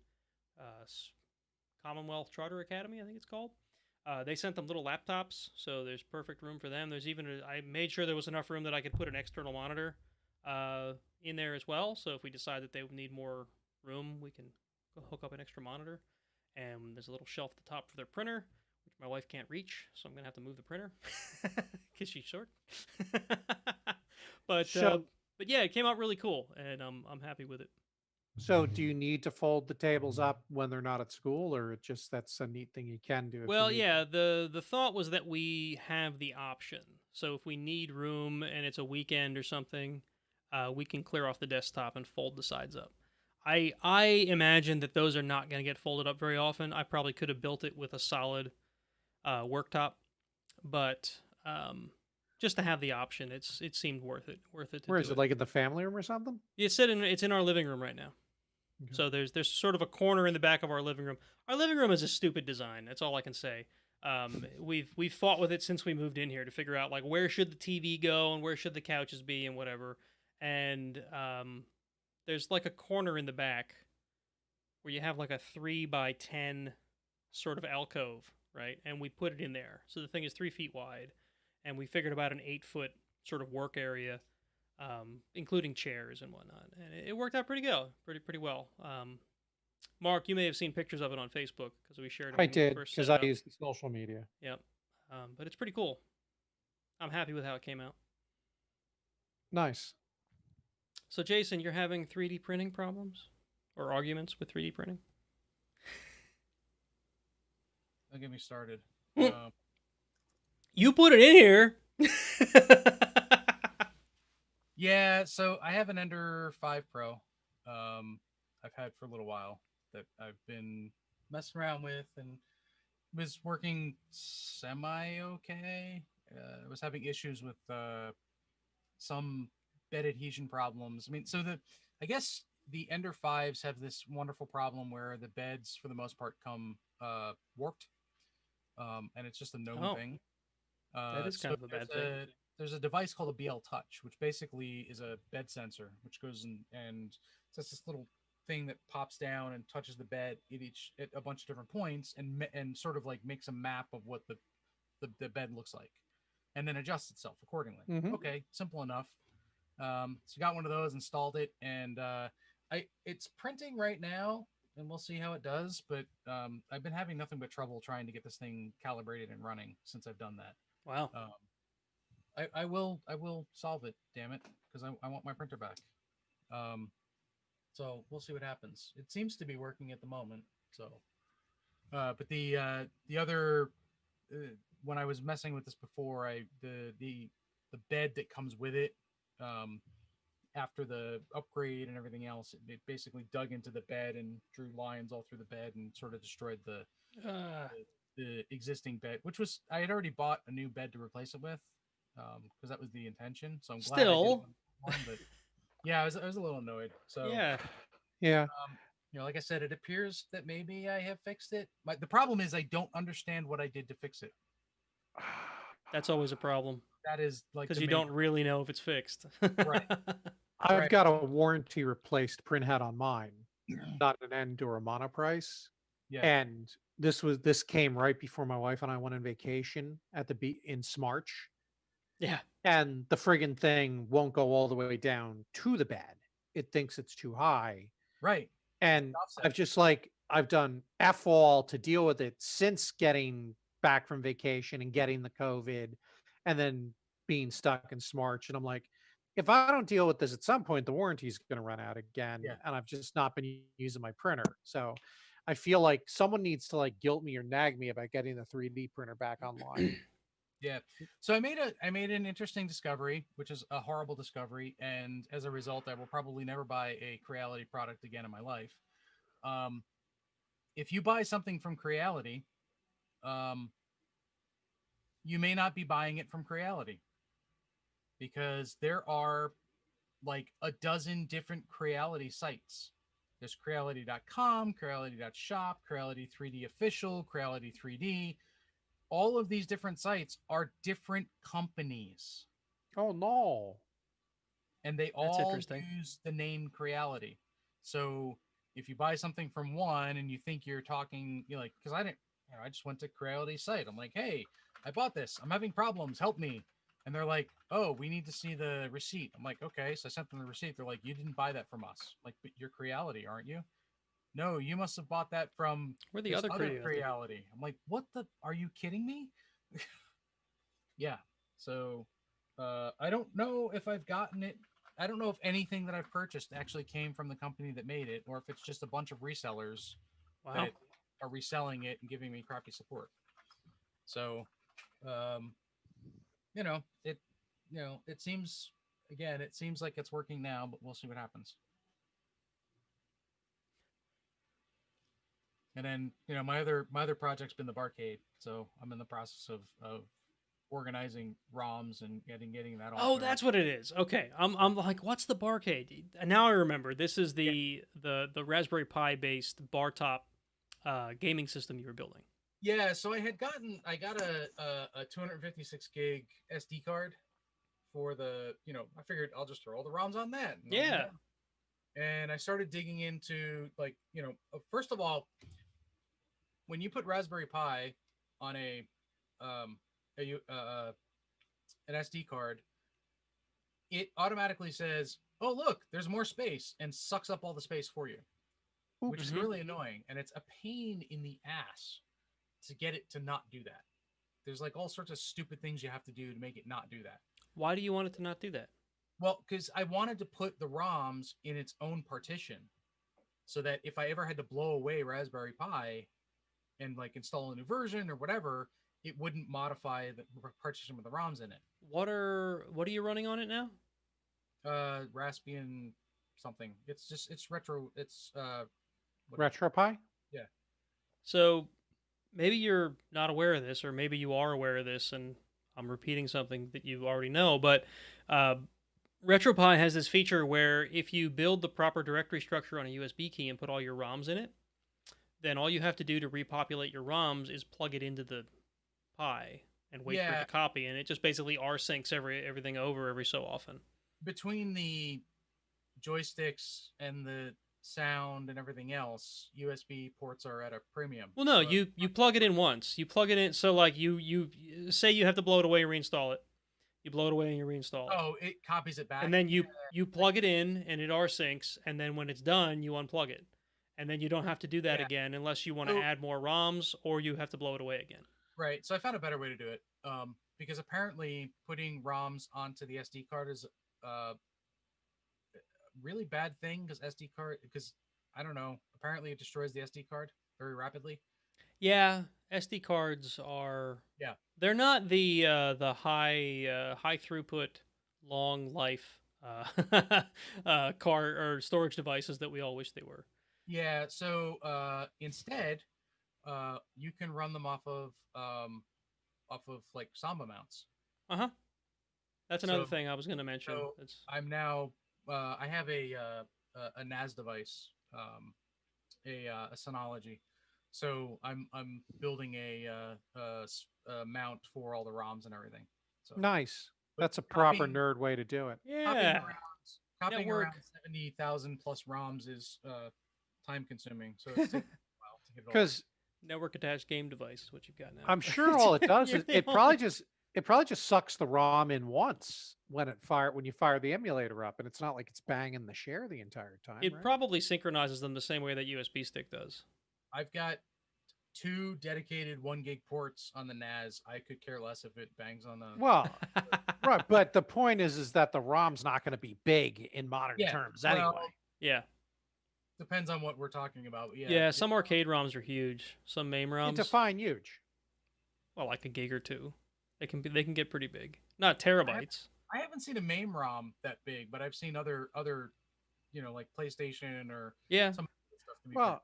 Commonwealth Charter Academy, I think it's called. They sent them little laptops, so there's perfect room for them. There's even I made sure there was enough room that I could put an external monitor in there as well. So if we decide that they need more room, we can go hook up an extra monitor. And there's a little shelf at the top for their printer, which my wife can't reach, so I'm gonna have to move the printer because she's short. But yeah, it came out really cool, and I'm happy with it. So do you need to fold the tables up when they're not at school, or that's a neat thing you can do? Well, yeah, the thought was that we have the option. So if we need room and it's a weekend or something, we can clear off the desktop and fold the sides up. I imagine that those are not going to get folded up very often. I probably could have built it with a solid worktop, but just to have the option, it seemed worth it. Where is it? Like in the family room or something? It's in our living room right now. Okay. So there's sort of a corner in the back of our living room. Our living room is a stupid design. That's all I can say. We've fought with it since we moved in here to figure out like where should the TV go and where should the couches be and whatever. And there's like a corner in the back where you have like a 3x10 sort of alcove, right? And we put it in there. So the thing is 3 feet wide, and we figured about an 8-foot sort of work area, including chairs and whatnot. And it worked out pretty good, pretty well. Marc, you may have seen pictures of it on Facebook because we shared it. I did, because I use the social media. Yep. But it's pretty cool. I'm happy with how it came out. Nice. So, Jason, you're having 3D printing problems or arguments with 3D printing? Don't get me started. You put it in here. Yeah, so I have an Ender 5 Pro. I've had for a little while that I've been messing around with and was working semi-okay. I was having issues with some bed adhesion problems. I mean, I guess the Ender 5s have this wonderful problem where the beds, for the most part, come warped. And it's just a known thing. That is kind of a bad thing. There's a device called a BL Touch, which basically is a bed sensor, which goes in and it's this little thing that pops down and touches the bed at a bunch of different points and sort of like makes a map of what the bed looks like, and then adjusts itself accordingly. Mm-hmm. Okay, simple enough. So got one of those, installed it, and it's printing right now, and we'll see how it does. But I've been having nothing but trouble trying to get this thing calibrated and running since I've done that. Wow. I will solve it, damn it, because I want my printer back. So we'll see what happens. It seems to be working at the moment. So, but the other when I was messing with this before, the bed that comes with it, after the upgrade and everything else, it basically dug into the bed and drew lines all through the bed and sort of destroyed the existing bed, which was I had already bought a new bed to replace it with. Because that was the intention. So I'm glad I did one, but yeah, I was a little annoyed. So yeah. Like I said, it appears that maybe I have fixed it. The problem is I don't understand what I did to fix it. That's always a problem. That is like because you don't really know if it's fixed. Right. I've got a warranty replaced printhead on mine, not an end or a monoprice. Yeah. And this came right before my wife and I went on vacation in Smarch. Yeah. And the friggin' thing won't go all the way down to the bed. It thinks it's too high. Right. And I've done F all to deal with it since getting back from vacation and getting the COVID and then being stuck in Smarch. And I'm like, if I don't deal with this at some point, the warranty is going to run out again, Yeah. and I've just not been using my printer. So I feel like someone needs to like guilt me or nag me about getting the 3D printer back online. Yeah. So I made an interesting discovery, which is a horrible discovery, and as a result, I will probably never buy a Creality product again in my life. Um, if you buy something from Creality, um, you may not be buying it from Creality because there are like a dozen different Creality sites. There's Creality.com, Creality.shop, Creality 3D Official, Creality 3D. All of these different sites are different companies, Oh no. and they That's all interesting. use the name Creality. So if you buy something from one and you think you're talking, you know, like, because I didn't, you know, I just went to Creality's site. I'm like, hey, I bought this. I'm having problems. Help me. And they're like, oh, we need to see the receipt. I'm like, okay. So I sent them the receipt. They're like, you didn't buy that from us. I'm like, but you're Creality, aren't you? No, you must have bought that from We're the this other other Creality. Creality. I'm like, what the? Are you kidding me? Yeah. So I don't know if I've gotten it. I don't know if anything that I've purchased actually came from the company that made it, or if it's just a bunch of resellers Wow. that are reselling it and giving me crappy support. So, um, you know, it seems again, it seems like it's working now, but we'll see what happens. And then, my other project's been the Barcade, so I'm in the process of organizing ROMs and getting that all Oh, set up. that's what it is. Okay, I'm like, what's the Barcade? And now I remember. This is Yeah. the Raspberry Pi based bar top gaming system you were building. Yeah, so I got a 256 gig SD card for the, I figured I'll just throw all the ROMs on that. And I'll be Yeah. done. And I started digging into like, first of all, when you put Raspberry Pi on um an SD card, it automatically says, "Oh, look, there's more space," and sucks up all the space for you, which is Oops. Mhm. really annoying, and it's a pain in the ass to get it to not do that. There's like all sorts of stupid things you have to do to make it not do that. Why do you want it to not do that? Well, because I wanted to put the ROMs in its own partition so that if I ever had to blow away Raspberry Pi and like install a new version or whatever, it wouldn't modify the partition with the ROMs in it. What are you running on it now? Raspbian something. It's retro. It's RetroPie? yeah. So maybe you're not aware of this, or maybe you are aware of this, and I'm repeating something that you already know. But RetroPie has this feature where if you build the proper directory structure on a USB key and put all your ROMs in it, then all you have to do to repopulate your ROMs is plug it into the Pi and wait for it Yeah. to copy, and it just basically rsyncs everything over every so often. Between the joysticks and the sound and everything else, USB ports are at a premium. Well, no, So you plug it in once. You plug it in, so like you say you have to blow it away and reinstall it. You blow it away and you reinstall it. oh, it copies it back. And then you plug it in and it rsyncs, and then when it's done, you unplug it. And then you don't have to do that Yeah. again unless you want to So- add more ROMs or you have to blow it away again. Right. So I found a better way to do it. Because apparently putting ROMs onto the SD card is a really bad thing because I don't know. Apparently it destroys the SD card very rapidly. Yeah, SD cards are Yeah. they're not the high throughput long life card or storage devices that we all wish they were. Yeah. So instead, you can run them off of like Samba mounts. Uh-huh. That's another So- thing I was going to mention. so It's I'm now I have a NAS device, a Synology. So I'm building a mount for all the ROMs and everything. So Nice. but That's a proper copying- nerd way to do it. yeah. Copying Network. around 70,000 plus ROMs is time consuming. So it's taking a while to get it all. Because Network attached game device is what you've got now. I'm sure all it does You're is the it probably just sucks the ROM in once when you fire the emulator up, and it's not like it's banging the share the entire time. It right? probably synchronizes them the same way that USB stick does. I've got 2 dedicated 1 gig ports on the NAS. I could care less if it bangs on the. Well, right, but the point is that the ROM's not going to be big in modern Yeah, terms well, anyway. Yeah. Depends on what we're talking about. Yeah. Yeah, some arcade ROMs are huge. Some MAME ROMs. Define huge. Well, like a gig or 2. They can get pretty big. Not terabytes. I haven't seen a MAME ROM that big, but I've seen other like PlayStation or Yeah. some stuff. Can be Well,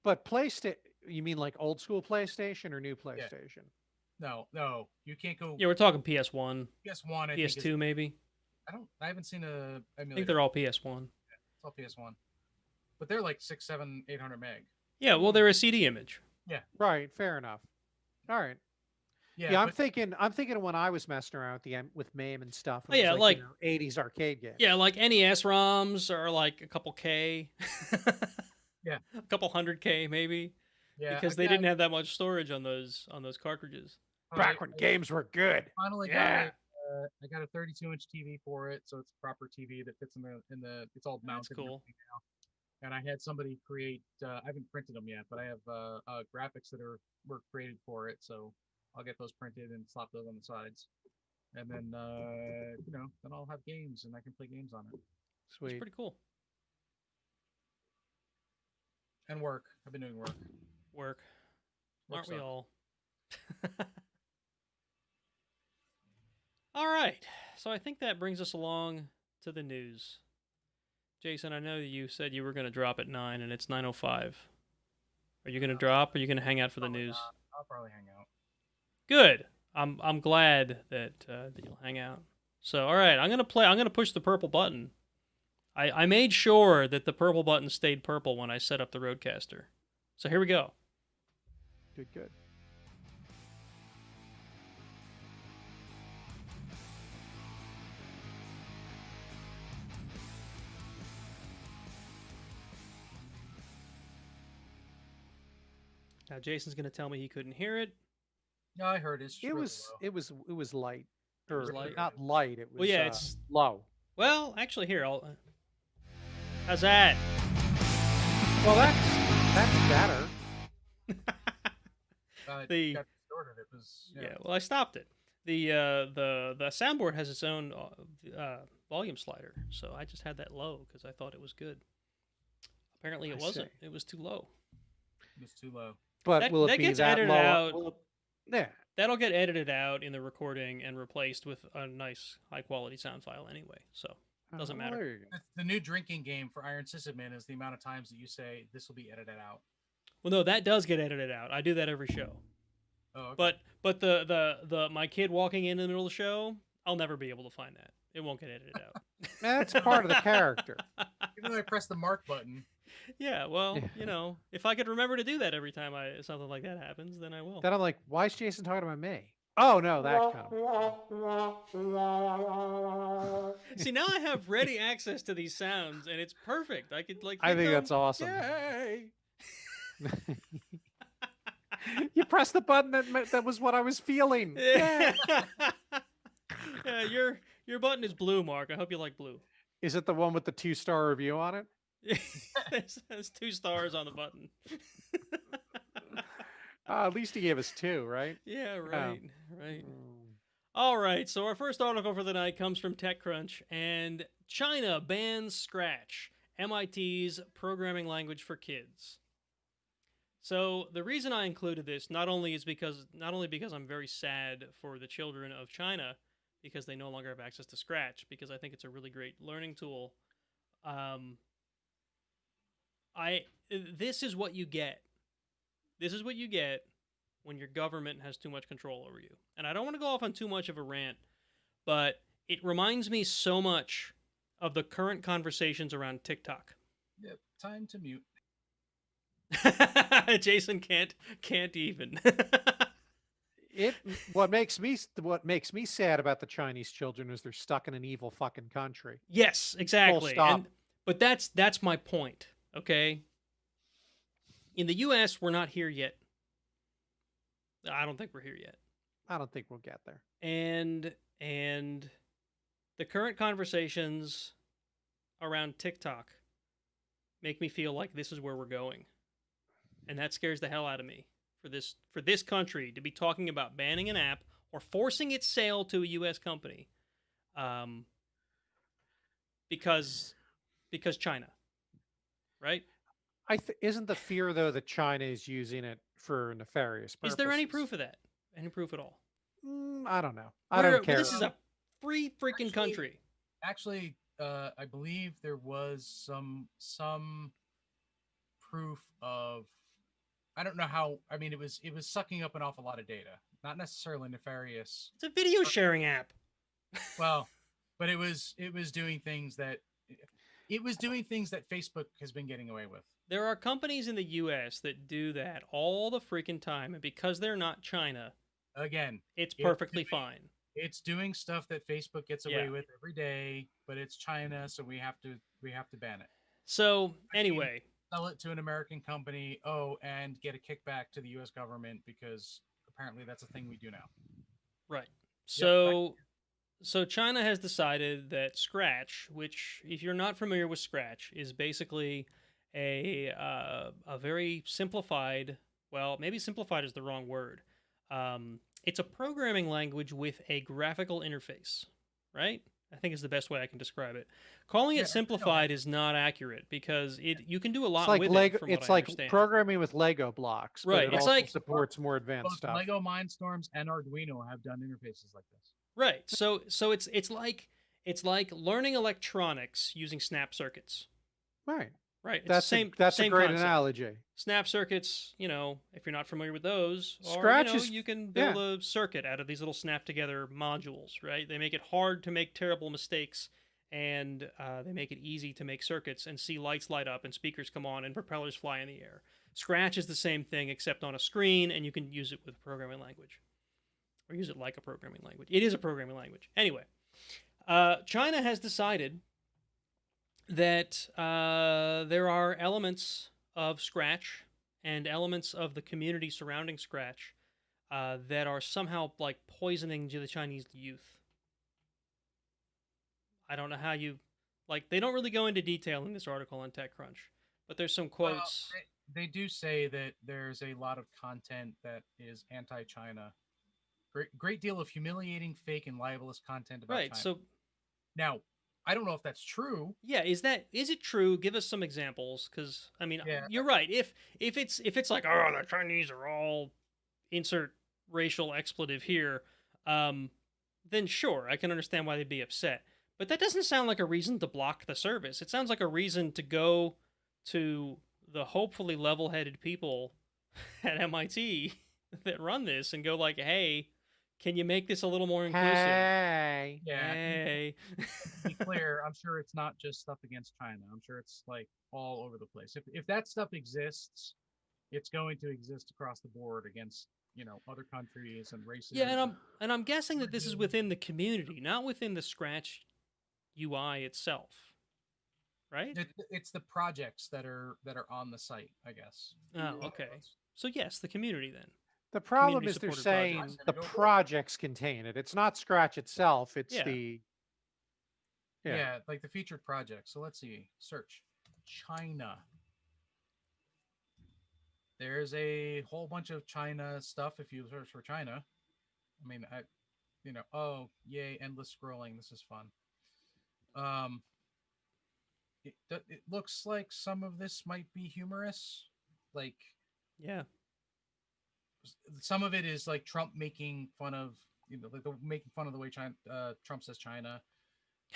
but PlayStation, you mean like old school PlayStation or new PlayStation? no, you can't go. Yeah, we're talking PS1, PS1, I PS2 think is, maybe. I haven't seen a I emulator. think they're all PS1. It's all PS1, but they're like 6, 7, 800 meg. Yeah, well, they're a CD image. Right, fair enough. All right. Yeah, Yeah, I'm but- thinking of when I was messing around with MAME and stuff. It Oh, yeah, was like- 80s arcade games. Yeah, like NES ROMs are like a couple K. Yeah. A couple 100K maybe. yeah, Because they didn't have that much storage on those cartridges. Back when games were good. Finally Yeah. I got a 32-inch TV for it, so it's a proper TV that fits in the. It's all mounted. That's cool. and everything now. And I had somebody create. I haven't printed them yet, but I have graphics that were created for it, so I'll get those printed and slap those on the sides, and then then I'll have games and I can play games on it It's Sweet. pretty cool. and work. I've been doing work. Work. Work Aren't we sucks. all? All right. So I think that brings us along to the news. Jason, I know you said you were going to drop at 9 and it's 9:05. Are you going to drop or are you going to hang out for the Probably news? not. I'll probably hang out. Good. I'm glad that you'll hang out. So all right, I'm gonna push the purple button. I made sure that the purple button stayed purple when I set up the Roadcaster. So here we go. Good. Now Jason's gonna tell me he couldn't hear it. No, I heard it's. It really was low. it was light. Or was light? not light, it was Well, yeah, it's low. well. Actually, here I'll. How's that? Well, that's better. The- got distorted. It was. Yeah. Well, I stopped it. The soundboard has its own volume slider, so I just had that low because I thought it was good. Apparently, it I wasn't. see. It was too low. It was too low. But That- will it that be gets that edited low? out. Yeah. That'll get edited out in the recording and replaced with a nice, high quality sound file anyway. So Doesn't matter. There you go. The new drinking game for Iron Sysadmin is the amount of times that you say this will be edited out. well, no, that does get edited out. I do that every show. Oh, okay. But the my kid walking in the middle of the show, I'll never be able to find that. It won't get edited out. That's part of the character. Even though I press the mark button, Yeah, well, Yeah. you know, if I could remember to do that every time something like that happens, then I will. Then I'm like, why is Jason talking about me? Oh no, that kind of. See, now I have ready access to these sounds, and it's perfect. I could like. I hit think them. that's awesome. Yay! You pressed the button that was what I was feeling. Yeah. Yeah, your button is blue, Mark. I hope you like blue. Is it the one with the 2-star review on it? There's 2 stars on the button. At least he gave us 2, right? Yeah, right, right. Mm. All right, so our first article for the night comes from TechCrunch, and China bans Scratch, MIT's programming language for kids. So the reason I included this not only because I'm very sad for the children of China because they no longer have access to Scratch, because I think it's a really great learning tool. This is what you get. This is what you get when your government has too much control over you. And I don't want to go off on too much of a rant, but it reminds me so much of the current conversations around TikTok. yep, time to mute. Jason can't even. What makes me sad about the Chinese children is they're stuck in an evil fucking country. Yes, exactly. stop. But that's my point, okay? In the US, we're not here yet. I don't think we're here yet. I don't think we'll get there. And the current conversations around TikTok make me feel like this is where we're going. And that scares the hell out of me for this country to be talking about banning an app or forcing its sale to a U.S. company, because China, right? Isn't the fear though that China is using it for nefarious purposes? Is there any proof of that? Any proof at all? I don't know. I don't care. This is a free freaking country. Actually, I believe there was some proof of. I don't know how. I mean, it was sucking up an awful lot of data. Not necessarily nefarious. It's a video sharing app. Well, but it was doing things that Facebook has been getting away with. There are companies in the U.S. that do that all the freaking time, and because they're not China, again, it's perfectly fine. It's doing stuff that Facebook gets away with every day, but it's China, so we have to ban it. So anyway, sell it to an American company, and get a kickback to the U.S. government because apparently that's a thing we do now. Right. So China has decided that Scratch, which if you're not familiar with Scratch, is basically a very simplified. Well, maybe simplified is the wrong word. It's a programming language with a graphical interface, right? I think is the best way I can describe it. Calling it simplified is not accurate because you can do a lot with Lego, it. From what it's I like understand. programming with Lego blocks, right? But it also supports more advanced stuff. Lego Mindstorms and Arduino have done interfaces like this. Right. So it's like learning electronics using snap circuits. Right. Right. It's that's same a great concept. analogy. Snap circuits, if you're not familiar with those, Scratch you can build a circuit out of these little snap together modules, right? They make it hard to make terrible mistakes, and they make it easy to make circuits and see lights light up and speakers come on and propellers fly in the air. Scratch is the same thing except on a screen, and you can use it with a programming language. Or use it like a programming language. It is a programming language. Anyway, China has decided that there are elements of Scratch and elements of the community surrounding Scratch that are somehow like poisoning to the Chinese youth. I don't know how they don't really go into detail in this article on TechCrunch, but there's some quotes. Well, they do say that there's a lot of content that is anti-China. Great deal of humiliating, fake, and libelous content about China. So now, I don't know if that's true. Yeah, is it true? Give us some examples, because I mean, you're right. If it's like, oh, the Chinese are all insert racial expletive here, then sure, I can understand why they'd be upset. But that doesn't sound like a reason to block the service. It sounds like a reason to go to the hopefully level-headed people at MIT that run this and go like, hey, can you make this a little more inclusive? Hey. Yeah. Hey. To be clear, I'm sure it's not just stuff against China. I'm sure it's like all over the place. If that stuff exists, it's going to exist across the board against, other countries and races. Yeah, and I'm guessing that this is within the community, not within the Scratch UI itself. Right? It's the projects that are on the site, I guess. Oh, okay. So yes, the community then. The problem is they're saying the projects contain it. It's not Scratch itself. It's the... Yeah, like the featured project. So let's see. Search. China. There's a whole bunch of China stuff if you search for China. I mean, oh, yay, endless scrolling. This is fun. It looks like some of this might be humorous. Like... Yeah. Some of it is like Trump making fun of, making fun of the way Trump says China.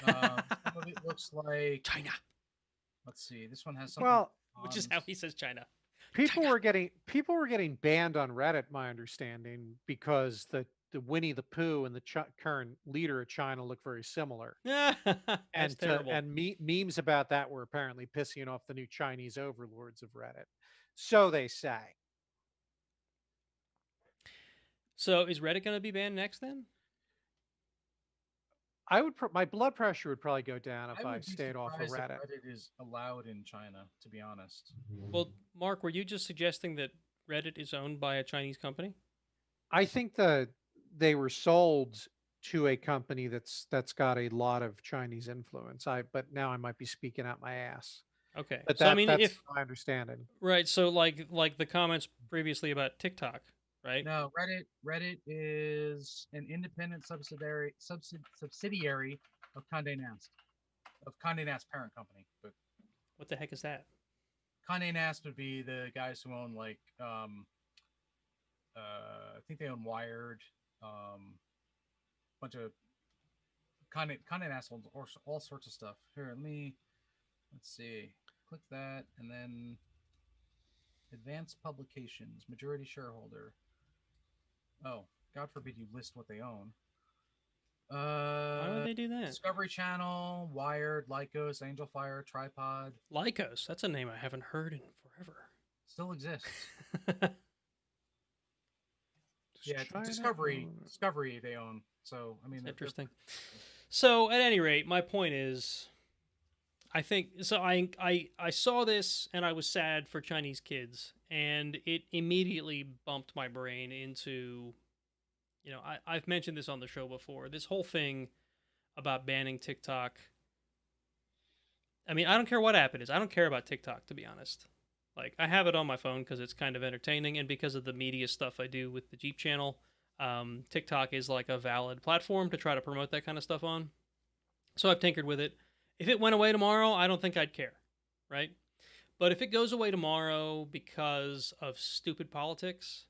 Some of it looks like China. Let's see. This one has something. Well, which is how he says China. People were getting banned on Reddit, my understanding, because the Winnie the Pooh and the current leader of China look very similar. That's terrible. And memes about that were apparently pissing off the new Chinese overlords of Reddit. So they say. So is Reddit going to be banned next then? My blood pressure would probably go down if I stayed off of Reddit. Reddit is allowed in China, to be honest. Well, Mark, were you just suggesting that Reddit is owned by a Chinese company? I think they were sold to a company that's got a lot of Chinese influence. But now I might be speaking out my ass. Okay. But So I mean, that's if my understanding. right, so like the comments previously about TikTok, right? No, Reddit is an independent subsidiary of Condé Nast, of Condé Nast parent company. But What the heck is that? Condé Nast would be the guys who own like I think they own Wired, bunch of Condé Nast owns all sorts of stuff. Here, let's see. Click that, and then Advanced Publications, majority shareholder. Oh, God forbid you list what they own. Why would they do that? Discovery Channel, Wired, Lycos, Angel Fire, Tripod. Lycos. That's a name I haven't heard in forever. Still exists. Just Yeah, trying to- Discovery they own. So I mean, That's interesting. So at any rate, my point is, I think so. I saw this and I was sad for Chinese kids, and it immediately bumped my brain into, I've mentioned this on the show before. This whole thing about banning TikTok. I mean, I don't care what app it is. I don't care about TikTok, to be honest. Like, I have it on my phone because it's kind of entertaining, and because of the media stuff I do with the Jeep channel, TikTok is like a valid platform to try to promote that kind of stuff on. So I've tinkered with it. If it went away tomorrow, I don't think I'd care, right? But if it goes away tomorrow because of stupid politics,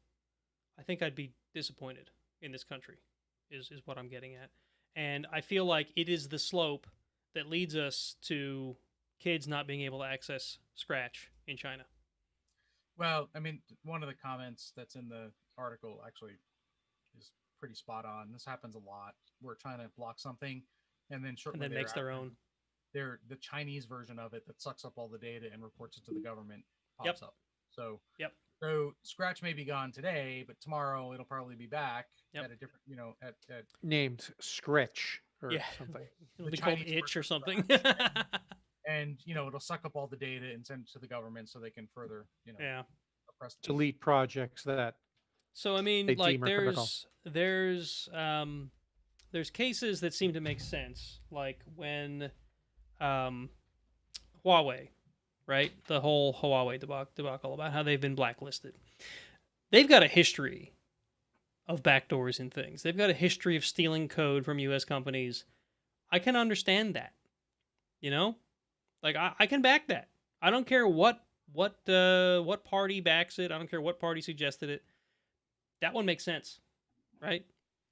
I think I'd be disappointed in this country, is what I'm getting at. And I feel like it is the slope that leads us to kids not being able to access Scratch in China. Well, I mean, one of the comments that's in the article actually is pretty spot on. This happens a lot. We're trying to block something, and then shortly And then makes their own. The Chinese version of it that sucks up all the data and reports it to the government pops up. So So Scratch may be gone today, but tomorrow it'll probably be back at a different, at named Scritch or Yeah. something. It'll be The called Chinese Itch or version of something. and it'll suck up all the data and send it to the government so they can further, Yeah. oppress the Delete projects that So I mean, they like deem are critical. there's cases that seem to make sense, like when Huawei, right? The whole Huawei debacle about how they've been blacklisted. They've got a history of backdoors and things. They've got a history of stealing code from U.S. companies. I can understand that, like I can back that. I don't care what party backs it. I don't care what party suggested it. That one makes sense, right?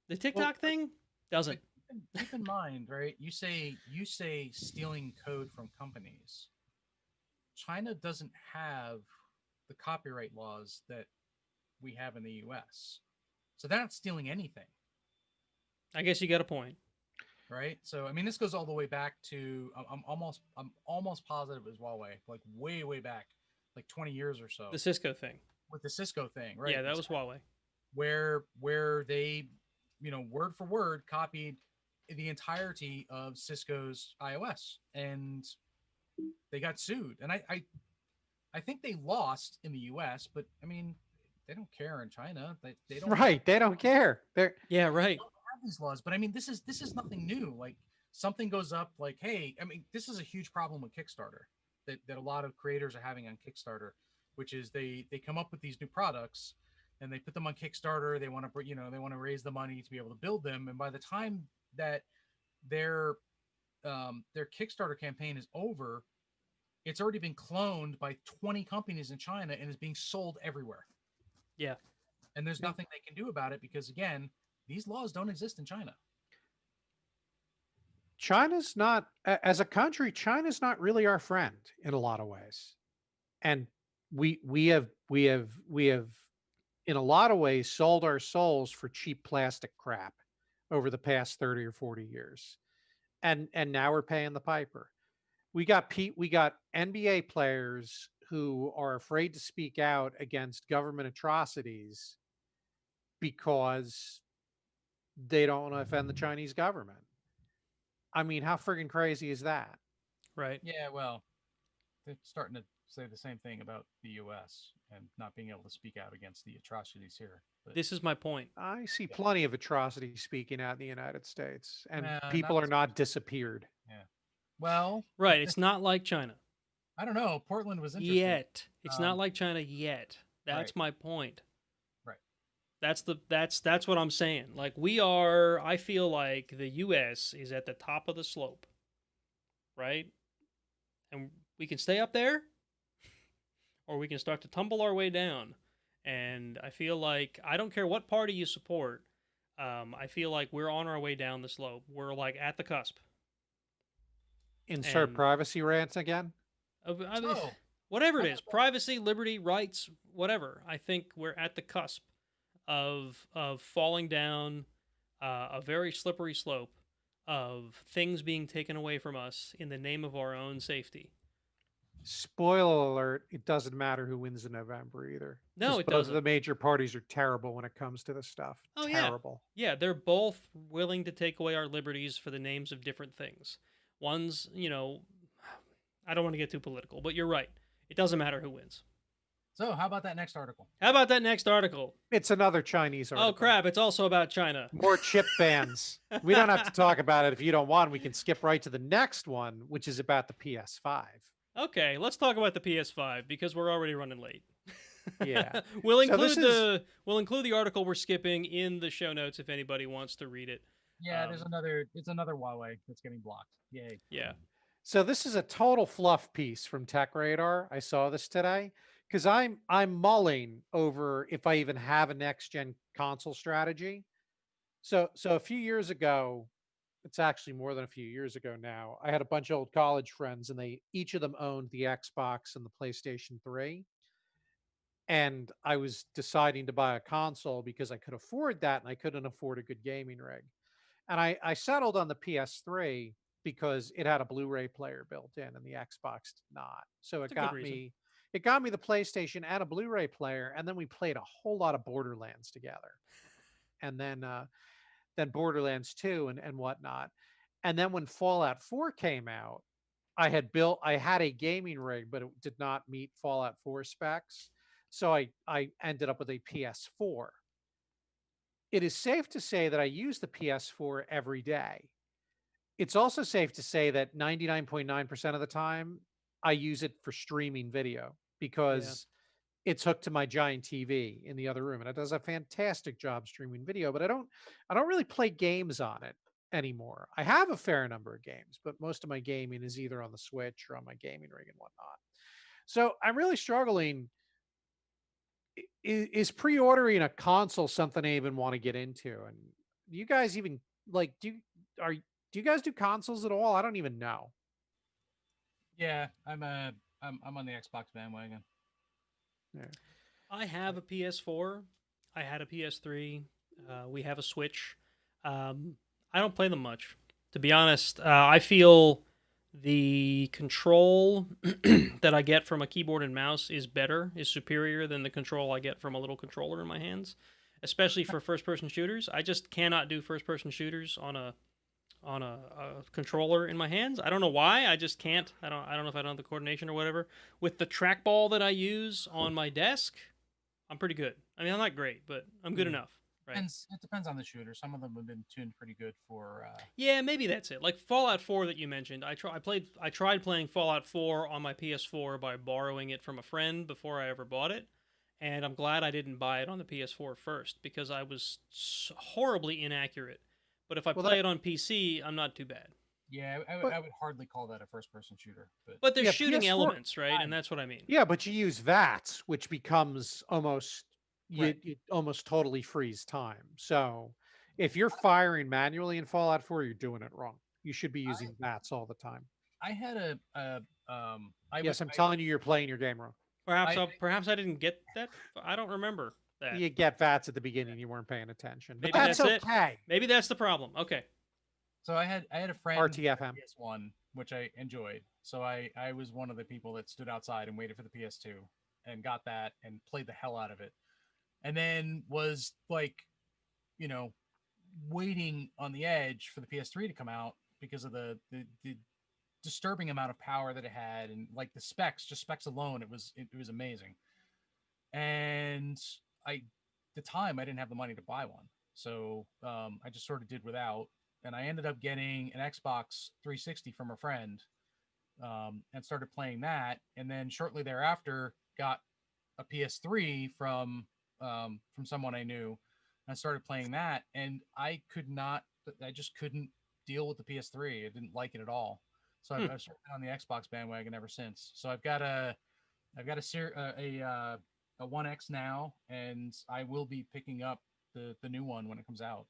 The TikTok thing doesn't. Keep in mind, right? You say stealing code from companies. China doesn't have the copyright laws that we have in the U.S., so they're not stealing anything. I guess you got a point. Right. So I mean, this goes all the way back to I'm almost positive it was Huawei, like way back, like 20 years or so. The Cisco thing. With the Cisco thing, right? Yeah, that was Huawei. Where they, word for word copied the entirety of Cisco's iOS, and they got sued. And I think they lost in the U.S., but I mean, they don't care in China. They don't. Right. They don't care. They're right. Have these laws, but I mean, this is nothing new. Like something goes up, like, hey, I mean, this is a huge problem with Kickstarter that a lot of creators are having on Kickstarter, which is they come up with these new products and they put them on Kickstarter. They want to raise the money to be able to build them, and by the time that their Kickstarter campaign is over, it's already been cloned by 20 companies in China and is being sold everywhere. Yeah. And there's nothing they can do about it because, again, these laws don't exist in China. China's not, as a country, China's not really our friend in a lot of ways. And we have in a lot of ways sold our souls for cheap plastic crap over the past 30 or 40 years. And now we're paying the piper. We got NBA players who are afraid to speak out against government atrocities because they don't want to offend the Chinese government. I mean, how friggin' crazy is that? Right. Yeah, well, they're starting to say the same thing about the U.S. and not being able to speak out against the atrocities here. But This is my point. I see plenty of atrocities speaking out in the United States, and Nah, people not are not disappeared. Yeah. Well, Right. It's not like China. I don't know. Portland was interesting. Yet. It's not like China yet. That's right. my point. Right. That's what I'm saying. Like I feel like the US is at the top of the slope. Right? And we can stay up there or we can start to tumble our way down. And I feel like I don't care what party you support. I feel like we're on our way down the slope. We're like at the cusp. Insert And privacy rants again. I mean, So, whatever it is, privacy, liberty, rights, whatever. I think we're at the cusp of falling down a very slippery slope of things being taken away from us in the name of our own safety. Spoiler alert, it doesn't matter who wins in November either. No, 'Cause it both doesn't. of the major parties are terrible when it comes to this stuff. Oh, yeah. Terrible. Yeah, they're both willing to take away our liberties for the names of different things. One's, I don't want to get too political, but you're right. It doesn't matter who wins. So how about that next article? How about that next article? It's another Chinese article. Oh, crap. It's also about China. More chip bans. We don't have to talk about it if you don't want. We can skip right to the next one, which is about the PS5. Okay, let's talk about the PS5 because we're already running late. Yeah. We'll So include this we'll include the article we're skipping in the show notes if anybody wants to read it. Yeah, it's another Huawei that's getting blocked. Yay. Yeah. So this is a total fluff piece from Tech Radar. I saw this today because I'm mulling over if I even have a next gen console strategy. So a few years ago, it's actually more than a few years ago now, I had a bunch of old college friends and each of them owned the Xbox and the PlayStation 3. And I was deciding to buy a console because I could afford that and I couldn't afford a good gaming rig. And I settled on the PS3 because it had a Blu-ray player built in and the Xbox did not. So That's a good reason. it got me the PlayStation and a Blu-ray player, and then we played a whole lot of Borderlands together. And then Borderlands 2 and whatnot. And then when Fallout 4 came out, I had a gaming rig, but it did not meet Fallout 4 specs. So I ended up with a PS4. It is safe to say that I use the PS4 every day. It's also safe to say that 99.9% of the time I use it for streaming video because it's hooked to my giant TV in the other room, and it does a fantastic job streaming video, but I don't really play games on it anymore. I have a fair number of games, but most of my gaming is either on the Switch or on my gaming rig and whatnot. So I'm really struggling. Is pre-ordering a console something I even want to get into? And do you guys even like do you guys do consoles at all? I don't even know. Yeah, I'm on the Xbox bandwagon. Yeah. I have a PS4. I had a PS3. We have a Switch. I don't play them much, to be honest. I feel the control that I get from a keyboard and mouse is superior than the control I get from a little controller in my hands, especially for first-person shooters. I just cannot do first-person shooters on a controller in my hands. I don't know why. I just can't. I don't know if I don't have the coordination or whatever. With the trackball that I use on my desk, I'm pretty good. I mean, I'm not great, but I'm good enough. Right. It depends on the shooter. Some of them have been tuned pretty good for. Yeah, maybe that's it. Like Fallout 4 that you mentioned. I tried playing Fallout 4 on my PS4 by borrowing it from a friend before I ever bought it, and I'm glad I didn't buy it on the PS4 first because I was horribly inaccurate. But if I play it on PC, I'm not too bad. Yeah, I would hardly call that a first-person shooter. But there's Yeah, shooting PS4 elements, right? And that's what I mean. Yeah, but you use VATS, which becomes almost you almost totally freeze time. So if you're firing manually in Fallout 4, you're doing it wrong. You should be using VATS all the time. I had I'm telling you, you're playing your game wrong. Perhaps I didn't get that. I don't remember that. You get VATS at the beginning, you weren't paying attention. But Maybe that's that's okay. Maybe that's the problem. Okay. So I had a friend RTFM PS1, which I enjoyed. So I was one of the people that stood outside and waited for the PS2 and got that and played the hell out of it. And then was like, waiting on the edge for the PS3 to come out because of the disturbing amount of power that it had, and like the specs alone, it was amazing. And the time I didn't have the money to buy one, so I just sort of did without. And I ended up getting an Xbox 360 from a friend, and started playing that. And then shortly thereafter, got a PS3 from someone I knew. And I started playing that, and I just couldn't deal with the PS3. I didn't like it at all. So I've started on the Xbox bandwagon ever since. So I've got a One X now, and I will be picking up the new one when it comes out.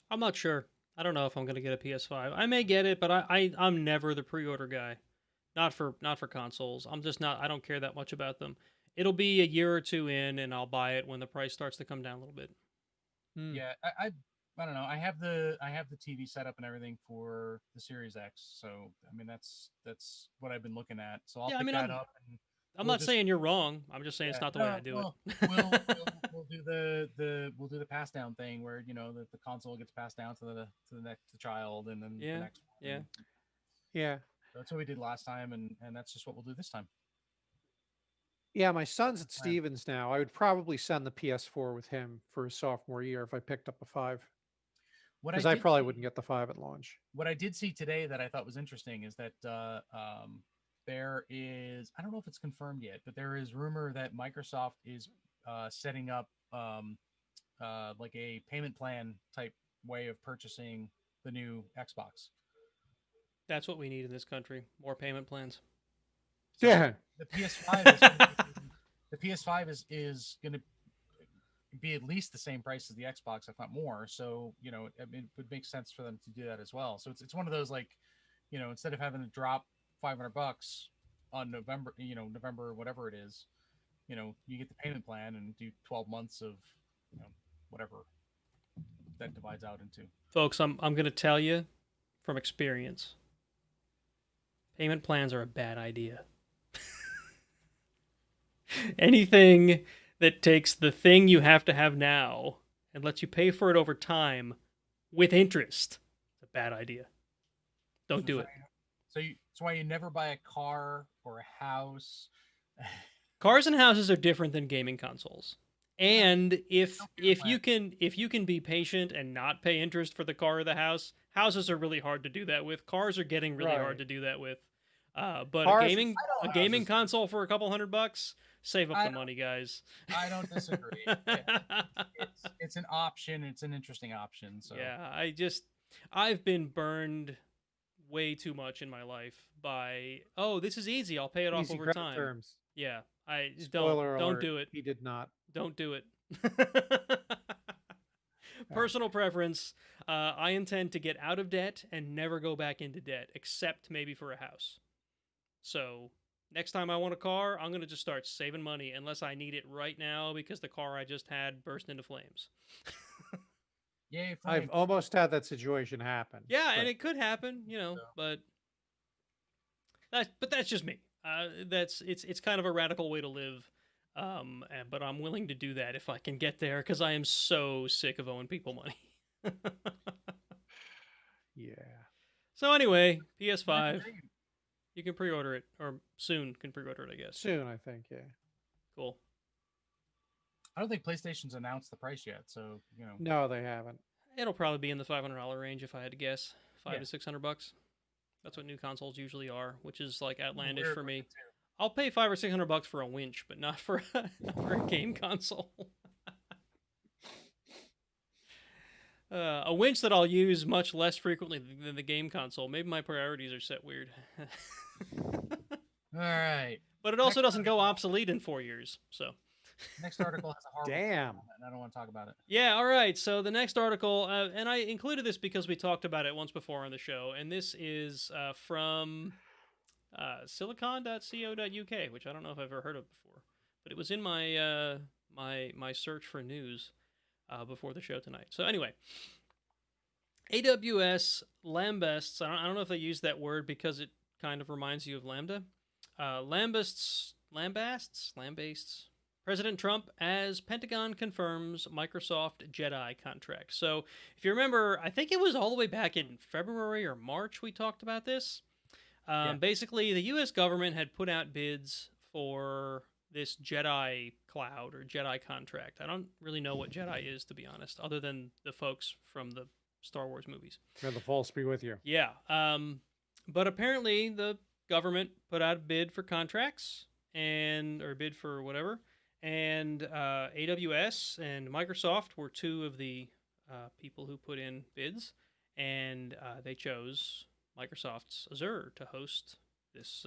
I'm not sure. I don't know if I'm going to get a PS5. I may get it, but I'm never the pre-order guy. Not for consoles. I'm just not. I don't care that much about them. It'll be a year or two in, and I'll buy it when the price starts to come down a little bit. Yeah, I don't know. I have the TV set up and everything for the Series X. So I mean that's what I've been looking at. So I'll pick that up. And I'm not saying you're wrong. I'm just saying it's not the way I do it. We'll do the pass down thing where the console gets passed down to the next child, and then the next one. Yeah. That's what we did last time, and that's just what we'll do this time. Yeah, my son's at Stevens now. I would probably send the PS4 with him for his sophomore year if I picked up a 5. Because I probably wouldn't get the 5 at launch. What I did see today that I thought was interesting is that there is, I don't know if it's confirmed yet, but there is rumor that Microsoft is setting up like a payment plan type way of purchasing the new Xbox. That's what we need in this country. More payment plans. So yeah. The PS5 is going to be at least the same price as the Xbox, if not more. So, it would make sense for them to do that as well. So it's one of those, like, instead of having to drop $500 on November, whatever it is, you get the payment plan and do 12 months of, whatever that divides out into. Folks, I'm going to tell you from experience, payment plans are a bad idea. Anything that takes the thing you have to have now and lets you pay for it over time with interest, it's a bad idea. Don't do it. So that's why you never buy a car or a house. Cars and houses are different than gaming consoles. And if you can be patient and not pay interest for the car or the house, houses are really hard to do that with. Cars are getting really hard to do that with. But cars, a gaming console for a couple $100, save up the money, guys. I don't disagree. It's an option. It's an interesting option. So yeah, I've been burned way too much in my life by, this is easy, I'll pay it off over time. Terms. Yeah, Spoiler don't alert, do it. He did not. Don't do it. Personal preference. I intend to get out of debt and never go back into debt, except maybe for a house. So next time I want a car, I'm going to just start saving money unless I need it right now because the car I just had burst into flames. Yay, I've almost had that situation happen. Yeah, and it could happen, but that's just me. It's kind of a radical way to live. But I'm willing to do that if I can get there because I am so sick of owing people money. Yeah. So anyway, PS5. You can pre-order it, or soon can pre-order it, I guess. Soon, I think, yeah. Cool. I don't think PlayStation's announced the price yet, so, No, they haven't. It'll probably be in the $500 range if I had to guess. $500 to $600. That's what new consoles usually are, which is like outlandish for me. I'll pay $500 or $600 for a winch, but not for a game console. A winch that I'll use much less frequently than the game console. Maybe my priorities are set weird. All right. But it also doesn't go obsolete in 4 years, so. Next article has a horrible Damn. and I don't want to talk about it. Yeah, all right. So the next article, and I included this because we talked about it once before on the show, and this is from silicon.co.uk, which I don't know if I've ever heard of before, but it was in my my search for news before the show tonight. So anyway, AWS lambasts. I don't know if they use that word because it kind of reminds you of Lambda. Lambasts. President Trump as Pentagon confirms Microsoft Jedi contract. So if you remember, I think it was all the way back in February or March we talked about this. Basically, the U.S. government had put out bids for this Jedi cloud or Jedi contract. I don't really know what Jedi is, to be honest, other than the folks from the Star Wars movies. May the force be with you. Yeah. But apparently the government put out a bid for contracts or bid for whatever, and AWS and Microsoft were two of the people who put in bids, and they chose Microsoft's Azure to host this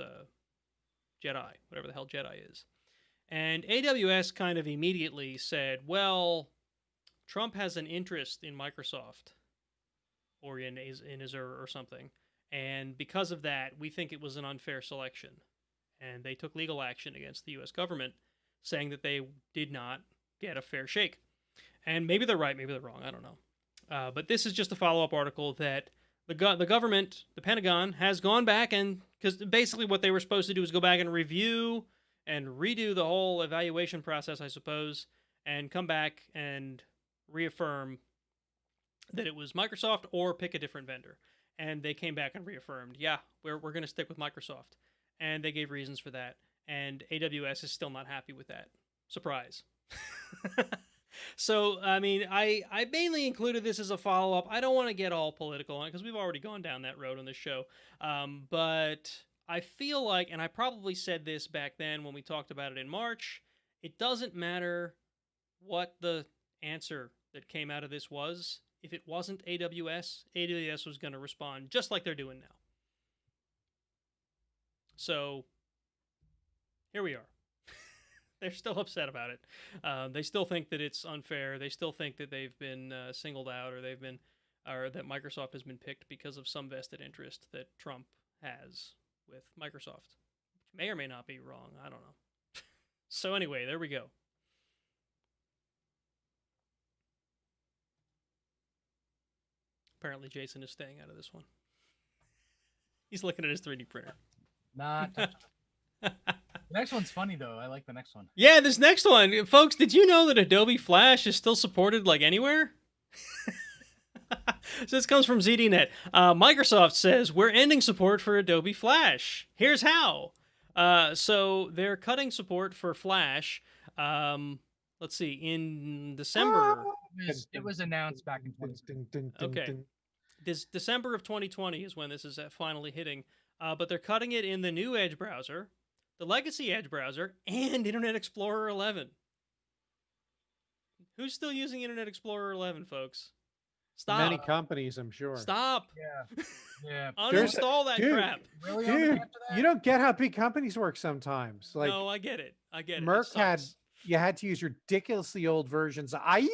Jedi, whatever the hell Jedi is. And AWS kind of immediately said, well, Trump has an interest in Microsoft or in Azure or something. And because of that, we think it was an unfair selection. And they took legal action against the U.S. government, saying that they did not get a fair shake. And maybe they're right, maybe they're wrong, I don't know. But this is just a follow-up article that the government, the Pentagon, has gone back and, because basically what they were supposed to do is go back and review and redo the whole evaluation process, I suppose, and come back and reaffirm that it was Microsoft or pick a different vendor. And they came back and reaffirmed, yeah, we're going to stick with Microsoft. And they gave reasons for that. And AWS is still not happy with that. Surprise. So, I mean, I mainly included this as a follow-up. I don't want to get all political on it because we've already gone down that road on this show. But I feel like, and I probably said this back then when we talked about it in March, it doesn't matter what the answer that came out of this was. If it wasn't AWS was going to respond just like they're doing now. So, here we are. They're still upset about it. They still think that it's unfair. They still think that they've been singled out, or that Microsoft has been picked because of some vested interest that Trump has with Microsoft, which may or may not be wrong. I don't know. So anyway, there we go. Apparently, Jason is staying out of this one. He's looking at his 3D printer. Not. The next one's funny though. I like the next one. Yeah, this next one, folks. Did you know that Adobe Flash is still supported like anywhere? So this comes from ZDNet. Microsoft says we're ending support for Adobe Flash. Here's how. So they're cutting support for Flash. Let's see, in December. It was announced back in 2020. Okay. This December of 2020 is when this is finally hitting. But they're cutting it in the new Edge browser, the legacy Edge browser, and Internet Explorer 11. Who's still using Internet Explorer 11, folks? Stop. Many companies, I'm sure. Stop. Yeah. Uninstall that crap. Really Dude, you don't get how big companies work sometimes. Like, no, I get it. Merck you had to use ridiculously old versions of IE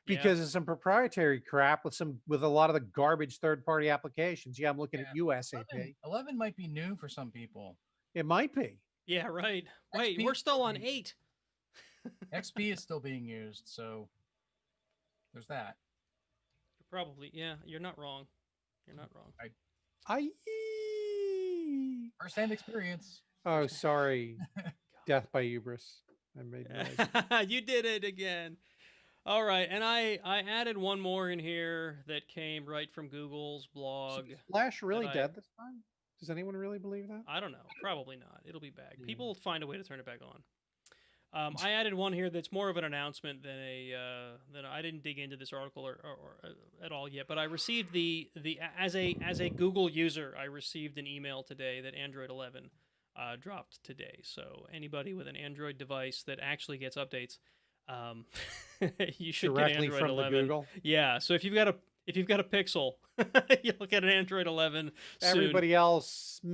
because of some proprietary crap with a lot of the garbage third-party applications. Yeah, I'm looking at USAP. 11 might be new for some people. It might be. Yeah, right. Wait, we're still on 8. XP is still being used, so there's that. You're probably, you're not wrong. You're not wrong. IE. First-hand experience. Oh, sorry. Death by hubris. I made noise. You did it again. All right, and I added one more in here that came right from Google's blog. So is Flash really dead this time? Does anyone really believe that? I don't know. Probably not. It'll be back. People will find a way to turn it back on. I added one here that's more of an announcement than that I didn't dig into this article or at all yet, but I received as a Google user, I received an email today that Android 11 dropped today. So anybody with an Android device that actually gets updates, you should directly get Android from 11. The Google. Yeah. So if you've got a Pixel, you'll get an Android 11 soon. Everybody else, you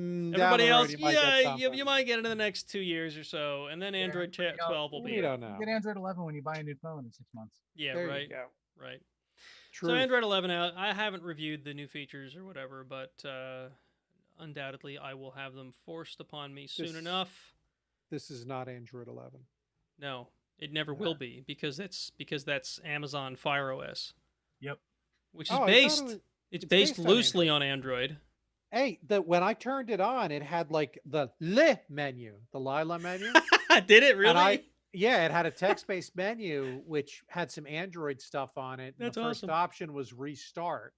might get it in the next 2 years or so, and then Android 12 will be. We don't know. You get Android 11 when you buy a new phone in 6 months. Yeah, there right. You go. Right. Truth. So Android 11 out. I haven't reviewed the new features or whatever, but undoubtedly I will have them forced upon me soon enough. This is not Android 11. No, it never will be because that's Amazon Fire OS. Yep. Which is it's based loosely on Android. Hey, when I turned it on, it had like the Le menu, the Lila menu. Did it really? It had a text-based menu which had some Android stuff on it. That's the first awesome. option was restart.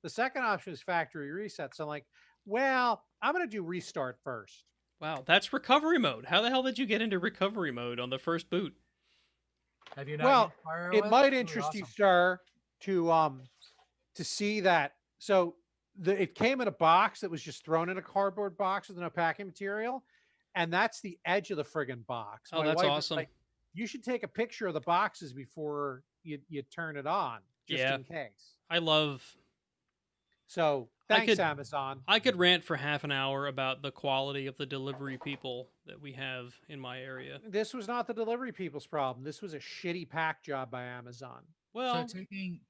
The second option is factory reset. So I'm like, well, I'm going to do restart first. Wow, that's recovery mode. How the hell did you get into recovery mode on the first boot? Have you not Well, used Fire it OS? might Really interest you, awesome. sir, to see that. So it came in a box that was just thrown in a cardboard box with no packing material, and that's the edge of the friggin' box. Oh, My that's wife was awesome. like, you should take a picture of the boxes before you turn it on, just Yeah. in case. I love. So thanks, Amazon. I could rant for half an hour about the quality of the delivery people that we have in my area. This was not the delivery people's problem. This was a shitty pack job by Amazon. Well, so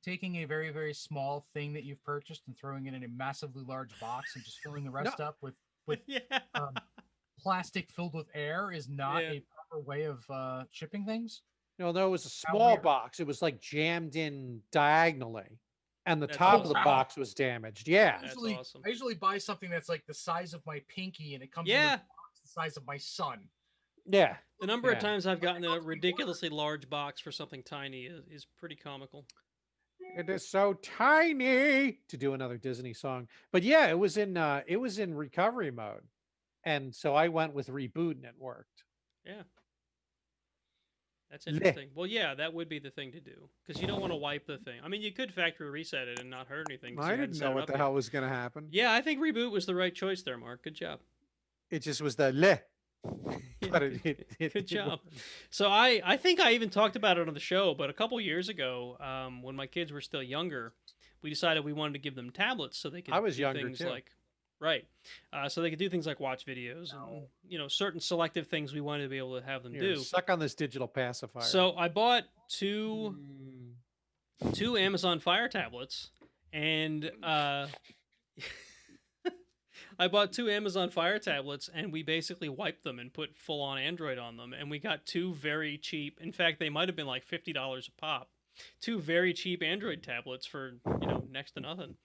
taking a very, very small thing that you've purchased and throwing it in a massively large box and just filling the rest up with yeah. Plastic filled with air is not Yeah. a proper way of shipping things. No, it was a small weird. box. It was like jammed in diagonally, and the That's top of the awesome. box was damaged. Yeah. That's Usually, awesome. I usually buy something that's like the size of my pinky and it comes in Yeah. a box the size of my son. Yeah. The number of Yeah. times I've gotten a ridiculously large box for something tiny is pretty comical. It is so tiny, to do another Disney song. But yeah, it was in recovery mode. And so I went with reboot and it worked. Yeah. That's interesting. Well, yeah, that would be the thing to do because you don't want to wipe the thing. I mean, you could factory reset it and not hurt anything. 'cause I you hadn't didn't set know it what up the yet. hell was going to happen. Yeah, I think reboot was the right choice there, Mark. Good job. It just was the le. But Good job. So I think I even talked about it on the show, but a couple years ago, when my kids were still younger, we decided we wanted to give them tablets so they could I was do younger, things too. like so they could do things like watch videos and certain selective things we wanted to be able to have them Here, do. suck on this digital pacifier. So I bought two Amazon Fire tablets, and I bought two Amazon Fire tablets, and we basically wiped them and put full-on Android on them, and we got two very cheap. In fact, they might have been like $50 a pop. Two very cheap Android tablets for next to nothing,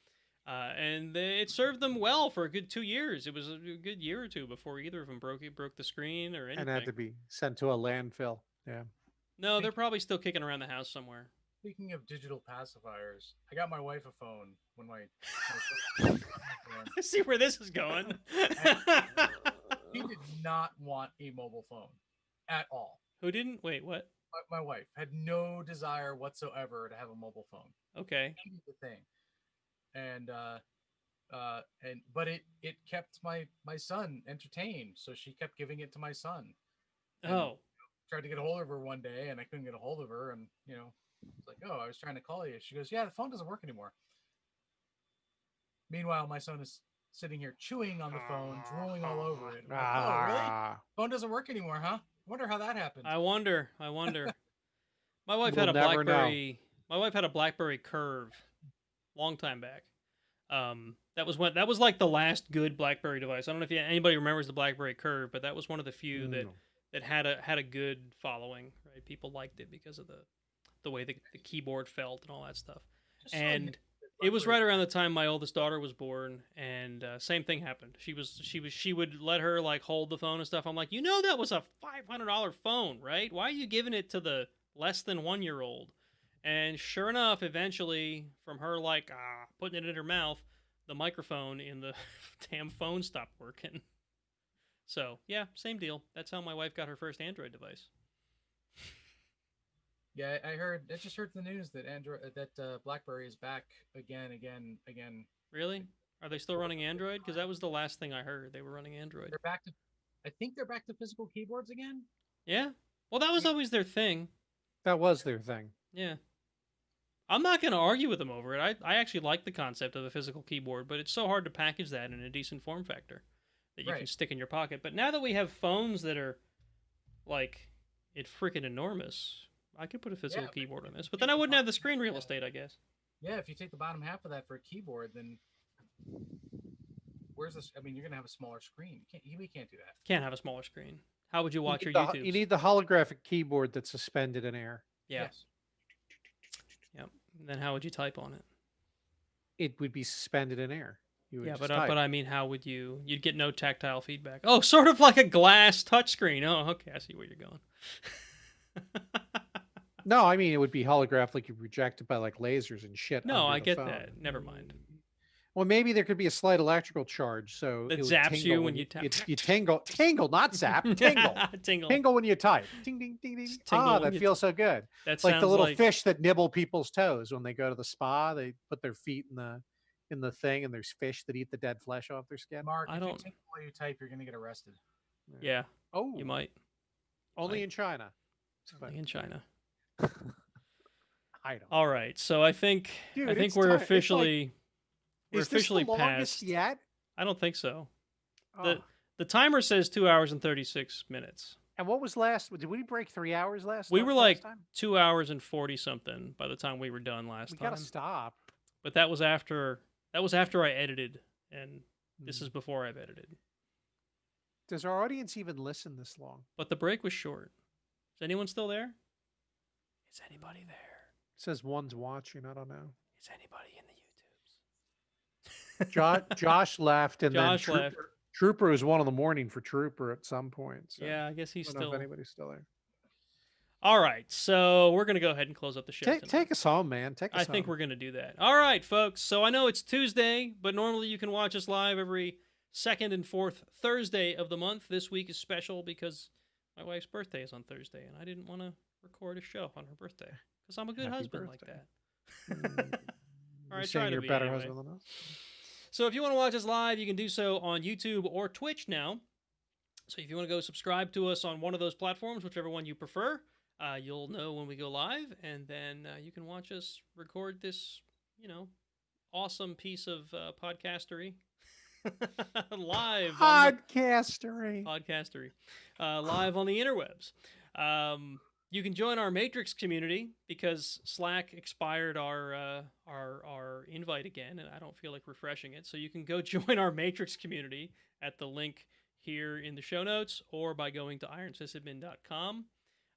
and it served them well for a good 2 years. It was a good year or two before either of them broke the screen or anything. and had to be sent to a landfill. Yeah. No, they're probably still kicking around the house somewhere. Speaking of digital pacifiers, I got my wife a phone when my I see where this is going. she did not want a mobile phone at all. Who didn't? Wait, what? My wife had no desire whatsoever to have a mobile phone. Okay. Hated the thing, but it kept my son entertained, so she kept giving it to my son. And Oh, tried to get a hold of her one day, and I couldn't get a hold of her, and it's like, oh, I was trying to call you. She goes, yeah, the phone doesn't work anymore. Meanwhile, my son is sitting here chewing on the phone, drooling all over it. I'm like, oh, really? Phone doesn't work anymore, huh? Wonder how that happened. I wonder. My wife We'll had a never know. BlackBerry. My wife had a BlackBerry Curve, long time back. That was like the last good BlackBerry device. I don't know if anybody remembers the BlackBerry Curve, but that was one of the few that had a good following. Right, people liked it because of the way the keyboard felt and all that stuff. And it was right around the time my oldest daughter was born, and same thing happened. She would let her like hold the phone and stuff. I'm like, that was a $500 phone, right? Why are you giving it to the less than 1-year-old? And sure enough, eventually, from her like putting it in her mouth, the microphone in the damn phone stopped working. So yeah, same deal. That's how my wife got her first Android device. Yeah, I just heard the news that BlackBerry is back again. Really? Are they still running Android? Because that was the last thing I heard. They were running Android. I think they're back to physical keyboards again. Yeah. Well, that was always their thing. That was their thing. Yeah. I'm not going to argue with them over it. I actually like the concept of a physical keyboard, but it's so hard to package that in a decent form factor that you can stick in your pocket. But now that we have phones that are like freaking enormous, I could put a physical keyboard on this, but then I wouldn't have the screen real estate, I guess. Yeah, if you take the bottom half of that for a keyboard, then where's this? I mean, you're gonna have a smaller screen. We can't do that. Can't have a smaller screen. How would you watch your YouTube? You need the holographic keyboard that's suspended in air. Yeah. Yes. Yep. Then how would you type on it? It would be suspended in air. You would Yeah, just but type. I mean, how would you'd get no tactile feedback. Oh, sort of like a glass touchscreen. Oh, okay, I see where you're going. No, I mean it would be holographic, like you projected by like lasers and shit. No, under I the get phone. that. Never mind. Well, maybe there could be a slight electrical charge, so That it would zaps tingle you when you tap. You tingle, not zap, tingle, tingle when you type. Ding, ding, ding, ding. Tingle when That you feels so good. That Like the sounds little fish that nibble people's toes when they go to the spa. They put their feet in in the thing, and there's fish that eat the dead flesh off their skin. Mark, I if you don't- take while you type, you're gonna get arrested. Yeah, Oh, you might. only I- in China. It's Only fine. in China. I don't. All right, so I think Dude, I think it's we're time- it's like- officially Is this the longest past. yet? I don't think so. Oh. The timer says 2 hours and 36 minutes. And what was last? Did we break 3 hours last? We time- were last like time? 2 hours and 40 something by the time we were done last We time. gotta stop. But that was after I edited, and this Hmm. is before I've edited. Does our audience even listen this long? But the break was short. Is anyone still there? Is anybody there? It says one's watching. I don't know. Is anybody in the YouTubes? Josh left, and Josh then left. Trooper was 1 in the morning for Trooper at some point. So Yeah, I guess I he's don't know still. if anybody's still there. All right, so we're gonna go ahead and close up the show. tonight. Take us home, man. Take us I think home. we're going to do that. All right, folks. So I know it's Tuesday, but normally you can watch us live every second and fourth Thursday of the month. This week is special because my wife's birthday is on Thursday, and I didn't want to record a show on her birthday because I'm a good Happy husband birthday. like that. You're I try saying to you're a be better anyway. husband than us. So if you want to watch us live, you can do so on YouTube or Twitch now. So if you want to go subscribe to us on one of those platforms, whichever one you prefer, you'll know when we go live, and then you can watch us record this, awesome piece of podcastery live. Podcastery. Live on the interwebs. You can join our Matrix community because Slack expired our invite again, and I don't feel like refreshing it. So you can go join our Matrix community at the link here in the show notes, or by going to ironsysadmin.com.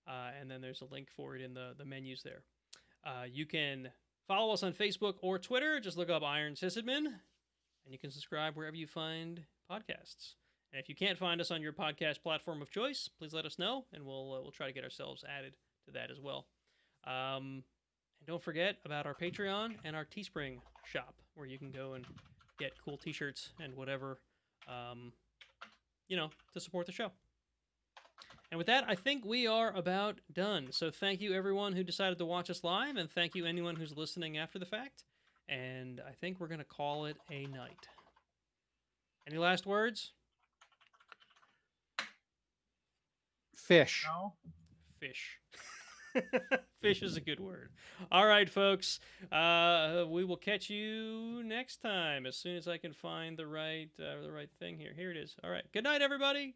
And then there's a link for it in the menus there. You can follow us on Facebook or Twitter. Just look up Iron Sysadmin, and you can subscribe wherever you find podcasts. And if you can't find us on your podcast platform of choice, please let us know, and we'll try to get ourselves added to that as well. And don't forget about our Patreon and our Teespring shop, where you can go and get cool T-shirts and whatever, to support the show. And with that, I think we are about done. So thank you, everyone who decided to watch us live, and thank you, anyone who's listening after the fact. And I think we're going to call it a night. Any last words? Fish. No. Fish. Fish is a good word. All right, folks. We will catch you next time as soon as I can find the right thing here. Here it is. All right. Good night, everybody.